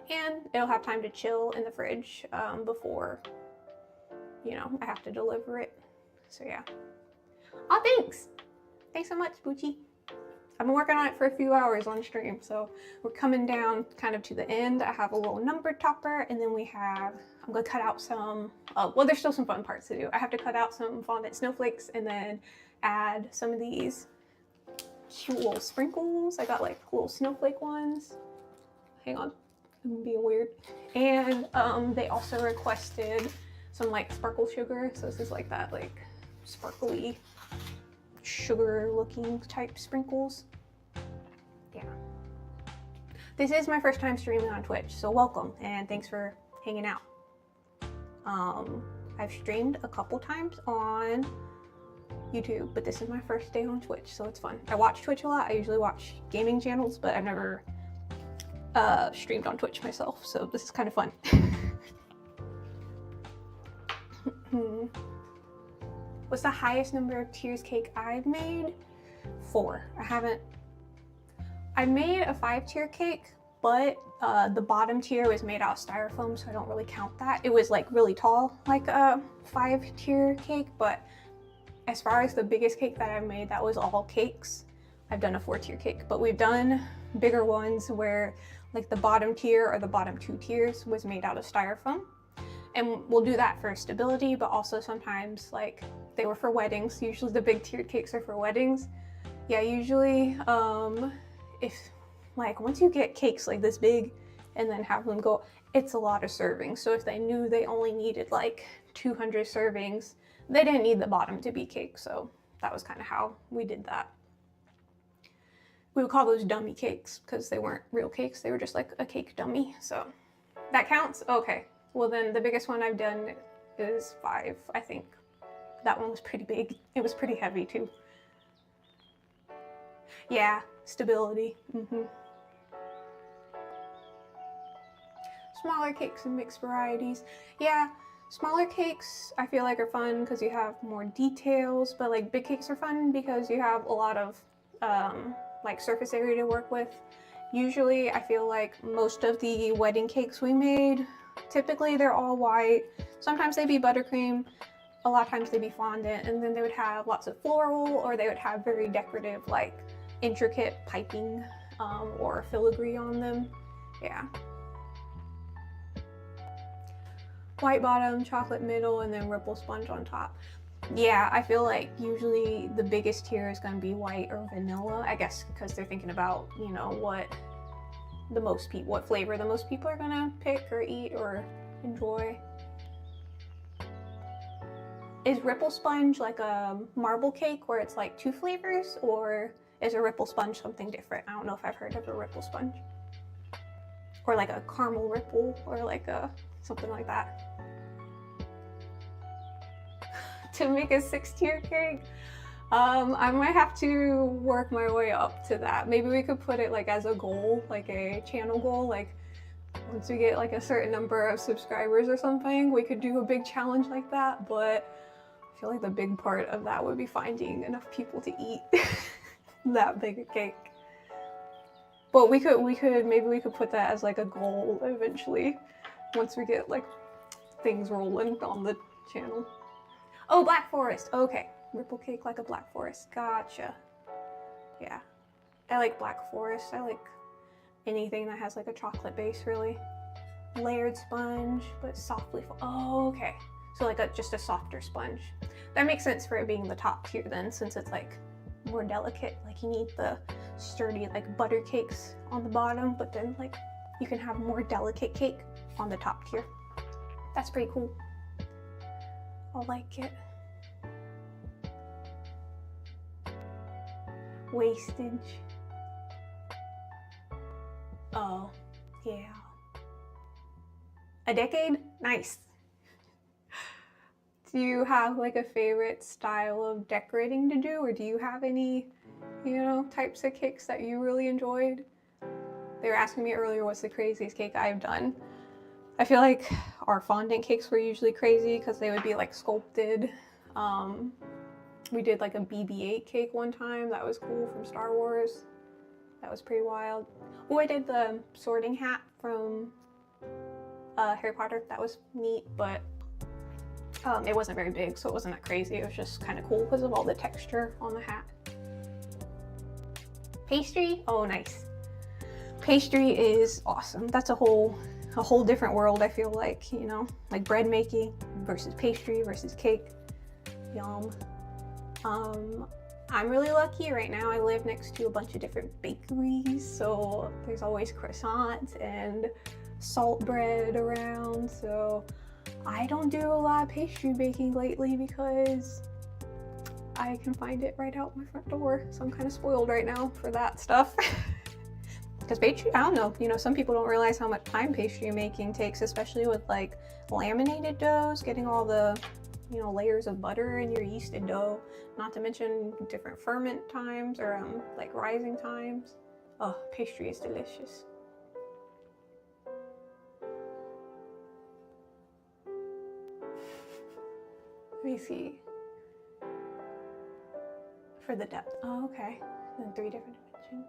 and it'll have time to chill in the fridge before, you know, I have to deliver it. So yeah. Oh, thanks so much, Bucci. I've been working on it for a few hours on stream, so we're coming down kind of to the end. I have a little number topper, and then I'm gonna cut out some, well, there's still some fun parts to do. I have to cut out some fondant snowflakes and then add some of these cute little sprinkles. I got like little snowflake ones. Hang on, I'm being weird. And they also requested some like sparkle sugar. So this is like that like sparkly sugar looking type sprinkles. Yeah. This is my first time streaming on Twitch, so welcome and thanks for hanging out. I've streamed a couple times on YouTube, but this is my first day on Twitch, so it's fun. I watch Twitch a lot. I usually watch gaming channels, but I've never streamed on Twitch myself, so this is kind of fun. What's the highest number of tiers cake I've made? 4. I made a 5-tier cake, but the bottom tier was made out of styrofoam, so I don't really count that. It was like really tall, like a 5-tier cake, but as far as the biggest cake that I've made, that was all cakes. I've done a 4-tier cake, but we've done bigger ones where like the bottom tier or the bottom 2 tiers was made out of styrofoam. And we'll do that for stability, but also sometimes like they were for weddings. Usually the big tiered cakes are for weddings. Yeah, usually if like once you get cakes like this big and then have them go, it's a lot of servings. So if they knew they only needed like 200 servings, they didn't need the bottom to be cake. So that was kind of how we did that. We would call those dummy cakes because they weren't real cakes. They were just like a cake dummy. So that counts? Okay. Well, then the biggest one I've done is 5, I think. That one was pretty big. It was pretty heavy too. Yeah, stability. Smaller cakes and mixed varieties. Yeah, smaller cakes I feel like are fun because you have more details, but like big cakes are fun because you have a lot of like surface area to work with. Usually I feel like most of the wedding cakes we made, typically they're all white. Sometimes they'd be buttercream, a lot of times they'd be fondant, and then they would have lots of floral, or they would have very decorative like intricate piping or filigree on them. Yeah. White bottom, chocolate middle, and then ripple sponge on top. Yeah, I feel like usually the biggest tier is going to be white or vanilla, I guess because they're thinking about, you know, what flavor the most people are gonna pick or eat or enjoy. Is ripple sponge like a marble cake where it's like 2 flavors, or is a ripple sponge something different? I don't know if I've heard of a ripple sponge. Or like a caramel ripple, or like a something like that. To make a 6-tier cake, I might have to work my way up to that. Maybe we could put it like as a goal, like a channel goal, like once we get like a certain number of subscribers or something, we could do a big challenge like that. But I feel like the big part of that would be finding enough people to eat that big a cake. But maybe we could put that as like a goal eventually, once we get like things rolling on the channel. Oh, Black Forest. Okay. Ripple cake like a Black Forest. Gotcha. Yeah. I like Black Forest. I like anything that has like a chocolate base, really. Layered sponge, but softly. Oh, okay. So like just a softer sponge. That makes sense for it being the top tier then, since it's like more delicate. Like you need the sturdy like butter cakes on the bottom, but then like you can have more delicate cake on the top tier. That's pretty cool. I like it. wastage. Oh, yeah. A decade? Nice. Do you have like a favorite style of decorating to do, or do you have any, you know, types of cakes that you really enjoyed? They were asking me earlier what's the craziest cake I've done. I feel like our fondant cakes were usually crazy because they would be like sculpted. We did like a BB-8 cake one time that was cool from Star Wars. That was pretty wild. Oh, I did the sorting hat from Harry Potter. That was neat, but it wasn't very big, so it wasn't that crazy. It was just kind of cool because of all the texture on the hat. Pastry? Oh, nice. Pastry is awesome. That's a whole different world, I feel like, you know, like bread making versus pastry versus cake. Yum. I'm really lucky right now. I live next to a bunch of different bakeries, so there's always croissants and salt bread around, so I don't do a lot of pastry baking lately because I can find it right out my front door, so I'm kind of spoiled right now for that stuff. Because pastry, I don't know, you know, some people don't realize how much time pastry making takes, especially with like laminated doughs, getting all the, you know, layers of butter in your yeasted dough, not to mention different ferment times or like rising times. Oh, pastry is delicious. Let me see. For the depth. Oh, okay. Then 3 different dimensions.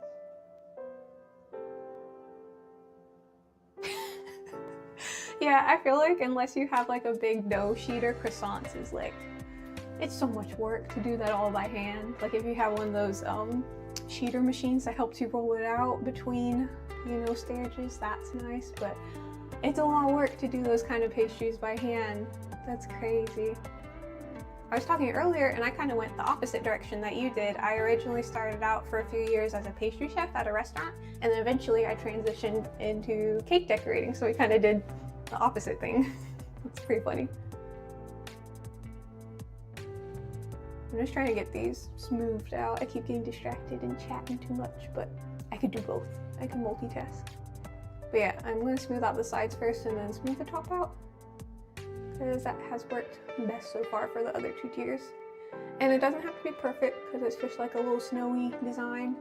Yeah, I feel like unless you have like a big dough sheeter, croissants is like, it's so much work to do that all by hand. Like if you have one of those sheeter machines that helps you roll it out between, you know, stages, that's nice, but it's a lot of work to do those kind of pastries by hand. That's crazy. I was talking earlier and I kind of went the opposite direction that you did. I originally started out for a few years as a pastry chef at a restaurant, and then eventually I transitioned into cake decorating, so we kind of did the opposite thing. It's pretty funny. I'm just trying to get these smoothed out. I keep getting distracted and chatting too much, but I could do both. I can multitask. But yeah, I'm going to smooth out the sides first and then smooth the top out, because that has worked best so far for the other 2 tiers. And it doesn't have to be perfect because it's just like a little snowy design.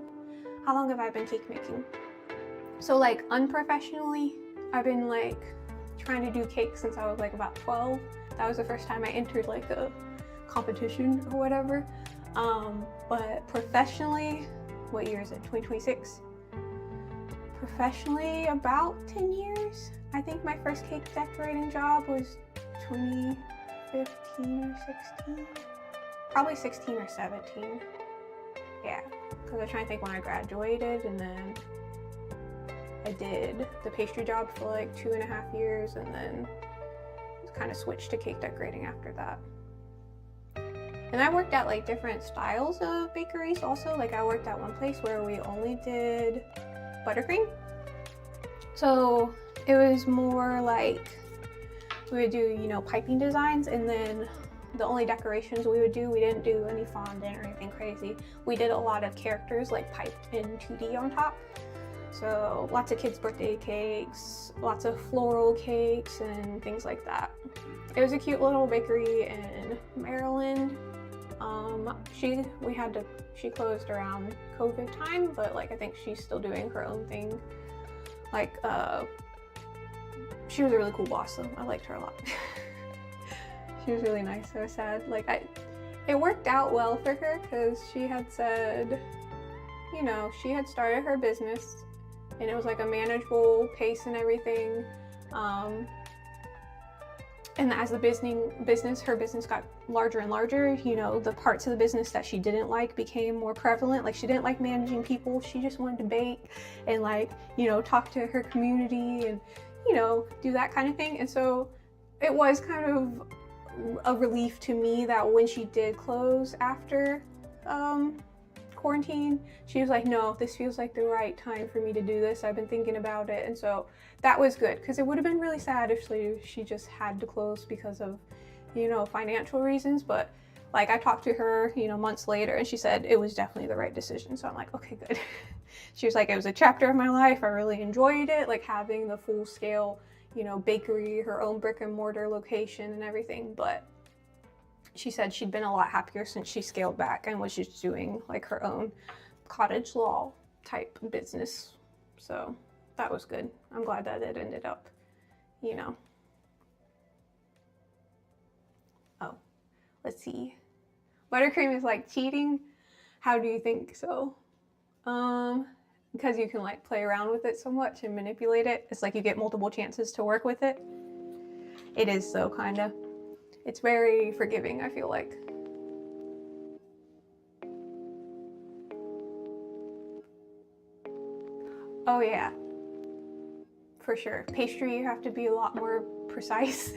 How long have I been cake making? So like unprofessionally, I've been like trying to do cake since I was like about 12. That was the first time I entered like a competition or whatever. But professionally, what year is it? 2026? Professionally, about 10 years. I think my first cake decorating job was 2015 or 16. Probably 16 or 17. Yeah, because I'm trying to think when I graduated, and then I did the pastry job for like 2.5 years, and then kind of switched to cake decorating after that. And I worked at like different styles of bakeries also. Like I worked at one place where we only did buttercream. So it was more like we would do, you know, piping designs, and then the only decorations we would do, we didn't do any fondant or anything crazy. We did a lot of characters like piped in 2D on top. So lots of kids' birthday cakes, lots of floral cakes and things like that. It was a cute little bakery in Maryland. She closed around COVID time, but like I think she's still doing her own thing. Like she was a really cool boss though. I liked her a lot. She was really nice. I was sad. Like it worked out well for her because she had said, you know, she had started her business and it was like a manageable pace and everything. And as the her business got larger and larger, you know, the parts of the business that she didn't like became more prevalent. Like she didn't like managing people. She just wanted to bake and like, you know, talk to her community and, you know, do that kind of thing. And so it was kind of a relief to me that when she did close after quarantine, she was like, no, this feels like the right time for me to do this. I've been thinking about it. And so that was good, because it would have been really sad if she just had to close because of, you know, financial reasons. But Like, I talked to her, you know, months later, and she said it was definitely the right decision. So I'm like, okay, good. She was like, it was a chapter of my life. I really enjoyed it, like having the full scale, you know, bakery, her own brick and mortar location and everything. But she said she'd been a lot happier since she scaled back and was just doing like her own cottage law type business. So that was good. I'm glad that it ended up, you know. Oh, let's see. Buttercream is like cheating. How do you think so? Because you can like play around with it so much and manipulate it. It's like you get multiple chances to work with it. It is so, kind of. It's very forgiving, I feel like. Oh yeah, for sure. Pastry, you have to be a lot more precise.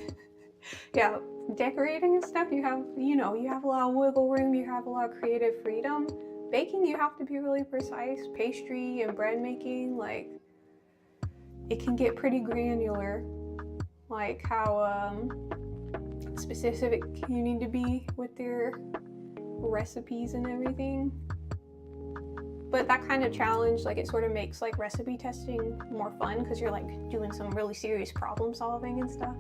Yeah, decorating and stuff, you have, you know, you have a lot of wiggle room, you have a lot of creative freedom. Baking, you have to be really precise. Pastry and bread making, like, it can get pretty granular, like how specific you need to be with your recipes and everything. But that kind of challenge, like, it sort of makes like recipe testing more fun because you're like doing some really serious problem solving and stuff.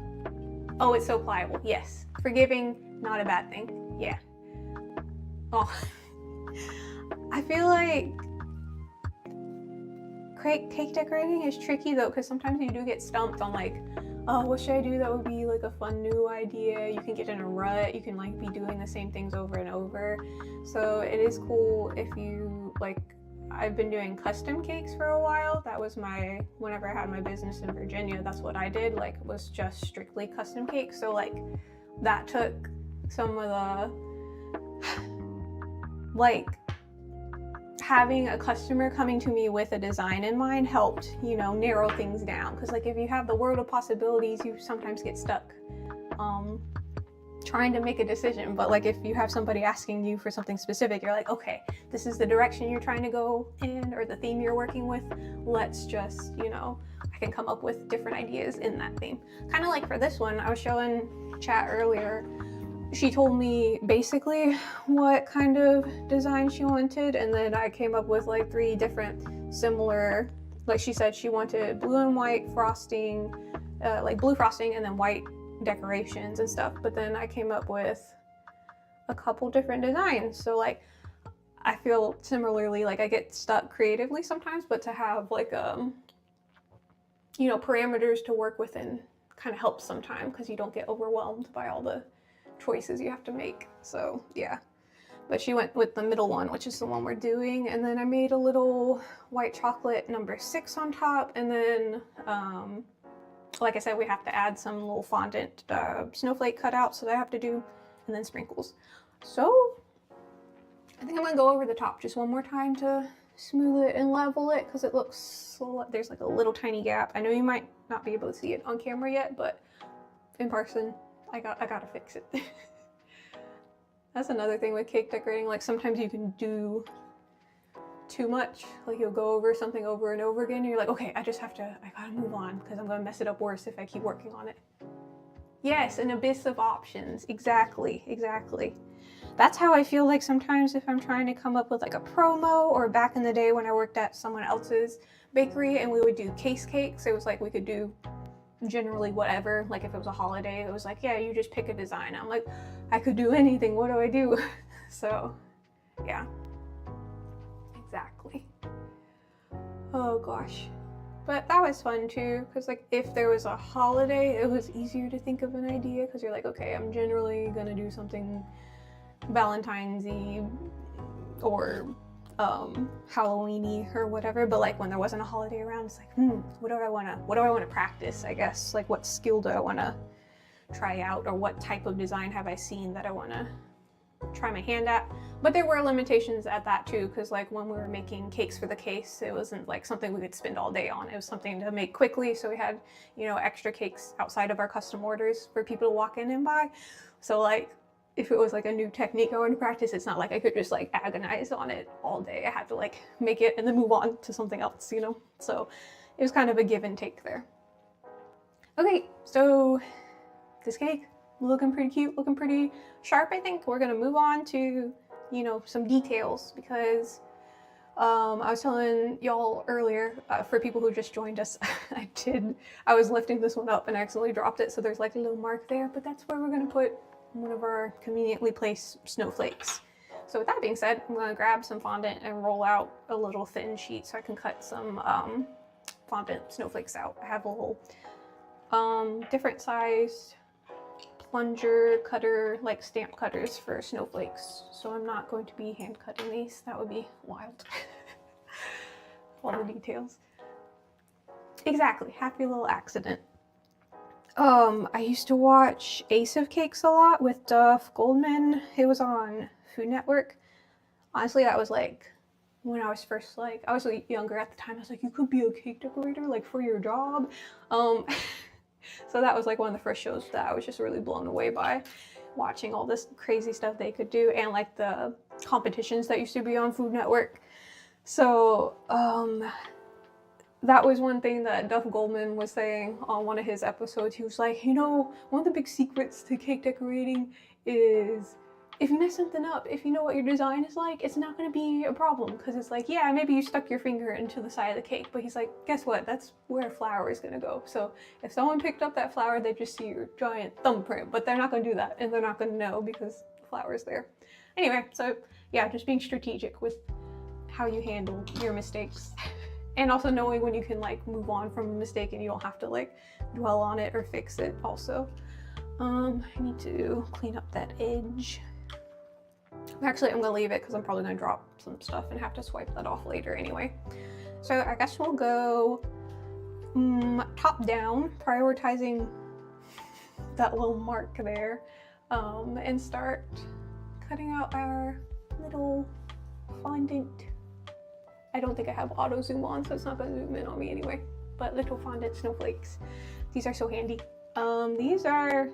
Oh, it's so pliable. Yes. Forgiving, not a bad thing. Yeah. Oh, I feel like cake decorating is tricky though, because sometimes you do get stumped on like, oh, what should I do that would be like a fun new idea? You can get in a rut. You can like be doing the same things over and over. So it is cool if you like, I've been doing custom cakes for a while. That was my, whenever I had my business in Virginia, that's what I did, like, was just strictly custom cakes. So like that took some of the, like, having a customer coming to me with a design in mind helped, you know, narrow things down. Because like if you have the world of possibilities, you sometimes get stuck trying to make a decision. But like if you have somebody asking you for something specific, you're like, okay, this is the direction you're trying to go in, or the theme you're working with. Let's just, you know, I can come up with different ideas in that theme. Kind of like for this one, I was showing Chat earlier. She told me basically what kind of design she wanted, and then I came up with like 3 different similar, like she said she wanted blue and white frosting, like blue frosting and then white decorations and stuff. But then I came up with a couple different designs. So like I feel similarly, like I get stuck creatively sometimes, but to have like you know, parameters to work within kind of helps sometimes, because you don't get overwhelmed by all the choices you have to make. So yeah, but she went with the middle one, which is the one we're doing. And then I made a little white chocolate number 6 on top, and then like I said, we have to add some little fondant snowflake cutouts, so that I have to do, and then sprinkles. So I think I'm gonna go over the top just one more time to smooth it and level it, because it looks so, there's like a little tiny gap. I know you might not be able to see it on camera yet, but in person, I gotta fix it. That's another thing with cake decorating. Like sometimes you can do too much. Like you'll go over something over and over again, and you're like, okay, I gotta move on, because I'm gonna mess it up worse if I keep working on it. Yes, an abyss of options. Exactly, exactly. That's how I feel like sometimes if I'm trying to come up with like a promo, or back in the day when I worked at someone else's bakery and we would do case cakes, it was like we could do generally whatever. Like if it was a holiday, it was like, yeah, you just pick a design. I'm like, I could do anything, what do I do? So yeah, exactly. Oh gosh, but that was fun too, because like if there was a holiday, it was easier to think of an idea, because you're like, okay, I'm generally gonna do something Valentine's-y or Halloween-y or whatever. But like when there wasn't a holiday around, it's like, what do I want to practice, I guess? Like what skill do I want to try out, or what type of design have I seen that I want to try my hand at? But there were limitations at that too, because like when we were making cakes for the case, it wasn't like something we could spend all day on. It was something to make quickly, so we had, you know, extra cakes outside of our custom orders for people to walk in and buy. So like if it was like a new technique I wanted to practice, it's not like I could just like agonize on it all day. I had to like make it and then move on to something else, you know? So it was kind of a give and take there. Okay, so this cake, looking pretty cute, looking pretty sharp. I think we're gonna move on to, you know, some details, because I was telling y'all earlier, for people who just joined us, I was lifting this one up and I accidentally dropped it, so there's like a little mark there, but that's where we're gonna put one of our conveniently placed snowflakes. So with that being said, I'm gonna grab some fondant and roll out a little thin sheet so I can cut some fondant snowflakes out. I have a little different sized plunger cutter, like stamp cutters for snowflakes. So I'm not going to be hand cutting these. That would be wild. All the details. Exactly, happy little accident. I used to watch Ace of Cakes a lot with Duff Goldman. It was on Food Network. Honestly, that was like when I was first, like, I was like younger at the time. I was like, you could be a cake decorator, like, for your job. So that was like one of the first shows that I was just really blown away by, watching all this crazy stuff they could do, and like the competitions that used to be on Food Network. So that was one thing that Duff Goldman was saying on one of his episodes. He was like, you know, one of the big secrets to cake decorating is if you mess something up, if you know what your design is like, it's not going to be a problem, because it's like, yeah, maybe you stuck your finger into the side of the cake, but he's like, guess what? That's where flour is going to go. So if someone picked up that flour, they just see your giant thumbprint, but they're not going to do that, and they're not going to know because the flour is there. Anyway, so yeah, just being strategic with how you handle your mistakes. And also knowing when you can like move on from a mistake and you don't have to like dwell on it or fix it also. I need to clean up that edge. Actually, I'm gonna leave it because I'm probably gonna drop some stuff and have to swipe that off later anyway. So I guess we'll go top down, prioritizing that little mark there, and start cutting out our little fondant. I don't think I have auto zoom on, so it's not gonna zoom in on me anyway, but little fondant snowflakes. These are so handy. These are,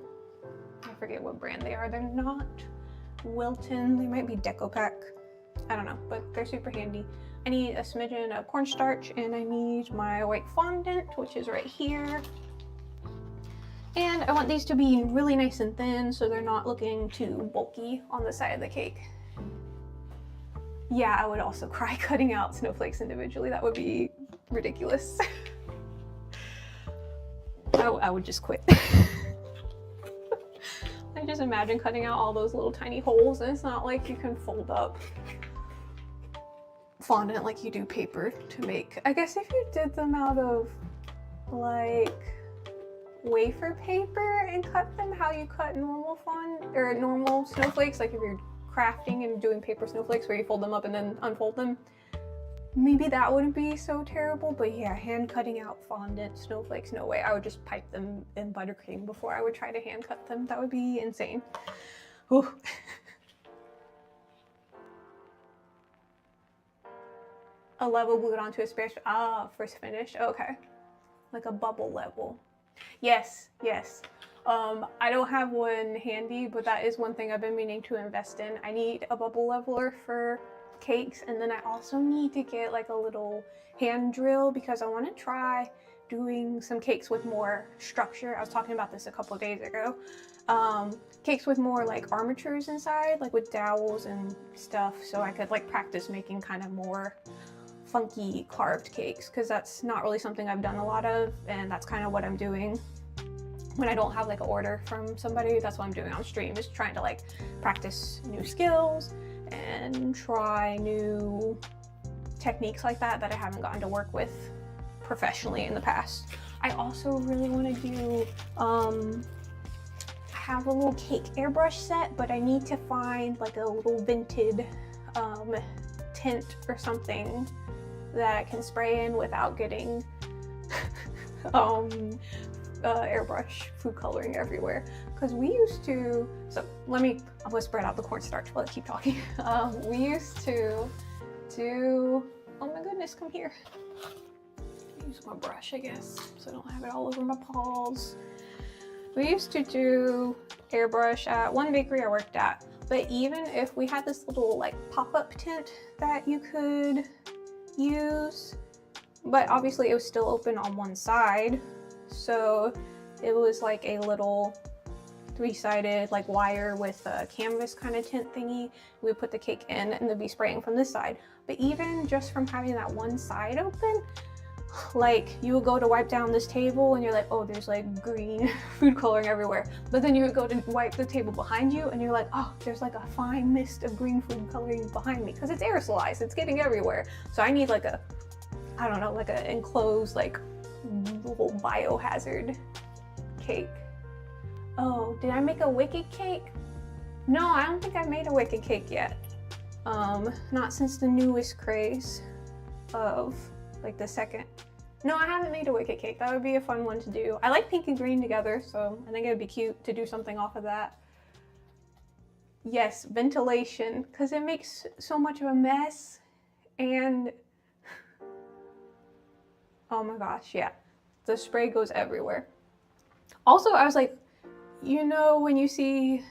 I forget what brand they are. They're not Wilton, they might be Deco Pack. I don't know, but they're super handy. I need a smidgen of cornstarch, and I need my white fondant, which is right here. And I want these to be really nice and thin so they're not looking too bulky on the side of the cake. Yeah, I would also cry cutting out snowflakes individually. That would be ridiculous. I would just quit. I just imagine cutting out all those little tiny holes, and it's not like you can fold up fondant like you do paper to make. I guess if you did them out of like wafer paper and cut them how you cut normal fondant or normal snowflakes, like if you're crafting and doing paper snowflakes where you fold them up and then unfold them, maybe that wouldn't be so terrible. But yeah, hand cutting out fondant snowflakes, no way. I would just pipe them in buttercream before I would try to hand cut them. That would be insane. Ooh. A level glued onto a spare, first finish, okay. Like a bubble level. Yes, yes. I don't have one handy, but that is one thing I've been meaning to invest in. I need a bubble leveler for cakes, and then I also need to get like a little hand drill because I want to try doing some cakes with more structure. I was talking about this a couple of days ago. Cakes with more like armatures inside, like with dowels and stuff, so I could like practice making kind of more funky carved cakes, because that's not really something I've done a lot of, and that's kind of what I'm doing when I don't have like an order from somebody. That's what I'm doing on stream, is trying to like practice new skills and try new techniques like that I haven't gotten to work with professionally in the past. I also really want to do, I have a little cake airbrush set, but I need to find like a little vented tint or something that I can spray in without getting airbrush food coloring everywhere, because we used to, so I'm gonna spread out the cornstarch while I keep talking. We used to do, oh my goodness, come here. Use my brush, I guess, so I don't have it all over my paws. We used to do airbrush at one bakery I worked at, but even if we had this little like pop-up tint that you could use, but obviously it was still open on one side, so it was like a little three-sided like wire with a canvas kind of tint thingy. We would put the cake in and they'd be spraying from this side. But even just from having that one side open, like you would go to wipe down this table and you're like, oh, there's like green food coloring everywhere. But then you would go to wipe the table behind you and you're like, oh, there's like a fine mist of green food coloring behind me because it's aerosolized, it's getting everywhere. So I need like a, I don't know, like an enclosed like little biohazard cake. Oh, did I make a wicked cake? No, I don't think I made a wicked cake yet. Not since the newest craze of like the second. No, I haven't made a wicked cake. That would be a fun one to do. I like pink and green together, so I think it would be cute to do something off of that. Yes, ventilation, because it makes so much of a mess. And oh my gosh, yeah, the spray goes everywhere. Also, I was like, you know, when you see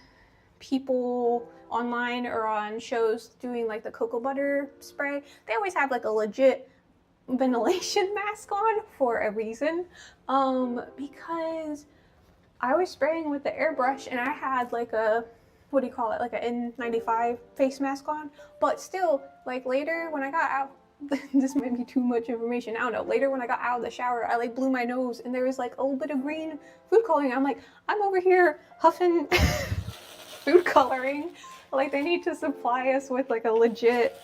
people online or on shows doing like the cocoa butter spray, they always have like a legit ventilation mask on for a reason. Because I was spraying with the airbrush and I had like a, what do you call it, like an N95 face mask on, but still, like later when I got out, this might be too much information, I don't know, later when I got out of the shower, I like blew my nose and there was like a little bit of green food coloring. I'm like, I'm over here huffing food coloring. Like they need to supply us with like a legit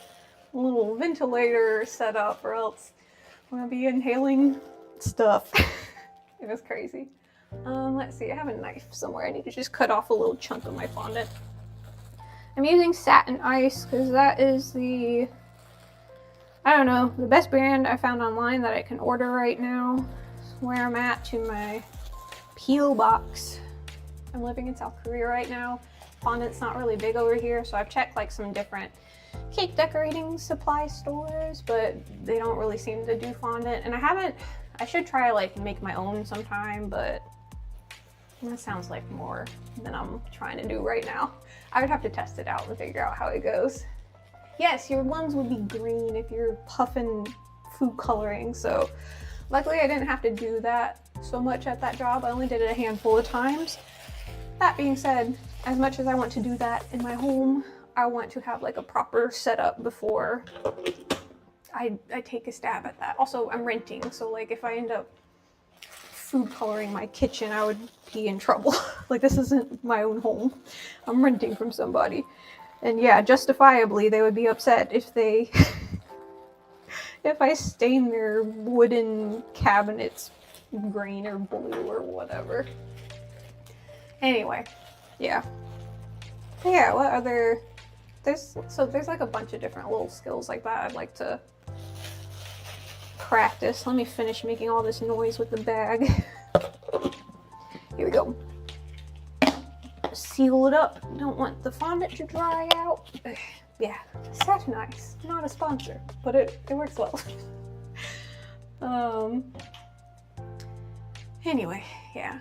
little ventilator setup or else we're gonna be inhaling stuff. It was crazy. Let's see, I have a knife somewhere. I need to just cut off a little chunk of my fondant. I'm using Satin Ice because that is the, I don't know, the best brand I found online that I can order right now. Where I'm at to my P.O. box. I'm living in South Korea right now. Fondant's not really big over here, so I've checked like some different cake decorating supply stores, but they don't really seem to do fondant. And I should try like make my own sometime, but that sounds like more than I'm trying to do right now. I would have to test it out and figure out how it goes. Yes, your lungs would be green if you're puffing food coloring, so luckily I didn't have to do that so much at that job. I only did it a handful of times. That being said, as much as I want to do that in my home, I want to have like a proper setup before I take a stab at that. Also, I'm renting, so like if I end up food coloring my kitchen, I would be in trouble. Like this isn't my own home. I'm renting from somebody. And yeah, justifiably, they would be upset if they, if I stain their wooden cabinets green or blue or whatever. Anyway, yeah. But yeah, what other, there's like a bunch of different little skills like that I'd like to practice. Let me finish making all this noise with the bag. Here we go. Seal it up. Don't want the fondant to dry out. Yeah, Satin Ice. Not a sponsor, but it works well. Anyway, yeah.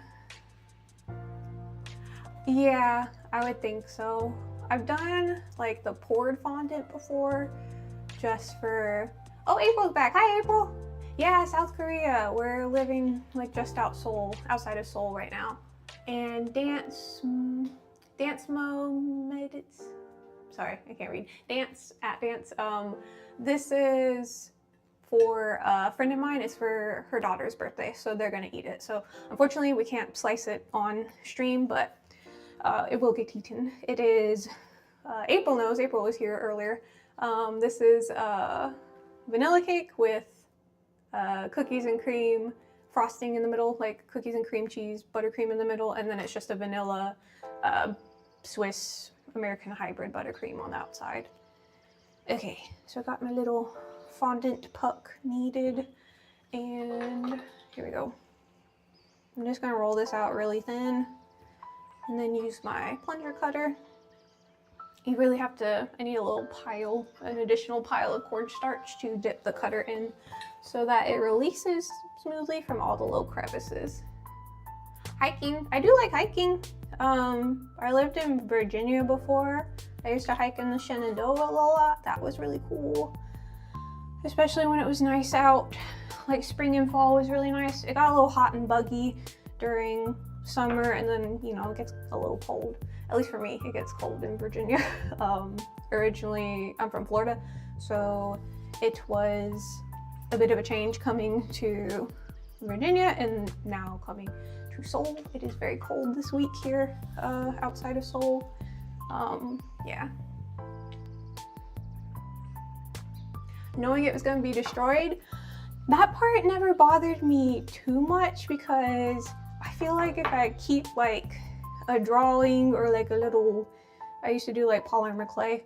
Yeah, I would think so. I've done like the poured fondant before, just for, oh, April's back. Hi, April. Yeah, South Korea. We're living like just outside of Seoul right now. And Dance sorry, I can't read. Dance. This is for a friend of mine. It's for her daughter's birthday, so they're gonna eat it. So unfortunately, we can't slice it on stream, but it will get eaten. It is, April knows, April was here earlier. This is vanilla cake with cookies and cream, frosting in the middle, like cookies and cream cheese, buttercream in the middle, and then it's just a vanilla Swiss American hybrid buttercream on the outside. Okay, so I got my little fondant puck kneaded, and here we go. I'm just gonna roll this out really thin and then use my plunger cutter. You really have to, I need a little pile, an additional pile of cornstarch to dip the cutter in so that it releases smoothly from all the little crevices. Hiking, I do like hiking. I lived in Virginia before. I used to hike in the Shenandoah a lot. That was really cool, especially when it was nice out. Like spring and fall was really nice. It got a little hot and buggy during summer, and then, you know, it gets a little cold. At least for me, it gets cold in Virginia. Originally, I'm from Florida, so it was a bit of a change coming to Virginia and now coming to Seoul. It is very cold this week here outside of Seoul. Yeah. Knowing it was going to be destroyed, that part never bothered me too much, because I feel like if I keep like a drawing or like a little, I used to do like polymer clay.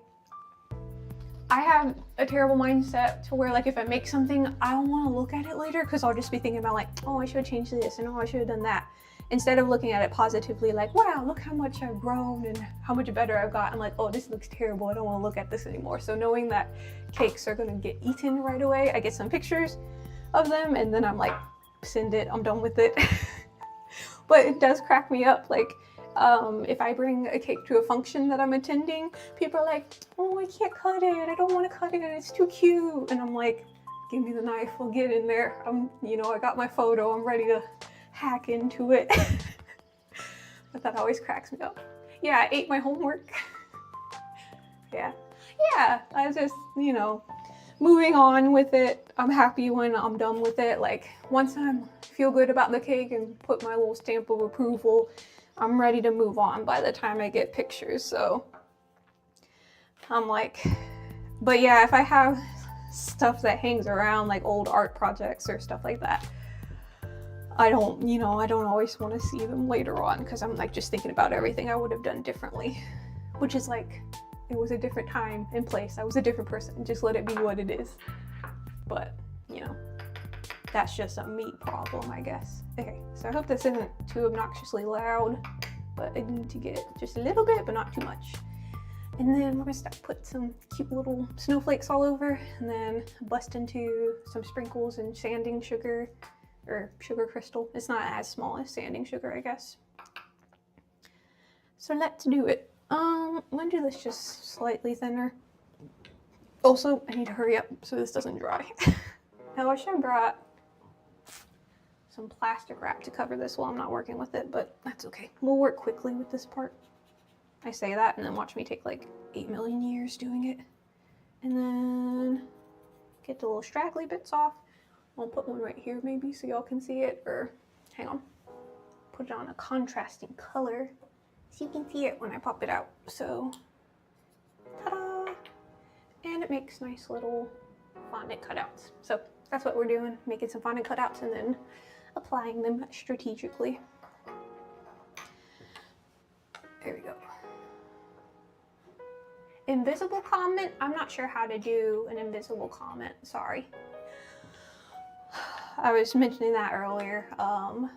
I have a terrible mindset to where, like, if I make something, I don't want to look at it later, because I'll just be thinking about like, oh, I should have changed this, and oh, I should have done that. Instead of looking at it positively, like, wow, look how much I've grown and how much better I've got. I'm like, oh, this looks terrible. I don't want to look at this anymore. So knowing that cakes are going to get eaten right away, I get some pictures of them and then I'm like, send it. I'm done with it. But it does crack me up. Like, if I bring a cake to a function that I'm attending, people are like, oh, I can't cut it. I don't want to cut it. It's too cute. And I'm like, give me the knife. We'll get in there. You know, I got my photo. I'm ready to hack into it. But that always cracks me up. Yeah, I ate my homework. Yeah, I just, you know, moving on with it. I'm happy when I'm done with it. Like, once I feel good about the cake and put my little stamp of approval, I'm ready to move on by the time I get pictures. So I'm like, but yeah, if I have stuff that hangs around, like old art projects or stuff like that, I don't always want to see them later on, because I'm like just thinking about everything I would have done differently, which is like, it was a different time and place. I was a different person. Just let it be what it is. But, you know, that's just a me problem, I guess. Okay, so I hope this isn't too obnoxiously loud, but I need to get just a little bit, but not too much. And then we're gonna put some cute little snowflakes all over, and then bust into some sprinkles and sanding sugar, or sugar crystal. It's not as small as sanding sugar, I guess. So let's do it. I'm gonna do this just slightly thinner. Also, I need to hurry up so this doesn't dry. I wish I brought some plastic wrap to cover this while I'm not working with it, but that's okay. We'll work quickly with this part. I say that and then watch me take like 8 million years doing it. And then get the little straggly bits off. I'll put one right here maybe so y'all can see it, or hang on. Put it on a contrasting color so you can see it when I pop it out. So, ta-da! And it makes nice little fondant cutouts. So that's what we're doing, making some fondant cutouts and then applying them strategically. There we go. Invisible comment, I'm not sure how to do an invisible comment, sorry. I was mentioning that earlier. I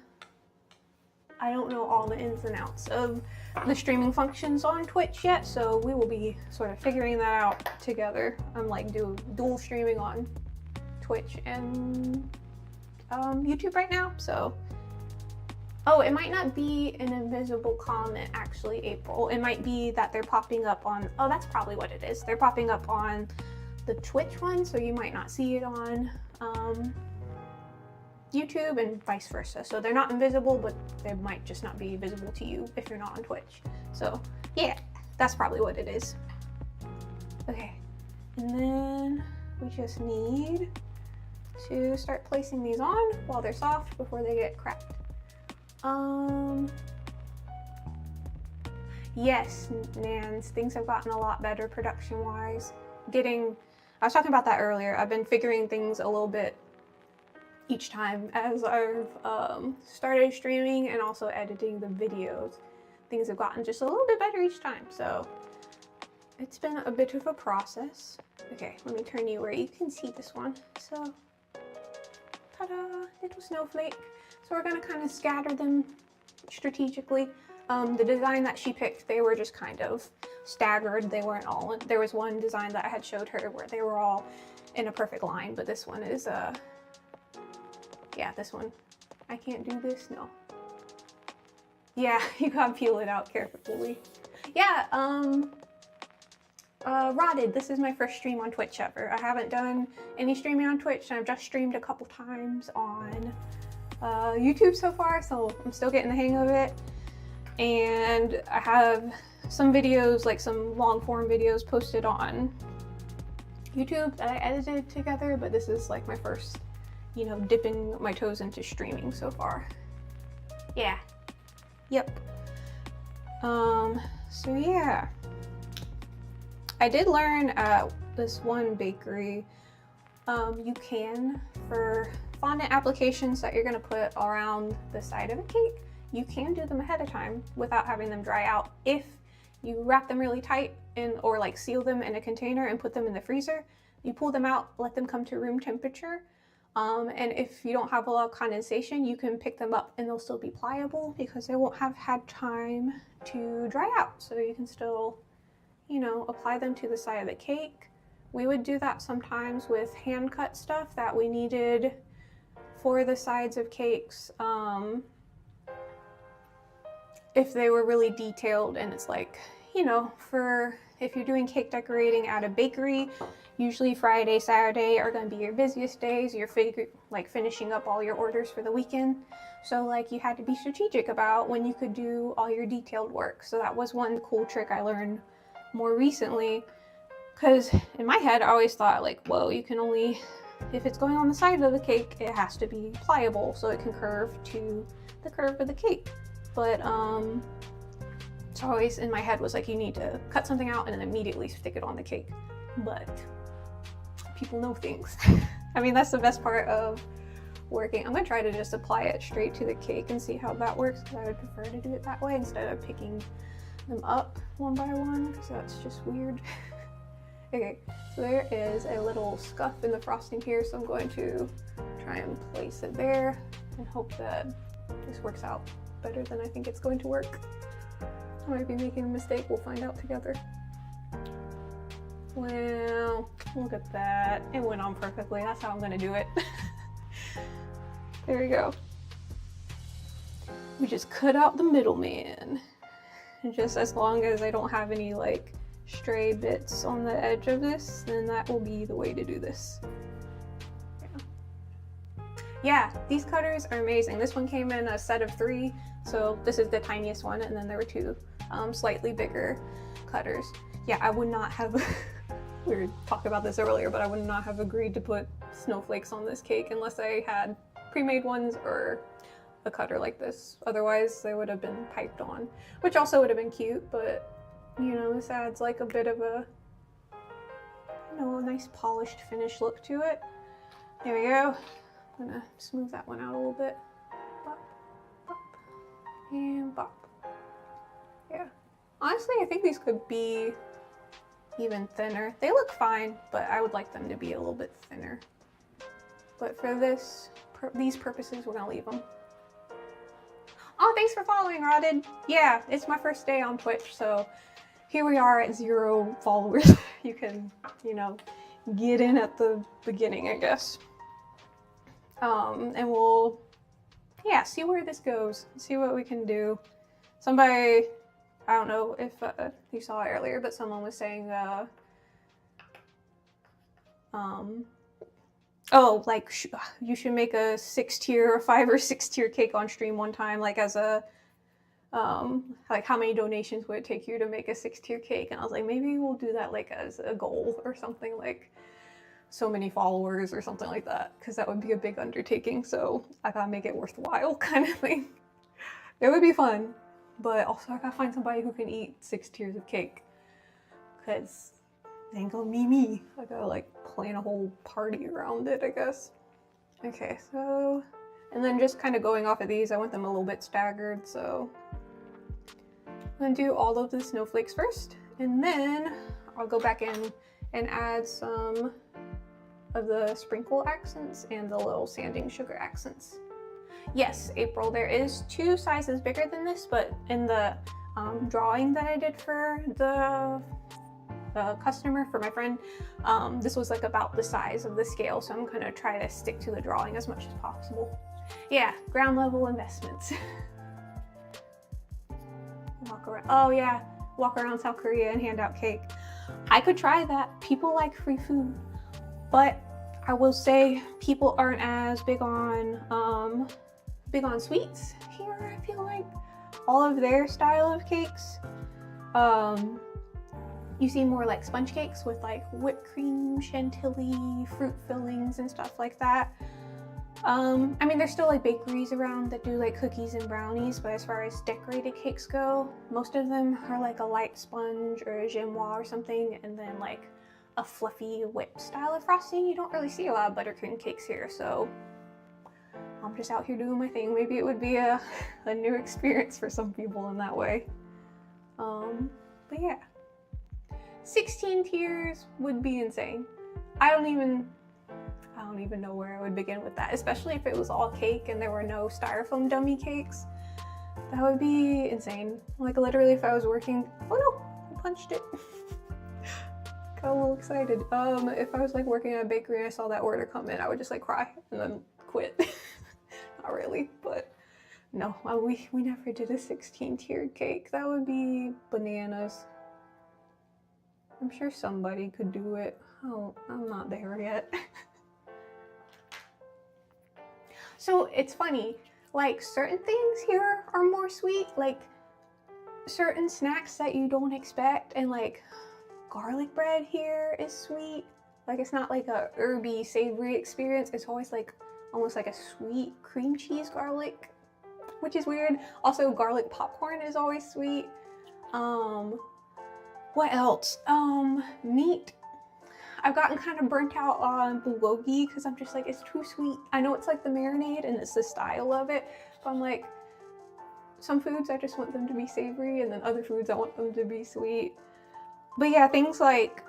don't know all the ins and outs of the streaming functions on Twitch yet, so we will be sort of figuring that out together. I'm like dual streaming on Twitch and YouTube right now, so. Oh, it might not be an invisible comment actually, April. It might be that they're popping up on, oh, that's probably what it is. They're popping up on the Twitch one, so you might not see it on YouTube and vice versa. So they're not invisible, but they might just not be visible to you if you're not on Twitch. So yeah, that's probably what it is. Okay, and then we just need to start placing these on while they're soft before they get cracked. Yes, Nans, things have gotten a lot better production-wise. I was talking about that earlier. I've been figuring things a little bit each time as I've started streaming and also editing the videos. Things have gotten just a little bit better each time, so it's been a bit of a process. Okay, let me turn you where you can see this one. So, ta-da, little snowflake. So we're gonna kind of scatter them strategically. The design that she picked, they were just kind of staggered. They weren't all in. There was one design that I had showed her where they were all in a perfect line, but this one is, yeah, this one. I can't do this, no. Yeah, you gotta peel it out carefully. Yeah, Rotted, this is my first stream on Twitch ever. I haven't done any streaming on Twitch, and I've just streamed a couple times on YouTube so far, so I'm still getting the hang of it. And I have some videos, like some long form videos posted on YouTube that I edited together, but this is like my first, you know, dipping my toes into streaming so far. Yeah. Yep. So yeah. I did learn at this one bakery, you can, for fondant applications that you're gonna put around the side of a cake, you can do them ahead of time without having them dry out if you wrap them really tight or like seal them in a container and put them in the freezer. You pull them out, let them come to room temperature. And if you don't have a lot of condensation, you can pick them up and they'll still be pliable because they won't have had time to dry out. So you can still, you know, apply them to the side of the cake. We would do that sometimes with hand cut stuff that we needed for the sides of cakes. If they were really detailed, and it's like, you know, for if you're doing cake decorating at a bakery, usually Friday, Saturday are going to be your busiest days. You're finishing up all your orders for the weekend. So like you had to be strategic about when you could do all your detailed work. So that was one cool trick I learned more recently, because in my head I always thought like, whoa, you can only, if it's going on the side of the cake, it has to be pliable so it can curve to the curve of the cake. But it's always in my head was like, you need to cut something out and then immediately stick it on the cake. But people know things. I mean, that's the best part of working. I'm gonna try to just apply it straight to the cake and see how that works, because I would prefer to do it that way instead of picking them up one by one, because that's just weird. Okay, so there is a little scuff in the frosting here, so I'm going to try and place it there and hope that this works out better than I think it's going to work. I might be making a mistake, we'll find out together. Well, look at that. It went on perfectly. That's how I'm gonna do it. There we go. We just cut out the middleman. And just as long as I don't have any like stray bits on the edge of this, then that will be the way to do this. Yeah, these cutters are amazing. This one came in a set of 3, so this is the tiniest one, and then there were 2 slightly bigger cutters. Yeah, I would not have, we were talking about this earlier, but I would not have agreed to put snowflakes on this cake unless I had pre-made ones or a cutter like this. Otherwise, they would have been piped on, which also would have been cute, but you know, this adds like a bit of a, you know, a nice polished finish look to it. There we go. I'm gonna smooth that one out a little bit. Bop, bop, and bop. Yeah. Honestly, I think these could be even thinner. They look fine, but I would like them to be a little bit thinner. But for these purposes, we're gonna leave them. Oh, thanks for following, Rotted. Yeah, it's my first day on Twitch, so here we are at 0 followers. You can, you know, get in at the beginning, I guess. And we'll, yeah, see where this goes, see what we can do. Somebody, I don't know if you saw it earlier, but someone was saying, oh, like, you should make a 6-tier or 5 or 6-tier cake on stream one time, like as a, like how many donations would it take you to make a 6-tier cake? And I was like, maybe we'll do that like as a goal or something, like so many followers or something like that, because that would be a big undertaking, so I gotta make it worthwhile kind of thing. It would be fun, but also I gotta find somebody who can eat 6 tiers of cake, because it ain't gonna be me. I gotta like plan a whole party around it, I guess. Okay, so, and then just kind of going off of these, I want them a little bit staggered, so I'm gonna do all of the snowflakes first, and then I'll go back in and add some of the sprinkle accents and the little sanding sugar accents. Yes, April, there is 2 sizes bigger than this, but in the drawing that I did for the customer, for my friend, this was like about the size of the scale, so I'm gonna try to stick to the drawing as much as possible. Yeah, ground level investments. Walk around, oh yeah, walk around South Korea and hand out cake. I could try that. People like free food, but I will say people aren't as big on big on sweets here, I feel like. All of their style of cakes, you see more like sponge cakes with like whipped cream, chantilly, fruit fillings and stuff like that. I mean, there's still like bakeries around that do like cookies and brownies, but as far as decorated cakes go, most of them are like a light sponge or a genoise or something, and then like a fluffy whip style of frosting. You don't really see a lot of buttercream cakes here, so I'm just out here doing my thing. Maybe it would be a new experience for some people in that way. But yeah, 16 tiers would be insane. I don't even know where I would begin with that, especially if it was all cake and there were no styrofoam dummy cakes. That would be insane. Like literally if I was working, oh no, I punched it. Got a little excited. If I was like working at a bakery and I saw that order come in, I would just like cry and then quit. Not really, but no, we never did a 16 tiered cake. That would be bananas. I'm sure somebody could do it. Oh, I'm not there yet. So it's funny, like certain things here are more sweet, like certain snacks that you don't expect, and like garlic bread here is sweet. Like it's not like a herby, savory experience. It's always like almost like a sweet cream cheese garlic, which is weird. Also, garlic popcorn is always sweet. What else? Meat. I've gotten kind of burnt out on bulgogi because I'm just like, it's too sweet. I know it's like the marinade and it's the style of it, but I'm like, some foods I just want them to be savory, and then other foods I want them to be sweet. But yeah, things like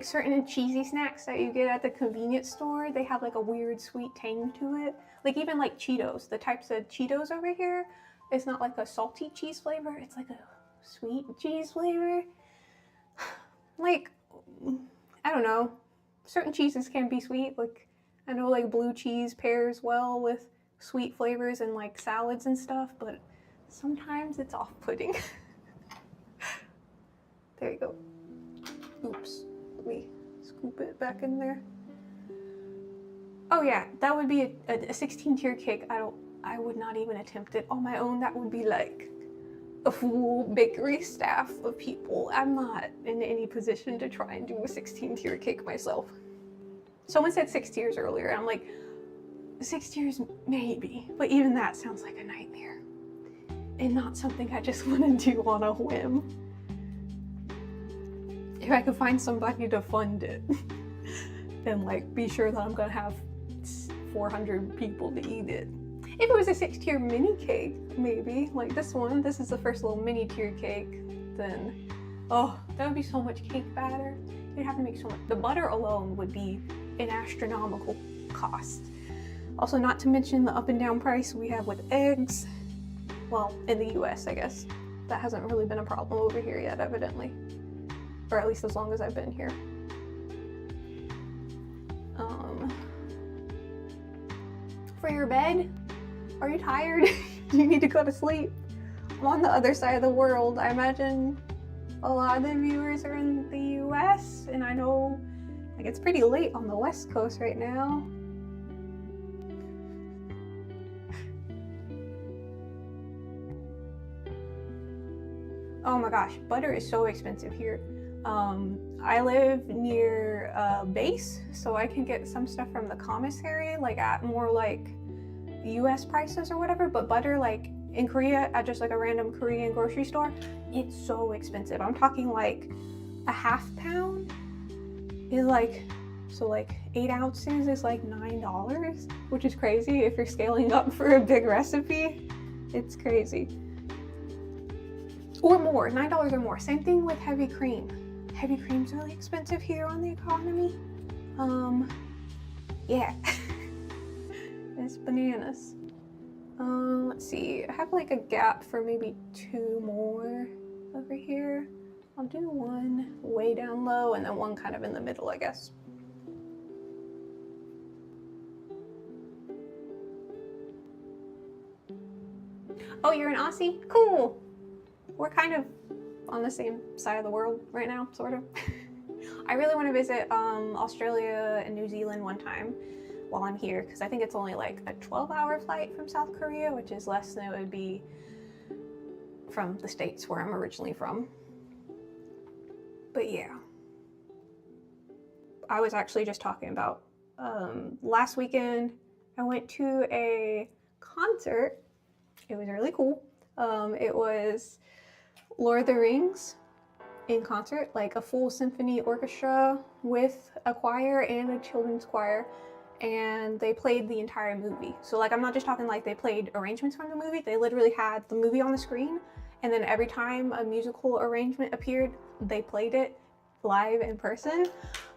certain cheesy snacks that you get at the convenience store, they have like a weird sweet tang to it. Like even like Cheetos, the types of Cheetos over here, it's not like a salty cheese flavor, it's like a sweet cheese flavor. Like, I don't know, certain cheeses can be sweet. Like I know like blue cheese pairs well with sweet flavors and like salads and stuff, but sometimes it's off-putting. There you go. Oops, let me scoop it back in there. Oh yeah, that would be a 16 tier cake. I would not even attempt it on my own. That would be like a full bakery staff of people. I'm not in any position to try and do a 16 tier cake myself. Someone said 6 tiers earlier, and I'm like, 6 tiers maybe, but even that sounds like a nightmare and not something I just want to do on a whim. If I could find somebody to fund it and like be sure that I'm gonna have 400 people to eat it. If it was a 6-tier mini cake, maybe, like this one, this is the first little mini tier cake, then, oh, that would be so much cake batter. You'd have to make so much. The butter alone would be an astronomical cost. Also, not to mention the up and down price we have with eggs. Well, in the US, I guess. That hasn't really been a problem over here yet, evidently. Or at least as long as I've been here. For your bed, are you tired? Do you need to go to sleep? I'm on the other side of the world. I imagine a lot of the viewers are in the US, and I know like it's pretty late on the West Coast right now. Oh my gosh, butter is so expensive here. I live near a base, so I can get some stuff from the commissary, like at more like US prices or whatever, but butter like in Korea at just like a random Korean grocery store, it's so expensive. I'm talking like a half pound is like, so like 8 ounces is like $9, which is crazy if you're scaling up for a big recipe. It's crazy. Or more, $9 or more. Same thing with heavy cream. Heavy cream's really expensive here on the economy. Yeah. It's bananas. Let's see, I have like a gap for maybe 2 more over here. I'll do one way down low and then one kind of in the middle, I guess. Oh, you're an Aussie? Cool. We're kind of on the same side of the world right now, sort of. I really want to visit Australia and New Zealand one time. while I'm here, because I think it's only like a 12-hour flight from South Korea, which is less than it would be from the States where I'm originally from. But yeah, I was actually just talking about last weekend I went to a concert. It was really cool. It was Lord of the Rings in concert, like a full symphony orchestra with a choir and a children's choir, and they played the entire movie. So like, I'm not just talking like they played arrangements from the movie, they literally had the movie on the screen, and then every time a musical arrangement appeared, they played it live in person.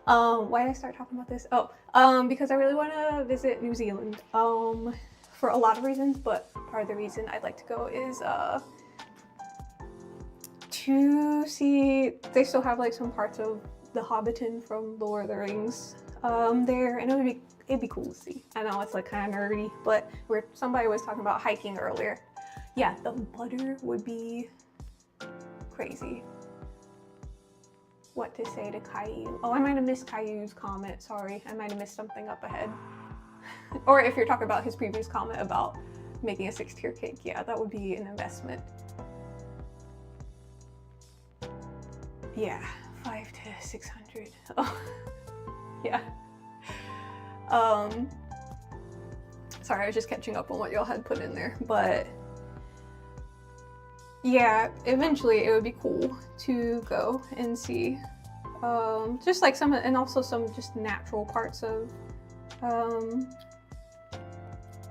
Why did I start talking about this? Because I really want to visit New Zealand for a lot of reasons, but part of the reason I'd like to go is to see, they still have like some parts of the Hobbiton from The Lord of the Rings there, and it'd be cool to see. I know it's like kind of nerdy, but where somebody was talking about hiking earlier, yeah, the butter would be crazy. What to say to Caillou? Oh, I might have missed Caillou's comment, sorry. I might have missed something up ahead. Or if you're talking about his previous comment about making a 6-tier cake, yeah, that would be an investment. Yeah, 500 to 600. Oh, yeah. Sorry, I was just catching up on what y'all had put in there, but yeah, eventually it would be cool to go and see just like some, and also some just natural parts of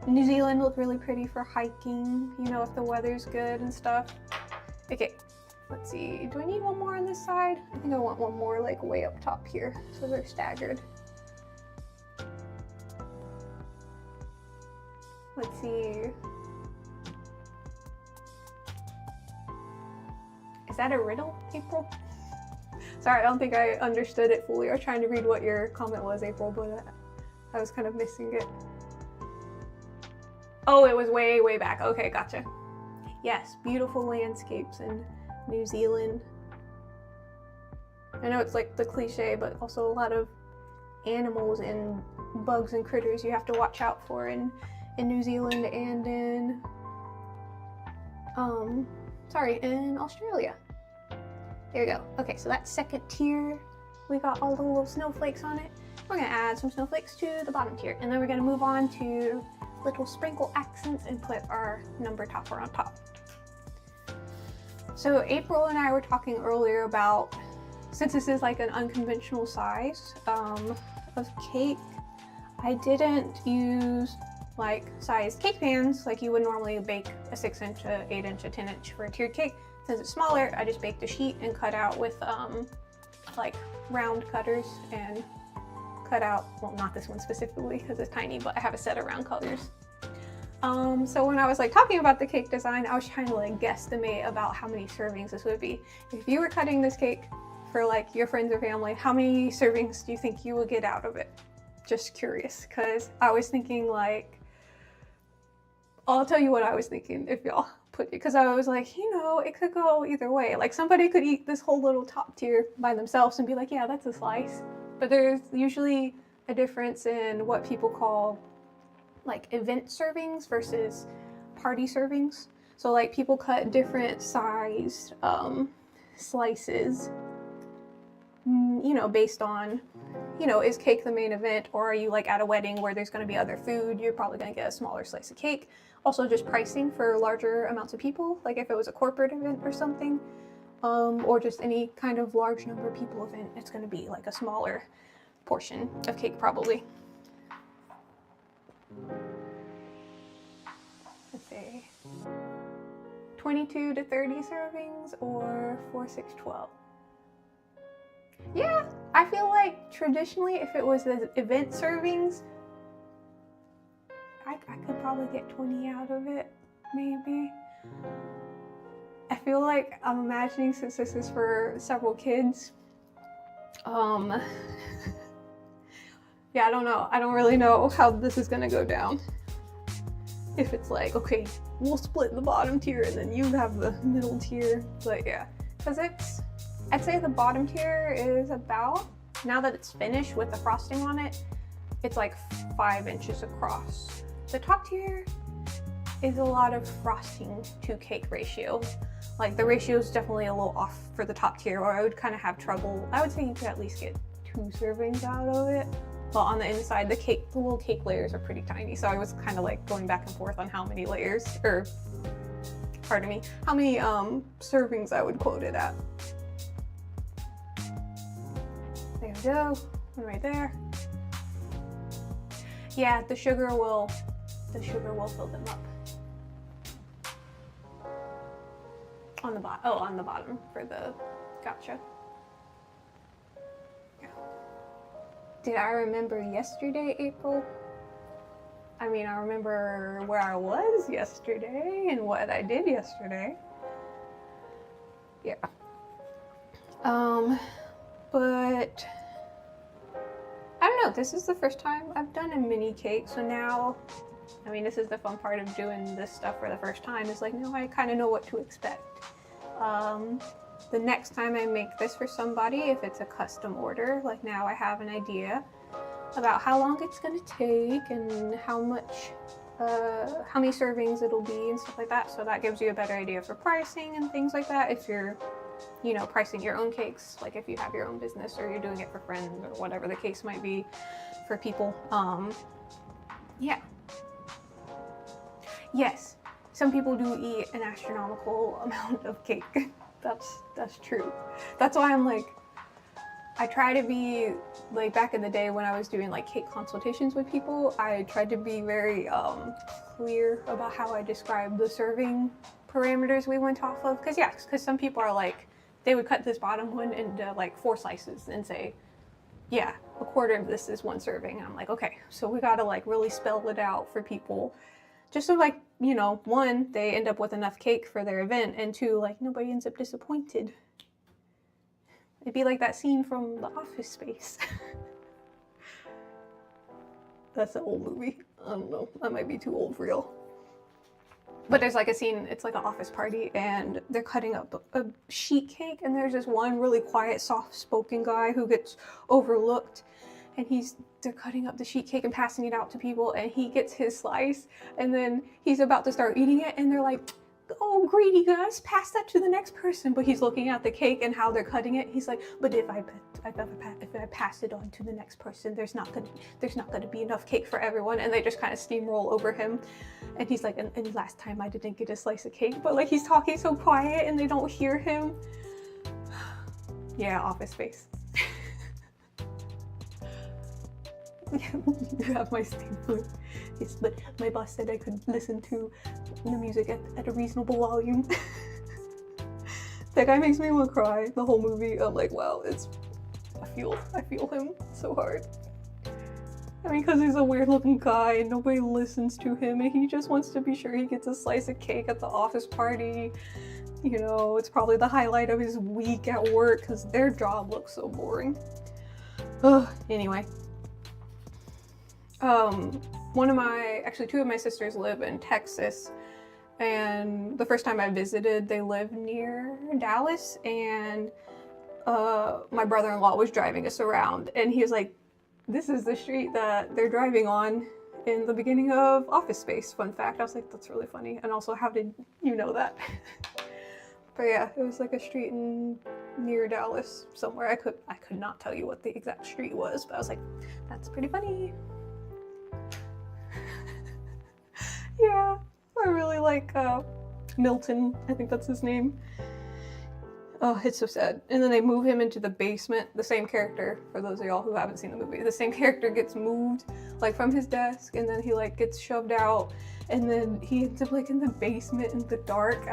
New Zealand look really pretty for hiking, you know, if the weather's good and stuff. Okay, let's see, do I need one more on this side? I think I want one more like way up top here, so they're staggered. Let's see. Is that a riddle, April? Sorry, I don't think I understood it fully. I was trying to read what your comment was, April, but I was kind of missing it. Oh, it was way, way back. Okay, gotcha. Yes, beautiful landscapes in New Zealand. I know it's like the cliche, but also a lot of animals and bugs and critters you have to watch out for in New Zealand and in in Australia. There you go. Okay, so that's 2nd tier. We got all the little snowflakes on it. We're gonna add some snowflakes to the bottom tier, and then we're gonna move on to little sprinkle accents and put our number topper on top. So April and I were talking earlier about, since this is like an unconventional size of cake, I didn't use like sized cake pans like you would normally bake a 6-inch, a 8-inch, a 10-inch for a tiered cake. Since it's smaller, I just baked a sheet and cut out with like round cutters and cut out, well, not this one specifically because it's tiny, but I have a set of round cutters. So when I was like talking about the cake design, I was trying to like guesstimate about how many servings this would be. If you were cutting this cake for like your friends or family, how many servings do you think you would get out of it? Just curious, because I was thinking like, I'll tell you what I was thinking if y'all put it, because I was like, you know, it could go either way. Like somebody could eat this whole little top tier by themselves and be like, yeah, that's a slice. But there's usually a difference in what people call like event servings versus party servings. So like people cut different sized slices, you know, based on, you know, is cake the main event, or are you like at a wedding where there's going to be other food? You're probably going to get a smaller slice of cake. Also just pricing for larger amounts of people, like if it was a corporate event or something, or just any kind of large number of people event, it's going to be like a smaller portion of cake probably. Let's say 22 to 30 servings or 4, 6, 12. Yeah, I feel like traditionally if it was the event servings, I could probably get 20 out of it, maybe. I feel like I'm imagining, since this is for several kids, yeah, I don't know. I don't really know how this is gonna go down. If it's like, okay, we'll split the bottom tier and then you have the middle tier, but yeah. Because I'd say the bottom tier is about, now that it's finished with the frosting on it, it's like 5 inches across. The top tier is a lot of frosting to cake ratio. Like the ratio is definitely a little off for the top tier, or I would kind of have trouble. I would say you could at least get 2 servings out of it. But on the inside, the little cake layers are pretty tiny. So I was kind of like going back and forth on how many layers, or pardon me, how many servings I would quote it at. There we go, one right there. Yeah, the sugar will fill them up. On the bottom, oh, on the bottom for the, gotcha. Did I remember yesterday, April? I mean, I remember where I was yesterday and what I did yesterday. Yeah. But I don't know, this is the first time I've done a mini cake, so now, I mean, this is the fun part of doing this stuff for the first time, is like, now I kind of know what to expect. The next time I make this for somebody, if it's a custom order, like now I have an idea about how long it's gonna take and how many servings it'll be and stuff like that. So that gives you a better idea for pricing and things like that. If you're, you know, pricing your own cakes, like if you have your own business or you're doing it for friends or whatever the case might be for people. Yeah. Yes, some people do eat an astronomical amount of cake. That's true. That's why I'm like, I try to be, like back in the day when I was doing like cake consultations with people, I tried to be very clear about how I described the serving parameters we went off of. Because some people are like, they would cut this bottom one into like 4 slices and say, yeah, a quarter of this is 1 serving. And I'm like, okay, so we gotta like really spell it out for people. Just so like, you know, 1, they end up with enough cake for their event, and 2, like nobody ends up disappointed. It'd be like that scene from The Office Space. That's an old movie. I don't know, I might be too old for real. But there's like a scene, it's like an office party, and they're cutting up a sheet cake, and there's this one really quiet, soft-spoken guy who gets overlooked, and they're cutting up the sheet cake and passing it out to people, and he gets his slice, and then he's about to start eating it, and they're like, oh, greedy guys, pass that to the next person. But he's looking at the cake and how they're cutting it. He's like, but if I pass it on to the next person, there's not gonna be enough cake for everyone. And they just kind of steamroll over him. And he's like, and last time I didn't get a slice of cake, but like he's talking so quiet and they don't hear him. Yeah, Office Space. You have my statement. Yes, but my boss said I could listen to the music at a reasonable volume. That guy makes me want to cry the whole movie. I'm like, wow, I feel him so hard. I mean, because he's a weird looking guy and nobody listens to him, and he just wants to be sure he gets a slice of cake at the office party. You know, it's probably the highlight of his week at work because their job looks so boring. Ugh, anyway. Actually 2 of my sisters live in Texas, and the first time I visited, they live near Dallas, and my brother-in-law was driving us around, and he was like, this is the street that they're driving on in the beginning of Office Space. Fun fact. I was like, that's really funny. And also, how did you know that? But yeah, it was like a street near Dallas somewhere. I could not tell you what the exact street was, but I was like, that's pretty funny. Yeah, I really like Milton. I think that's his name. Oh, it's so sad. And then they move him into the basement. The same character, for those of y'all who haven't seen the movie, the same character gets moved like from his desk, and then he like gets shoved out, and then he ends up like in the basement in the dark.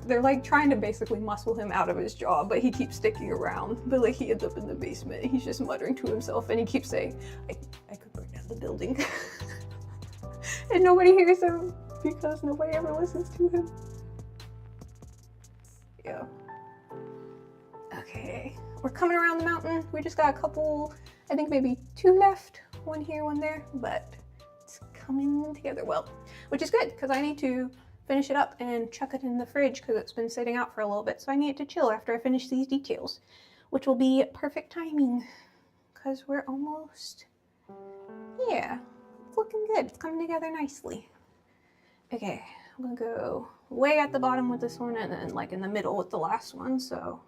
They're like trying to basically muscle him out of his job, but he keeps sticking around. But like he ends up in the basement, and he's just muttering to himself, and he keeps saying, I could burn down the building. And nobody hears him because nobody ever listens to him. Yeah. Okay, we're coming around the mountain. We just got a couple, I think maybe 2 left. 1 here, 1 there, but it's coming together well, which is good because I need to finish it up and chuck it in the fridge because it's been sitting out for a little bit. So I need it to chill after I finish these details, which will be perfect timing because we're almost Yeah, it's looking good. It's coming together nicely. Okay, I'm gonna go way at the bottom with this one and then like in the middle with the last one. So,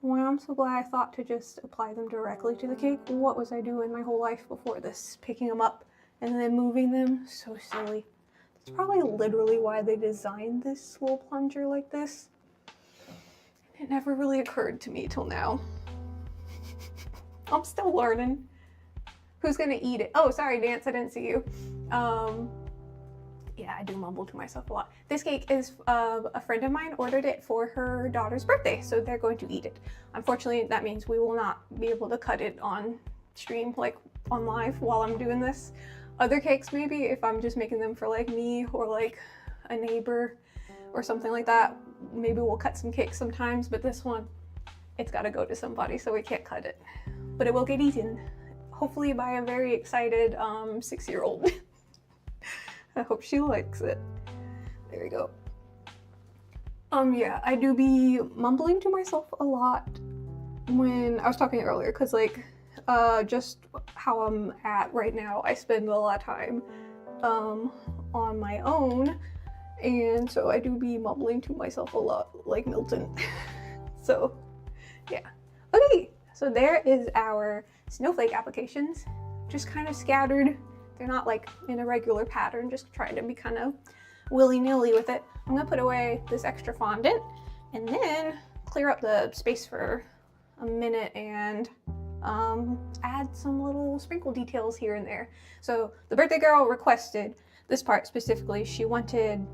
well, I'm so glad I thought to just apply them directly to the cake. What was I doing my whole life before this? Picking them up and then moving them? So silly. That's probably literally why they designed this little plunger like this. It never really occurred to me till now. I'm still learning. Who's gonna eat it? Oh, sorry, Dance, I didn't see you. Yeah, I do mumble to myself a lot. This cake is, a friend of mine ordered it for her daughter's birthday, so they're going to eat it. Unfortunately, that means we will not be able to cut it on stream, like on live while I'm doing this. Other cakes, maybe, if I'm just making them for like me or like a neighbor or something like that, maybe we'll cut some cakes sometimes, but this one, it's gotta go to somebody, so we can't cut it. But it will get eaten, hopefully by a very excited 6-year-old. I hope she likes it. There we go. Yeah, I do be mumbling to myself a lot when I was talking earlier, because like, just how I'm at right now, I spend a lot of time on my own, and so I do be mumbling to myself a lot, like Milton. So, yeah. Okay, so there is our snowflake applications, just kind of scattered. They're not like in a regular pattern, just trying to be kind of willy-nilly with it. I'm gonna put away this extra fondant and then clear up the space for a minute and add some little sprinkle details here and there. So the birthday girl requested this part specifically. She wanted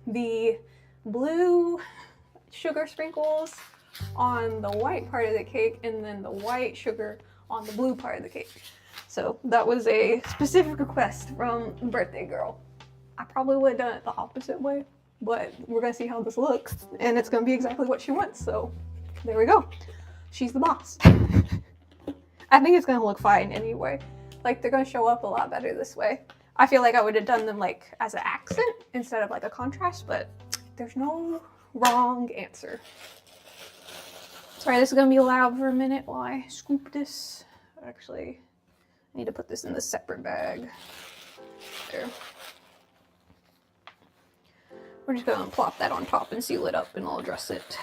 the blue sugar sprinkles on the white part of the cake and then the white sugar on the blue part of the cake. So that was a specific request from birthday girl. I probably would have done it the opposite way, but we're gonna see how this looks and it's gonna be exactly what she wants. So there we go. She's the boss. I think it's gonna look fine anyway. Like they're gonna show up a lot better this way. I feel like I would have done them like as an accent instead of like a contrast, but there's no wrong answer. Sorry, this is gonna be loud for a minute while I scoop this. Actually, I need to put this in the separate bag. There. We're just gonna plop that on top and seal it up, and I'll address it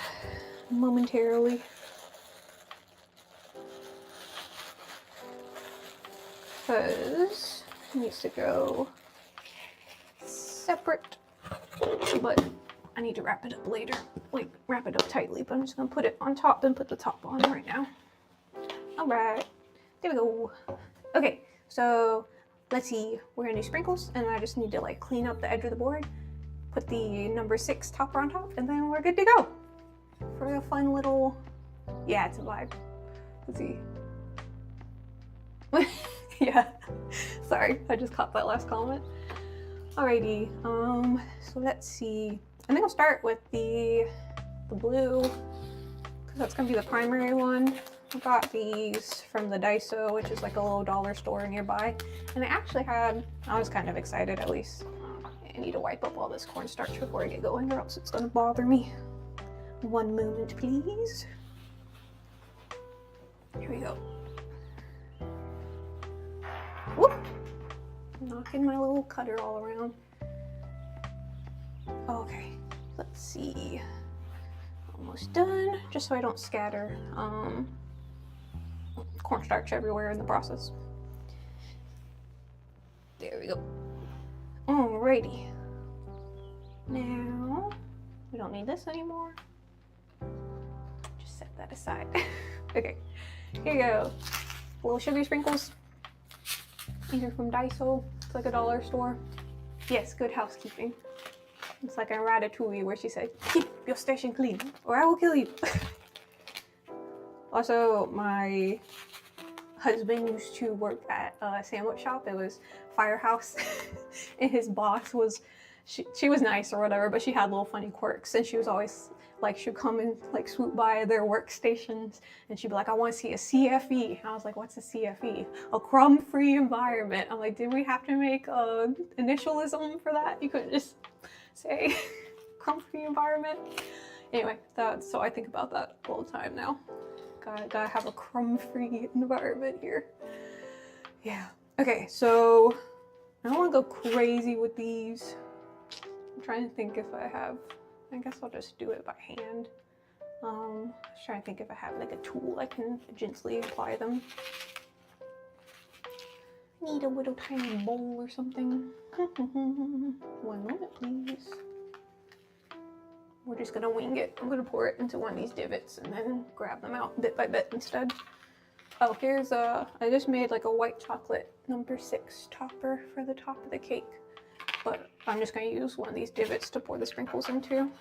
momentarily. Because it needs to go separate, but I need to wrap it up later. Like, wrap it up tightly, but I'm just gonna put it on top and put the top on right now. All right, there we go. Okay, so let's see, we're gonna do sprinkles, and I just need to like clean up the edge of the board, put the number 6 topper on top, and then we're good to go for a fun little, yeah, it's a vibe. Let's see. Yeah, sorry, I just caught that last comment. Alrighty, so let's see. I think I'll start with the blue, because that's gonna be the primary one. I got these from the Daiso, which is like a little dollar store nearby. And I was kind of excited at least. I need to wipe up all this cornstarch before I get going, or else it's gonna bother me. One moment, please. Here we go. Whoop! Knocking my little cutter all around. Okay, let's see. Almost done, just so I don't scatter cornstarch everywhere in the process. There we go. Alrighty. Now, we don't need this anymore. Just set that aside. Okay, here you go. Little sugar sprinkles. These are from Daiso. It's like a dollar store. Yes, good housekeeping. It's like a Ratatouille where she said, "Keep your station clean or I will kill you." Also, my husband used to work at a sandwich shop. It was Firehouse. And his boss was, she was nice or whatever, but she had little funny quirks, and she was always like, she'd come and like swoop by their workstations and she'd be like, "I want to see a CFE." And I was like, "What's a CFE?" "A crumb-free environment." I'm like, did we have to make a initialism for that? You couldn't just say crumb-free environment? Anyway, so I think about that all the time now. Gotta have a crumb-free environment here. Yeah. Okay, so I don't want to go crazy with these. I'm trying to think if I have, I guess I'll just do it by hand. I was trying to think if I have like a tool I can gently apply them. Need a little tiny bowl or something. 1 moment, please. We're just gonna wing it. I'm gonna pour it into one of these divots and then grab them out bit by bit instead. Oh, here's I just made like a white chocolate number 6 topper for the top of the cake. But I'm just gonna use one of these divots to pour the sprinkles into.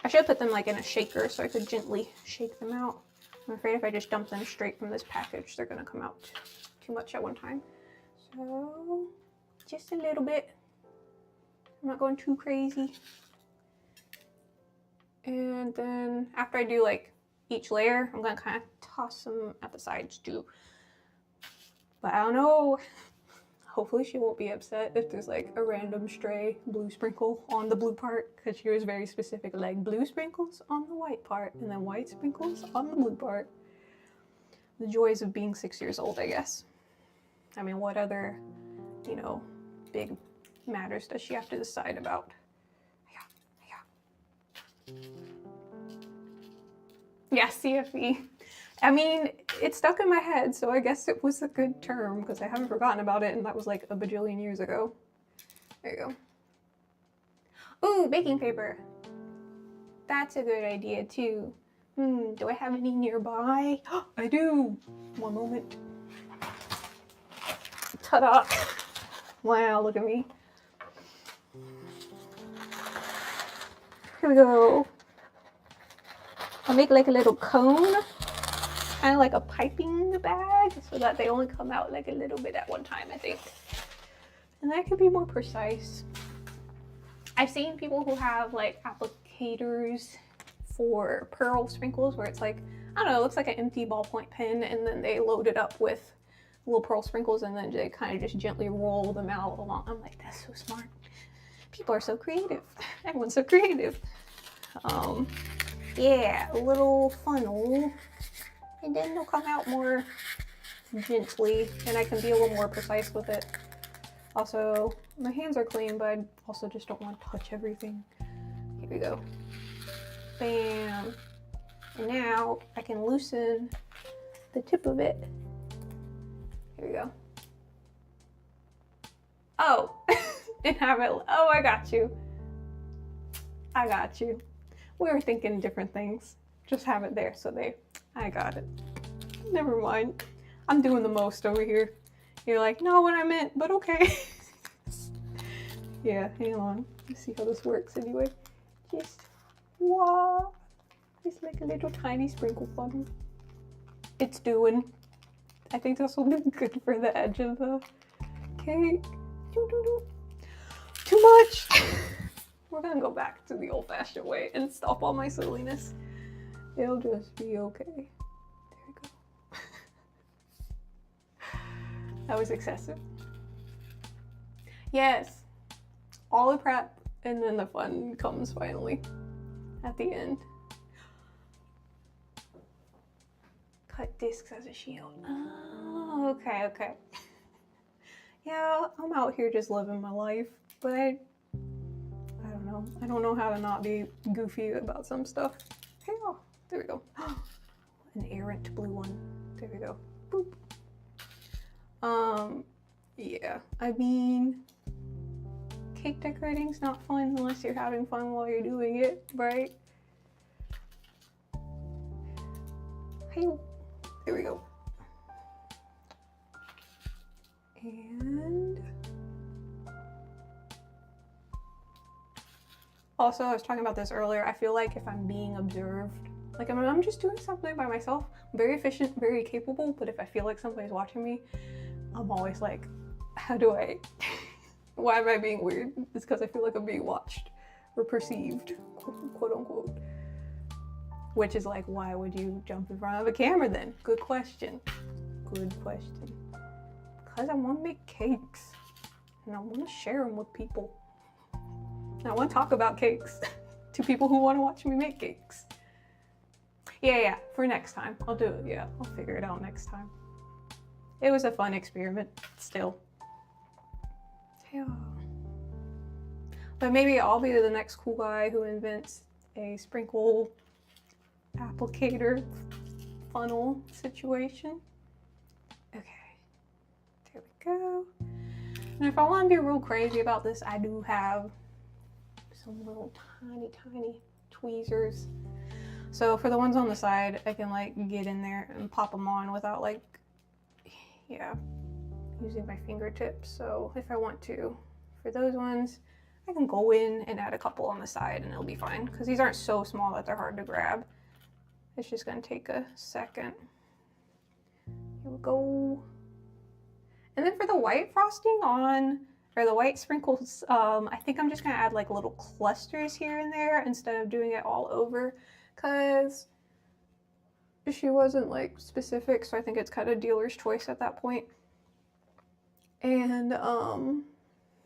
I should put them like in a shaker so I could gently shake them out. I'm afraid if I just dump them straight from this package, they're gonna come out too much at one time. So just a little bit. I'm not going too crazy. And then after I do like each layer, I'm gonna kind of toss them at the sides too. But I don't know. Hopefully she won't be upset if there's like a random stray blue sprinkle on the blue part, because she was very specific, like blue sprinkles on the white part and then white sprinkles on the blue part. The joys of being 6 years old, I guess. I mean, what other, you know, big matters does she have to decide about? Yeah, CFE. I mean, it stuck in my head, so I guess it was a good term because I haven't forgotten about it, and that was like a bajillion years ago. There you go. Ooh, baking paper. That's a good idea too. Do I have any nearby? I do. 1 moment. Ta-da! Wow, look at me. Here we go. I'll make like a little cone, kind of like a piping bag, so that they only come out like a little bit at one time, I think. And that could be more precise. I've seen people who have like applicators for pearl sprinkles where it's like, I don't know, it looks like an empty ballpoint pen, and then they load it up with little pearl sprinkles and then they kind of just gently roll them out along. I'm like, that's so smart. People are so creative. Everyone's so creative. Yeah, a little funnel, and then they'll come out more gently, and I can be a little more precise with it. Also, my hands are clean, but I also just don't want to touch everything. Here we go. Bam. And now I can loosen the tip of it. Here we go. Oh, and have it. Oh, I got you. I got you. We were thinking different things. Just have it there so I got it. Never mind. I'm doing the most over here. You're like, no, what I meant, but okay. Yeah, hang on. Let's see how this works anyway. Just, wow. Just like a little tiny sprinkle funnel. It's doing. I think this will be good for the edge of the cake. Too much. We're gonna go back to the old-fashioned way and stop all my silliness. It'll just be okay. There we go. That was excessive. Yes. All the prep and then the fun comes finally at the end. Cut discs as a shield. Oh, okay, okay. Yeah, I'm out here just living my life, but I don't know how to not be goofy about some stuff. Hey, oh, there we go. An errant blue one. There we go. Boop. Yeah, I mean, cake decorating's not fun unless you're having fun while you're doing it, right? Hey, there we go. And also, I was talking about this earlier, I feel like if I'm being observed, like I'm just doing something by myself, I'm very efficient, very capable, but if I feel like somebody's watching me, I'm always like, how do I, why am I being weird? It's because I feel like I'm being watched or perceived, quote unquote. Which is like, why would you jump in front of a camera then? Good question. Good question. Because I want to make cakes and I want to share them with people. And I want to talk about cakes to people who want to watch me make cakes. Yeah, for next time. I'll do it, yeah. I'll figure it out next time. it was a fun experiment still. Yeah. But maybe I'll be the next cool guy who invents a sprinkle applicator funnel situation. Okay, there we go. And if I want to be real crazy about this, I do have some little tiny tweezers. So for the ones on the side, I can like get in there and pop them on without like, yeah, using my fingertips. So if I want to, for those ones, I can go in and add a couple on the side and it'll be fine, because these aren't so small that they're hard to grab. It's just gonna take a second. Here we go. And then for the white frosting on, or the white sprinkles, I think I'm just gonna add like little clusters here and there instead of doing it all over, because she wasn't like specific, so I think it's kind of dealer's choice at that point. And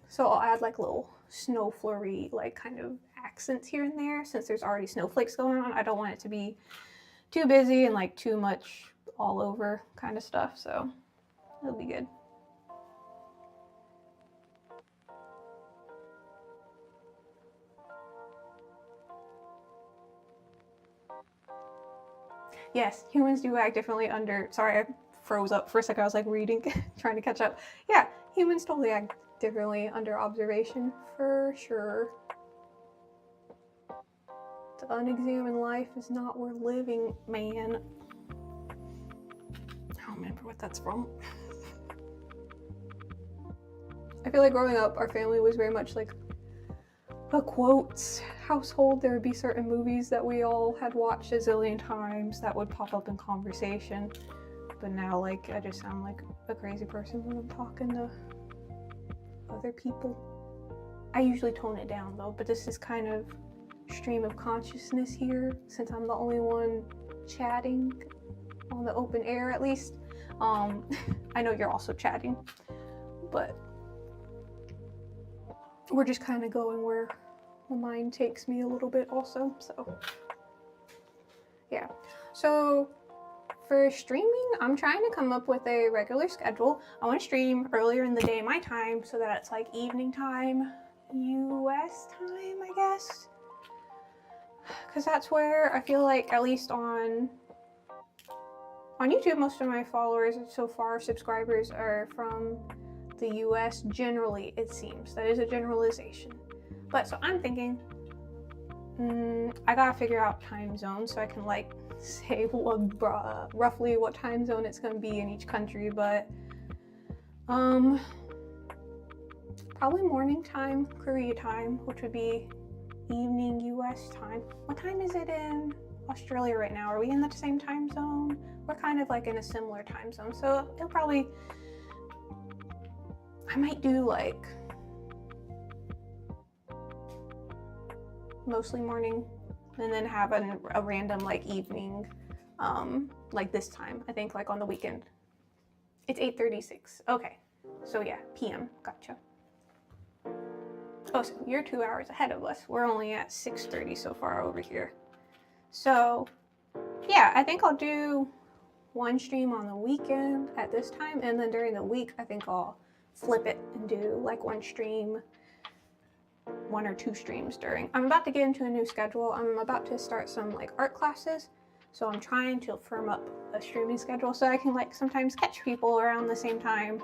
so I'll add like little snow flurry like kind of accents here and there, since there's already snowflakes going on. I don't want it to be too busy and like too much all over kind of stuff, so it'll be good. Yes, humans do act differently under, sorry, I froze up for a second. I was like reading, trying to catch up. Yeah, humans totally act differently under observation, for sure. The unexamined life is not worth living, man. I don't remember what that's from. I feel like growing up, our family was very much like a quotes household. There would be certain movies that we all had watched a zillion times that would pop up in conversation. But now, like, I just sound like a crazy person when I'm talking to other people. I usually tone it down though, but this is kind of stream of consciousness here, since I'm the only one chatting on the open air, at least. I know you're also chatting, but we're just kind of going where the mind takes me a little bit also, so yeah. So for streaming, I'm trying to come up with a regular schedule. I want to stream earlier in the day my time, so that it's like evening time, US time, I guess, because that's where I feel like, at least on YouTube, most of my followers so far, subscribers, are from the US generally, it seems. That is a generalization. But so I'm thinking, I gotta figure out time zones so I can like say roughly what time zone it's gonna be in each country. But probably morning time, Korea time, which would be evening US time. What time is it in Australia right now? Are we in the same time zone? We're kind of like in a similar time zone, so it'll probably, I might do like mostly morning and then have a random like evening, like this time, I think like on the weekend. It's 8:36. Okay, so yeah, PM, gotcha. Oh, so you're 2 hours ahead of us. We're only at 6:30 so far over here. So yeah, I think I'll do one stream on the weekend at this time, and then during the week I think I'll flip it and do like one or two streams during. I'm about to get into a new schedule. I'm about to start some like art classes, so I'm trying to firm up a streaming schedule so I can like sometimes catch people around the same time,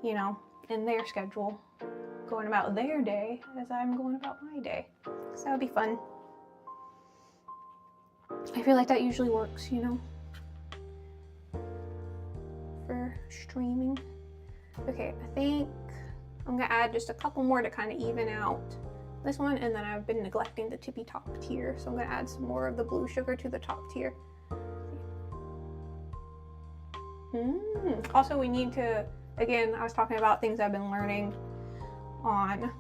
you know, in their schedule, going about their day as I'm going about my day. So that would be fun. I feel like that usually works, you know, for streaming. Okay, I think I'm gonna add just a couple more to kind of even out this one, and then I've been neglecting the tippy top tier, so I'm gonna add some more of the blue sugar to the top tier. Also, we need to, again, I was talking about things I've been learning on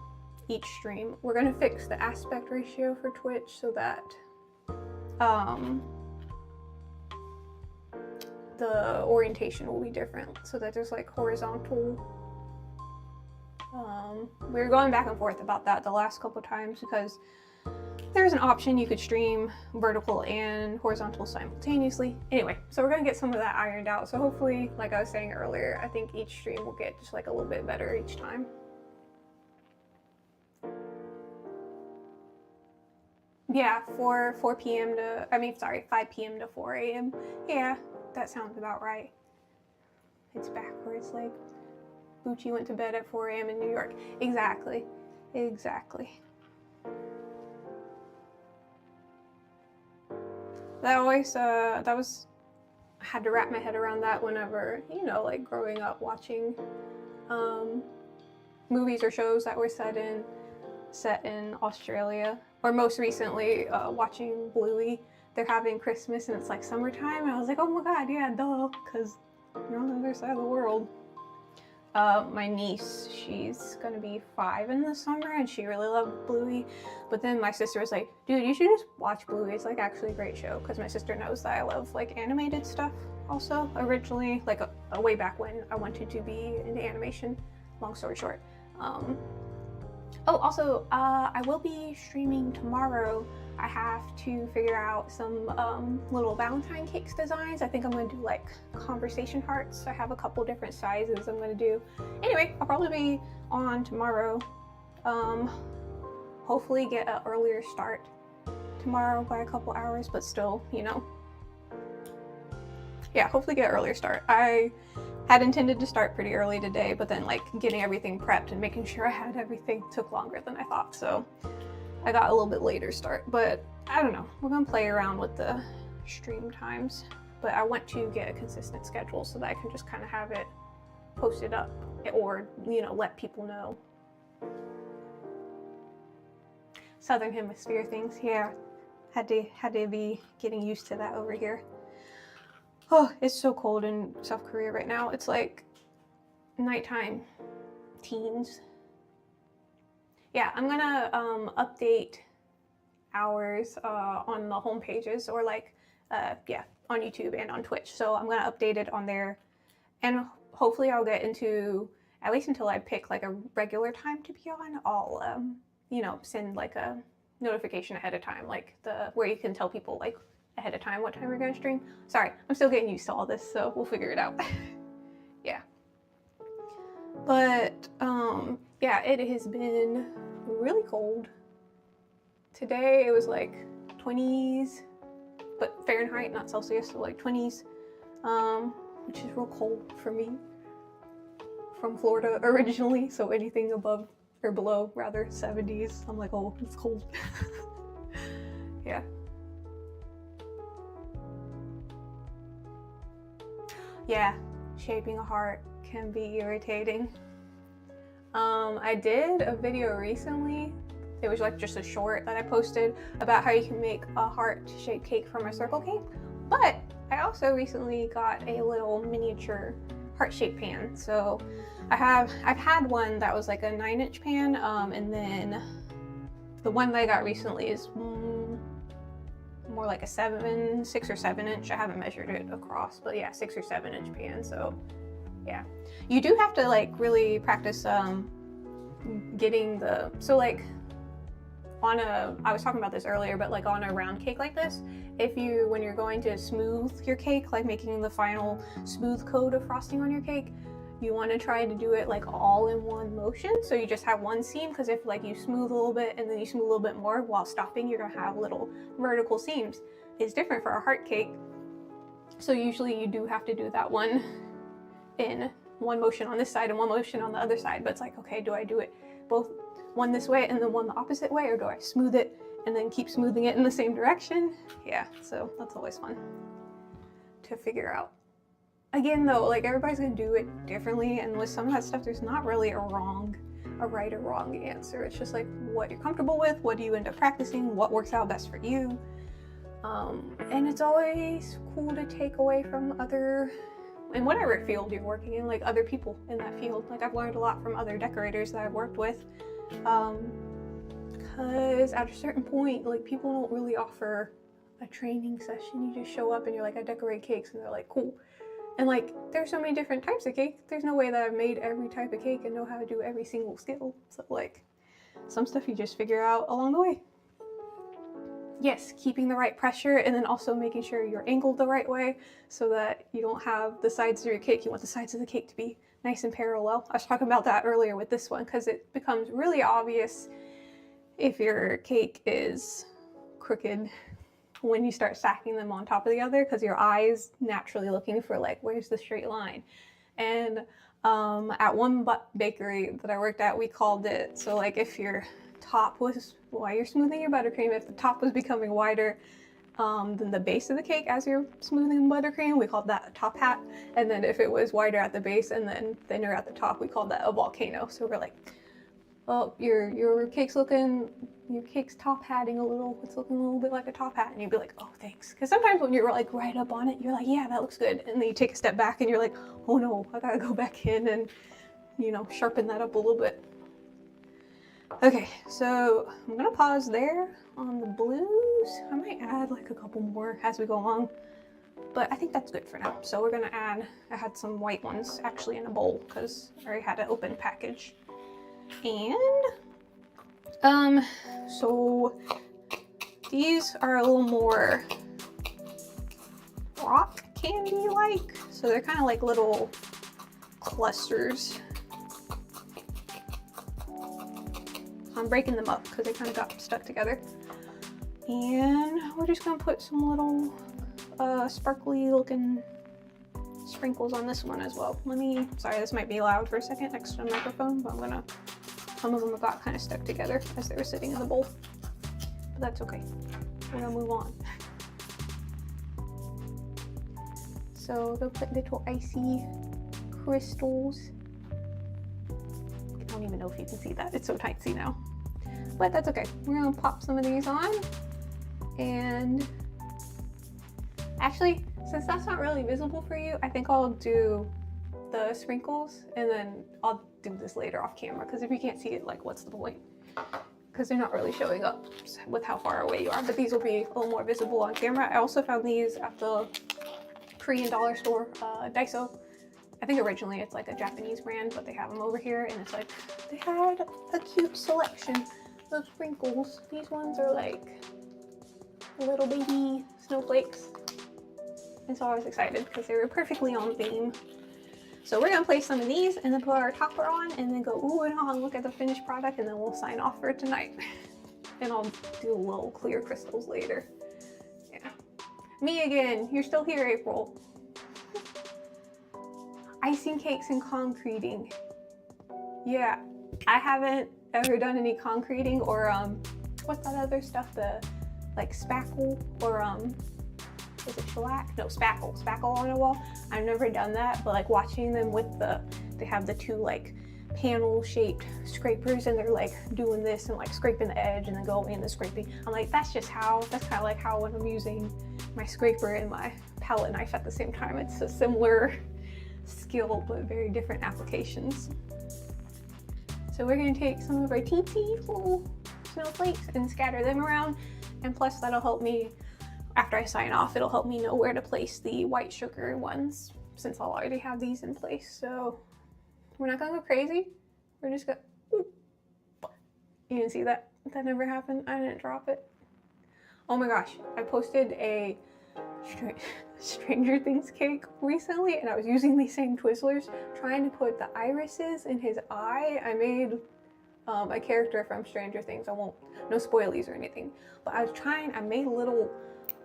each stream. We're gonna fix the aspect ratio for Twitch so that the orientation will be different, so that there's like horizontal. We were going back and forth about that the last couple times, because there's an option you could stream vertical and horizontal simultaneously. Anyway, so we're gonna get some of that ironed out. So hopefully, like I was saying earlier, I think each stream will get just like a little bit better each time. Yeah, 4 p.m. to, 5 p.m. to 4 a.m. Yeah, that sounds about right. It's backwards, like Bucci went to bed at 4 a.m. in New York. Exactly, exactly. That always, I had to wrap my head around that whenever, you know, like growing up watching movies or shows that were set in Australia, or most recently watching Bluey. They're having Christmas and it's like summertime, and I was like, oh my god, yeah, duh, because you're on the other side of the world. My niece, she's gonna be 5 in the summer, and she really loved Bluey. But then my sister was like, dude, you should just watch Bluey. It's like actually a great show, because my sister knows that I love like animated stuff also. Originally, like way back when I wanted to be into animation, long story short. Oh, also, I will be streaming tomorrow. I have to figure out some little Valentine cakes designs. I think I'm going to do like conversation hearts. I have a couple different sizes I'm going to do. Anyway, I'll probably be on tomorrow. Hopefully get an earlier start tomorrow by a couple hours, but still, you know. Yeah, hopefully get an earlier start. I had intended to start pretty early today, but then like getting everything prepped and making sure I had everything took longer than I thought. So I got a little bit later start, but I don't know. We're gonna play around with the stream times, but I want to get a consistent schedule so that I can just kind of have it posted up, or, you know, let people know. Southern Hemisphere things, yeah. Had to be getting used to that over here. Oh, it's so cold in South Korea right now. It's like nighttime, teens. Yeah, I'm gonna update hours on the home pages, or like, yeah, on YouTube and on Twitch. So I'm gonna update it on there, and hopefully I'll get into, at least until I pick like a regular time to be on, I'll, you know, send like a notification ahead of time, like where you can tell people like ahead of time what time we're gonna stream. Sorry, I'm still getting used to all this, so we'll figure it out. Yeah. But yeah, it has been really cold. Today it was like 20s, but Fahrenheit, not Celsius, so like 20s, which is real cold for me. From Florida originally, so anything above, or below rather, 70s, I'm like, oh, it's cold. Yeah. Yeah, shaping a heart can be irritating. I did a video recently, it was like just a short that I posted about how you can make a heart-shaped cake from a circle cake, but I also recently got a little miniature heart-shaped pan. So I've had one that was like a 9-inch pan, and then the one that I got recently is more like a 6 or 7 inch. I haven't measured it across, but yeah, 6 or 7 inch pan. So yeah, you do have to like really practice getting so like on I was talking about this earlier, but like on a round cake like this, when you're going to smooth your cake, like making the final smooth coat of frosting on your cake, you want to try to do it like all in one motion. So you just have one seam, because if like you smooth a little bit and then you smooth a little bit more while stopping, you're gonna have little vertical seams. It's different for a heart cake. So usually you do have to do that one in one motion on this side and one motion on the other side. But it's like, okay, do I do it both one this way and then one the opposite way, or do I smooth it and then keep smoothing it in the same direction? Yeah, so that's always fun to figure out. Again though, like everybody's gonna do it differently, and with some of that stuff there's not really a right or wrong answer. It's just like what you're comfortable with, what do you end up practicing, what works out best for you. And it's always cool to take away from in whatever field you're working in, like other people in that field. Like I've learned a lot from other decorators that I've worked with, because at a certain point, like people don't really offer a training session. You just show up and you're like, I decorate cakes, and they're like, cool. And like, there's so many different types of cake. There's no way that I've made every type of cake and know how to do every single skill. So like, some stuff you just figure out along the way. yes, keeping the right pressure, and then also making sure you're angled the right way so that you don't have the sides of your cake. You want the sides of the cake to be nice and parallel. I was talking about that earlier with this one because it becomes really obvious if your cake is crooked when you start stacking them on top of the other, because your eye's naturally looking for like, where's the straight line? And at one bakery that I worked at, we called it, so like if your top was, while you're smoothing your buttercream, if the top was becoming wider than the base of the cake as you're smoothing the buttercream, we called that a top hat. And then if it was wider at the base and then thinner at the top, we called that a volcano. So we're like, oh, your cake's top hatting a little, it's looking a little bit like a top hat. And you'd be like, oh, thanks. Because sometimes when you're like right up on it, you're like, yeah, that looks good. And then you take a step back and you're like, oh no, I gotta go back in and, you know, sharpen that up a little bit. Okay, so I'm gonna pause there on the blues. I might add like a couple more as we go along, but I think that's good for now. So we're gonna add, I had some white ones actually in a bowl because I already had an open package. And so these are a little more rock candy like, so they're kind of like little clusters. I'm breaking them up because they kind of got stuck together. And we're just gonna put some little sparkly looking sprinkles on this one as well. Sorry, this might be loud for a second next to the microphone, but some of them got kind of stuck together as they were sitting in the bowl. But that's okay, we're gonna move on. So they'll put little icy crystals. I don't even know if you can see that, it's so tightsy now. But that's okay. We're gonna pop some of these on. And actually, since that's not really visible for you, I think I'll do the sprinkles and then I'll do this later off camera, because if you can't see it, like, what's the point? Because they're not really showing up with how far away you are, but these will be a little more visible on camera. I also found these at the Korean dollar store, Daiso. I think originally it's like a Japanese brand, but they have them over here, and it's like, they had a cute selection of sprinkles. These ones are like little baby snowflakes. And so I was excited because they were perfectly on theme. So we're gonna place some of these and then put our topper on and then go ooh and ah, look at the finished product, and then we'll sign off for tonight. And I'll do little clear crystals later. Yeah. Me again, you're still here, April. Icing cakes and concreting. Yeah, I haven't ever done any concreting or what's that other stuff, the like spackle or is it shellac? No, spackle on a wall. I've never done that, but like watching them with they have the two like panel shaped scrapers, and they're like doing this and like scraping the edge and then going and the scraping. I'm like, that's kind of like how when I'm using my scraper and my palette knife at the same time. It's a similar skill, but very different applications. So we're gonna take some of our teensy little snowflakes and scatter them around, and plus that'll help me, after I sign off, it'll help me know where to place the white sugar ones, since I'll already have these in place. So we're not gonna go crazy. We're just gonna, you didn't see that? That never happened. I didn't drop it. Oh my gosh, I posted a Stranger Things cake recently, and I was using these same Twizzlers trying to put the irises in his eye. I made a character from Stranger Things. I won't, no spoilies or anything, but I made little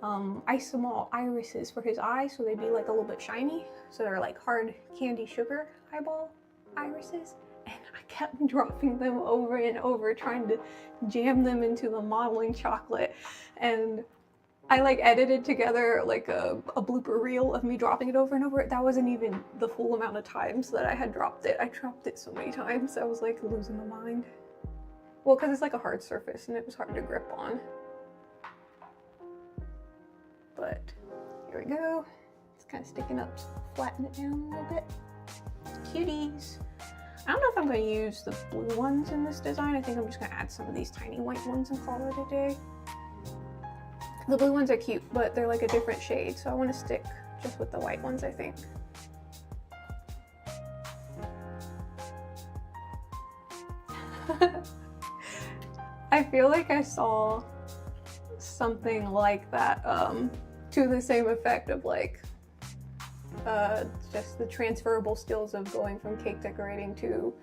isomalt irises for his eyes, so they'd be like a little bit shiny. So they're like hard candy sugar eyeball irises, and I kept dropping them over and over, trying to jam them into the modeling chocolate. And I like edited together like a blooper reel of me dropping it over and over. That wasn't even the full amount of times that I had dropped it. I dropped it so many times, I was like losing my mind. Well, because it's like a hard surface and it was hard to grip on. But here we go. It's kind of sticking up, so flatten it down a little bit. Cuties. I don't know if I'm going to use the blue ones in this design. I think I'm just going to add some of these tiny white ones and call it a day. The blue ones are cute, but they're like a different shade, so I want to stick just with the white ones, I think. I feel like I saw something like that, to the same effect of like just the transferable skills of going from cake decorating to,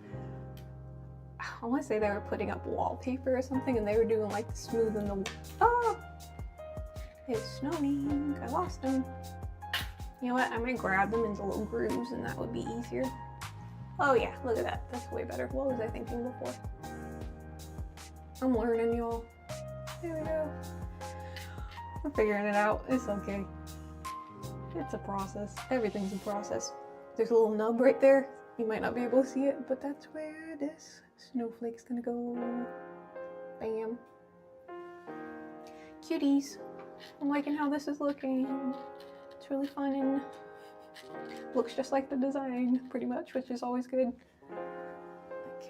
I want to say they were putting up wallpaper or something, and they were doing like the smooth and the, oh, it's snowing, I lost them. You know what, I might grab them into little grooves and that would be easier. Oh yeah, look at that, that's way better. What was I thinking before? I'm learning, y'all. There we go. We're figuring it out, it's okay. It's a process, everything's a process. There's a little nub right there. You might not be able to see it, but that's where this snowflake's gonna go. Bam. Cuties. I'm liking how this is looking. It's really fun and looks just like the design, pretty much, which is always good.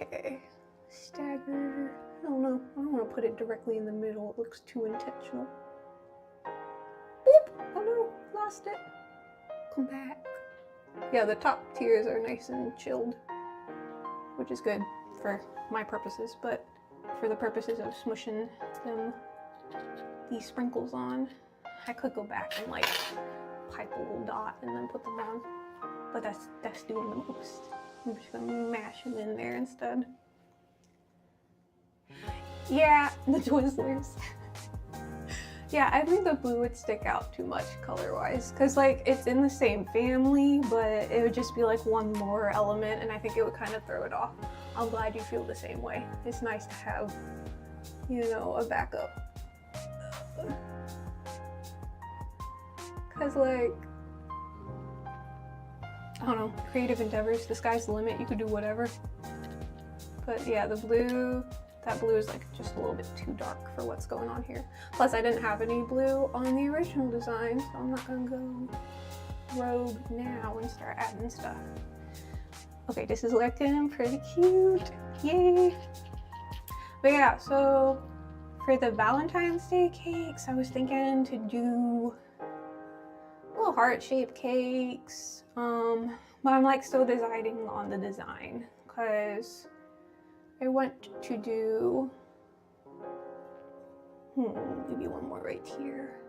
Okay. Stagger. I don't know. I don't want to put it directly in the middle. It looks too intentional. Boop! Oh no, lost it. Come back. Yeah, the top tiers are nice and chilled, which is good for my purposes, but for the purposes of smushing them, these sprinkles on, I could go back and like pipe a little dot and then put them on, but that's doing the most. I'm just gonna mash them in there instead. Yeah, the Twizzlers. Yeah, I think the blue would stick out too much color-wise, because like it's in the same family, but it would just be like one more element, and I think it would kind of throw it off. I'm glad you feel the same way. It's nice to have, you know, a backup. Because like, I don't know, creative endeavors, the sky's the limit, you could do whatever. But yeah, the blue, that blue is like just a little bit too dark for what's going on here. Plus I didn't have any blue on the original design, so I'm not gonna go rogue now and start adding stuff. Okay, this is looking pretty cute, yay. But yeah, so for the Valentine's Day cakes, I was thinking to do little heart-shaped cakes, but I'm like still deciding on the design, because I want to do, maybe one more right here.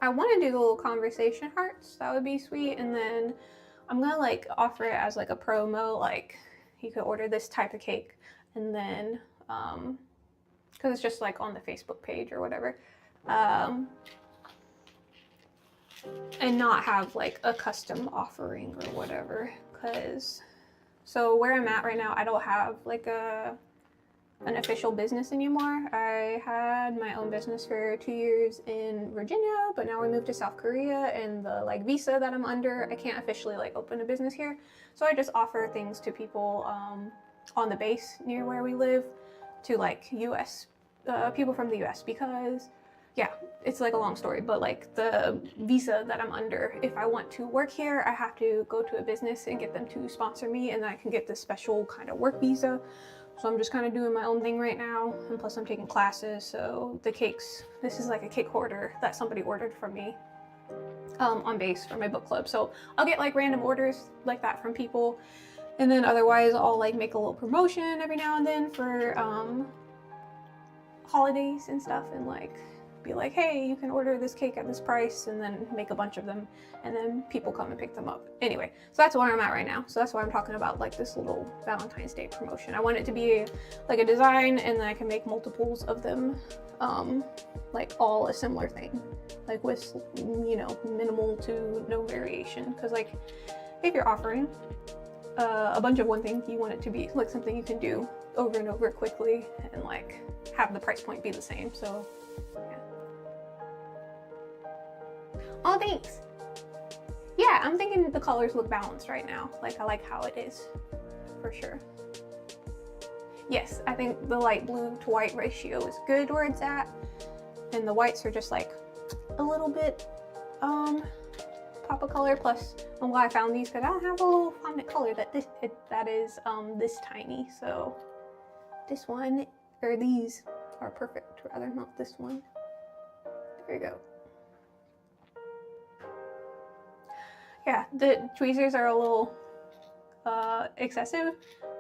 I want to do the little conversation hearts, that would be sweet, and then I'm gonna like offer it as like a promo, like you could order this type of cake, and then, because it's just like on the Facebook page or whatever, and not have like a custom offering or whatever. Because, so where I'm at right now, I don't have like an official business anymore. I had my own business for 2 years in Virginia, but now we moved to South Korea, and the like visa that I'm under, I can't officially like open a business here. So I just offer things to people on the base near where we live, to like US, people from the US, because yeah, it's like a long story, but like the visa that I'm under, if I want to work here, I have to go to a business and get them to sponsor me, and then I can get this special kind of work visa. So I'm just kind of doing my own thing right now, and plus I'm taking classes, so the cakes, this is like a cake order that somebody ordered from me on base for my book club. So I'll get like random orders like that from people, and then otherwise I'll like make a little promotion every now and then for holidays and stuff, and like be like, hey, you can order this cake at this price, and then make a bunch of them, and then people come and pick them up. Anyway, so that's where I'm at right now. So that's why I'm talking about like this little Valentine's Day promotion. I want it to be like a design, and then I can make multiples of them, like all a similar thing, like with, you know, minimal to no variation. Because like if you're offering a bunch of one thing, you want it to be like something you can do over and over quickly, and like have the price point be the same. So yeah. Oh, thanks. Yeah, I'm thinking the colors look balanced right now. Like, I like how it is, for sure. Yes, I think the light blue to white ratio is good where it's at, and the whites are just like a little bit pop of color. Plus, I'm glad I found these, because I don't have a little fondant color that is this tiny. So this one, or these are perfect, rather, not this one. There you go. Yeah, the tweezers are a little excessive.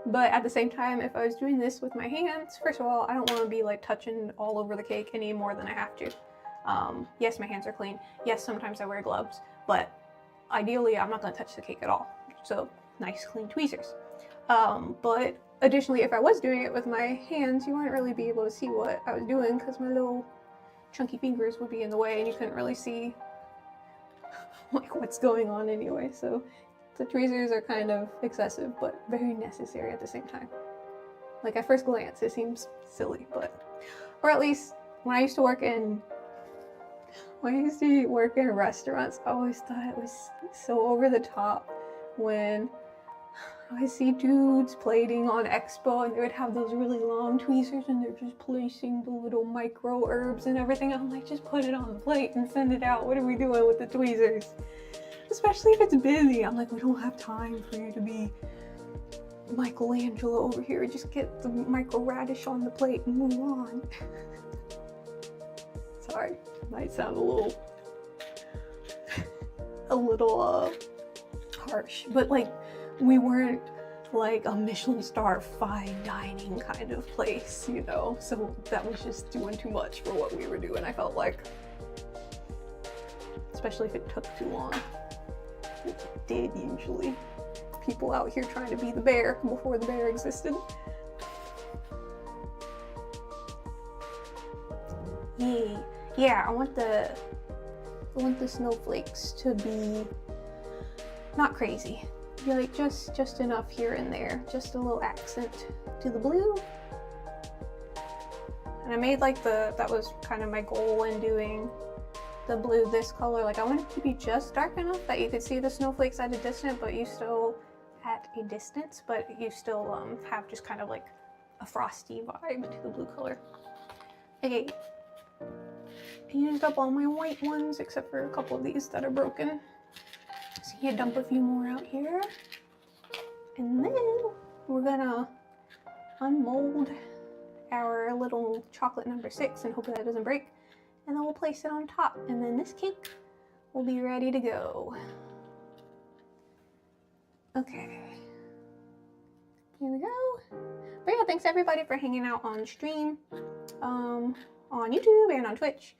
But at the same time, if I was doing this with my hands, first of all, I don't want to be like touching all over the cake any more than I have to. Yes, my hands are clean. Yes, sometimes I wear gloves, but ideally I'm not going to touch the cake at all. So nice clean tweezers. But additionally, if I was doing it with my hands, you wouldn't really be able to see what I was doing because my little chunky fingers would be in the way and you couldn't really see like what's going on anyway. So the tweezers are kind of excessive, but very necessary at the same time. Like at first glance, it seems silly, but, or at least when I used to work in restaurants, I always thought it was so over the top when I see dudes plating on Expo and they would have those really long tweezers and they're just placing the little micro herbs and everything. I'm like, just put it on the plate and send it out. What are we doing with the tweezers? Especially if it's busy. I'm like, we don't have time for you to be Michelangelo over here. Just get the micro radish on the plate and move on. Sorry, might sound a little harsh, but like, we weren't like a Michelin star fine dining kind of place, you know? So that was just doing too much for what we were doing, I felt like. Especially if it took too long. Which it did usually. People out here trying to be the bear before the bear existed. Yeah, I want the snowflakes to be not crazy. Be like just enough here and there, just a little accent to the blue. And I made like that was kind of my goal in doing the blue this color. Like I wanted it to be just dark enough that you could see the snowflakes at a distance, but you still have just kind of like a frosty vibe to the blue color. Okay, I used up all my white ones except for a couple of these that are broken. So you dump a few more out here. And then we're gonna unmold our little chocolate number 6 and hope that it doesn't break. And then we'll place it on top. And then this cake will be ready to go. Okay. Here we go. But yeah, thanks everybody for hanging out on stream, on YouTube and on Twitch.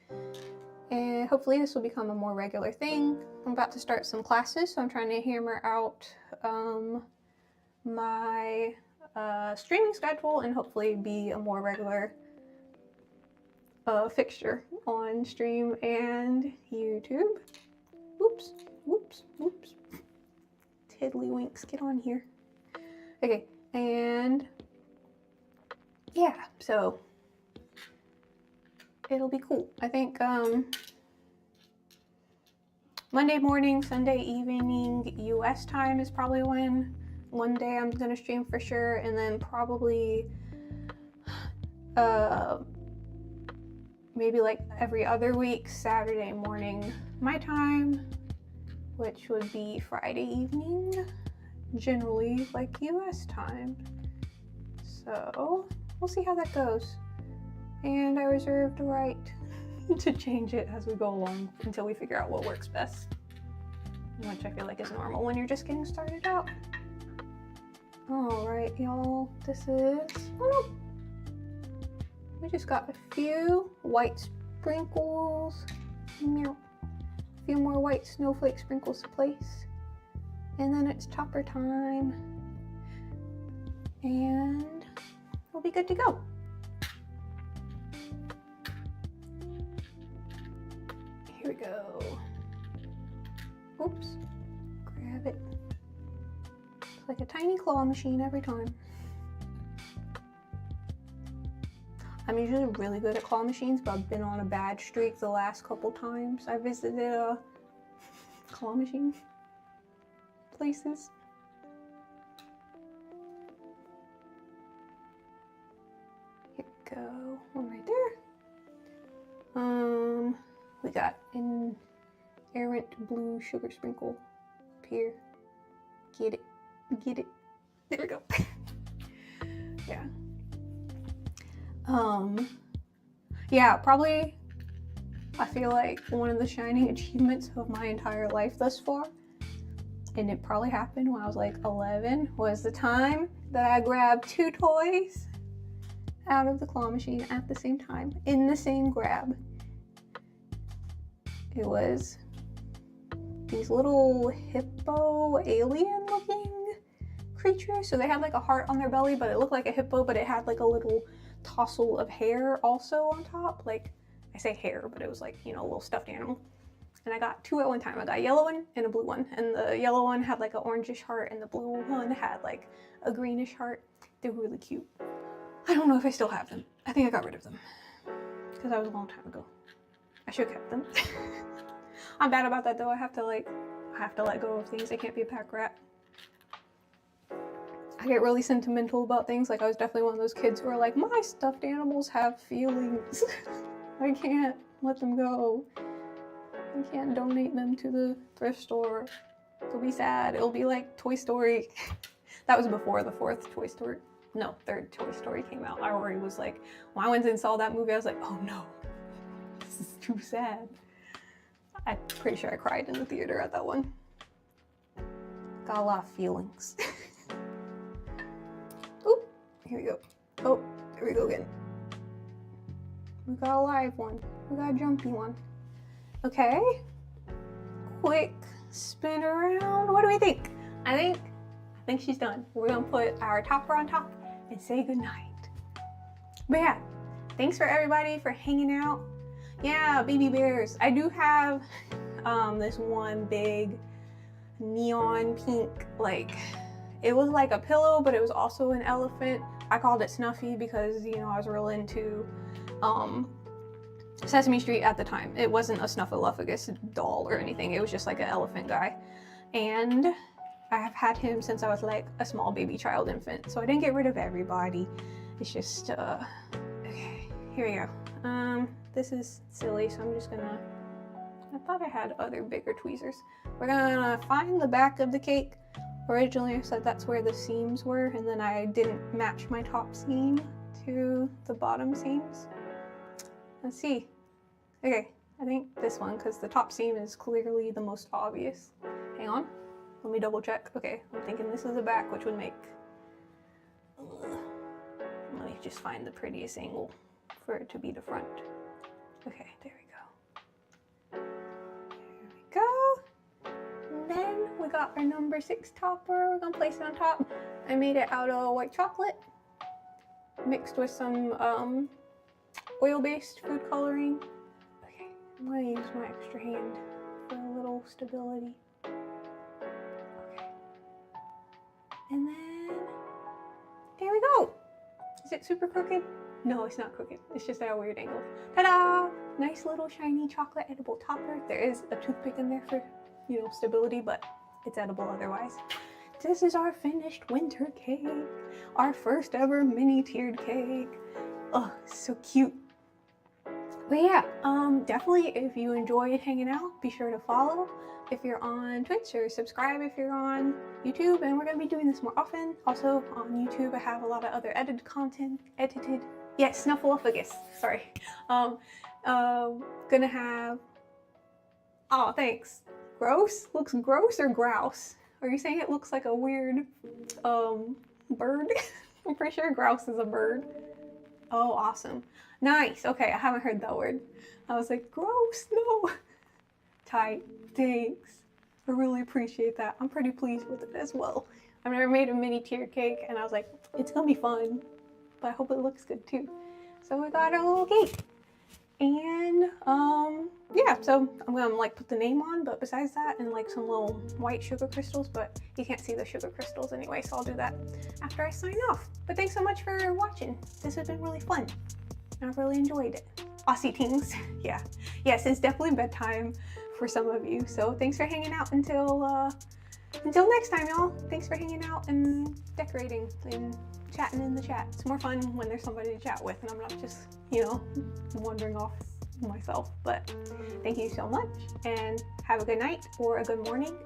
And hopefully this will become a more regular thing. I'm about to start some classes, so I'm trying to hammer out my streaming schedule and hopefully be a more regular fixture on stream and YouTube. Whoops, whoops, whoops. Tiddlywinks, get on here. Okay, and yeah, so it'll be cool. I think Monday morning, Sunday evening US time is probably when one day I'm gonna stream for sure, and then probably maybe like every other week, Saturday morning my time, which would be Friday evening, generally like US time. So we'll see how that goes. And I reserve the right to change it as we go along until we figure out what works best, which I feel like is normal when you're just getting started out. All right, y'all, this is, oh no, we just got a few white sprinkles, a few more white snowflake sprinkles to place, and then it's topper time, and we'll be good to go. Here we go. Oops, grab it. It's like a tiny claw machine every time. I'm usually really good at claw machines, but I've been on a bad streak the last couple times I visited claw machine places. Here we go, one right there. We got an errant blue sugar sprinkle up here. Get it, get it. There we go. Yeah. Yeah, probably I feel like one of the shining achievements of my entire life thus far and it probably happened when I was like 11, was the time that I grabbed 2 toys out of the claw machine at the same time, in the same grab. It was these little hippo alien looking creatures. So they had like a heart on their belly, but it looked like a hippo, but it had like a little tassel of hair also on top. Like, I say hair, but it was like, you know, a little stuffed animal. And I got 2 at one time. I got a yellow one and a blue one. And the yellow one had like an orangish heart, and the blue one had like a greenish heart. They were really cute. I don't know if I still have them. I think I got rid of them because that was a long time ago. I should have kept them. I'm bad about that though. I have to let go of things. I can't be a pack rat. I get really sentimental about things. Like, I was definitely one of those kids who are like, my stuffed animals have feelings. I can't let them go. I can't donate them to the thrift store. It'll be sad. It'll be like Toy Story. That was before the 3rd Toy Story came out. I already was like, when I went and saw that movie, I was like, oh no, this is too sad. I'm pretty sure I cried in the theater at that one. Got a lot of feelings. Oop, here we go. Oh, here we go again. We got a live one. We got a jumpy one. Okay. Quick spin around. What do we think? I think she's done. We're gonna put our topper on top and say goodnight. But yeah, thanks for everybody for hanging out. Yeah, baby bears. I do have this one big neon pink, like, it was like a pillow, but it was also an elephant. I called it Snuffy because, you know, I was real into Sesame Street at the time. It wasn't a Snuffleupagus doll or anything. It was just like an elephant guy. And I have had him since I was like a small baby child infant. So I didn't get rid of everybody. It's just, okay, here we go. This is silly, so I'm just gonna, I thought I had other bigger tweezers. We're gonna find the back of the cake. Originally I said that's where the seams were, and then I didn't match my top seam to the bottom seams. Let's see. Okay, I think this one, because the top seam is clearly the most obvious. Hang on, let me double check. Okay, I'm thinking this is the back, which would make, let me just find the prettiest angle for it to be the front. Okay, there we go. There we go. And then we got our number 6 topper. We're gonna place it on top. I made it out of white chocolate mixed with some oil-based food coloring. Okay, I'm gonna use my extra hand for a little stability. Okay. And then, there we go. Is it super crooked? No, it's not crooked. It's just at a weird angle. Ta-da! Nice little shiny chocolate edible topper. There is a toothpick in there for, you know, stability, but it's edible otherwise. This is our finished winter cake. Our first ever mini tiered cake. Oh, so cute. But yeah, definitely if you enjoyed hanging out, be sure to follow if you're on Twitch, or subscribe if you're on YouTube, and we're gonna be doing this more often. Also on YouTube, I have a lot of other edited content, yes, Snuffleupagus, sorry. Gonna have, oh, thanks. Gross? Looks gross or grouse? Are you saying it looks like a weird, bird? I'm pretty sure grouse is a bird. Oh, awesome. Nice. Okay, I haven't heard that word. I was like, gross, no. Tight. Thanks. I really appreciate that. I'm pretty pleased with it as well. I've never made a mini tier cake, and I was like, it's gonna be fun, but I hope it looks good too. So we got our little cake. And yeah, so I'm gonna like put the name on, but besides that, and like some little white sugar crystals, but you can't see the sugar crystals anyway, so I'll do that after I sign off. But thanks so much for watching. This has been really fun. I've really enjoyed it. Aussie things. Yeah. Yes, it's definitely bedtime for some of you. So thanks for hanging out until next time, y'all. Thanks for hanging out and decorating and chatting in the chat. It's more fun when there's somebody to chat with and I'm not just, you know, wandering off myself. But thank you so much, and have a good night or a good morning.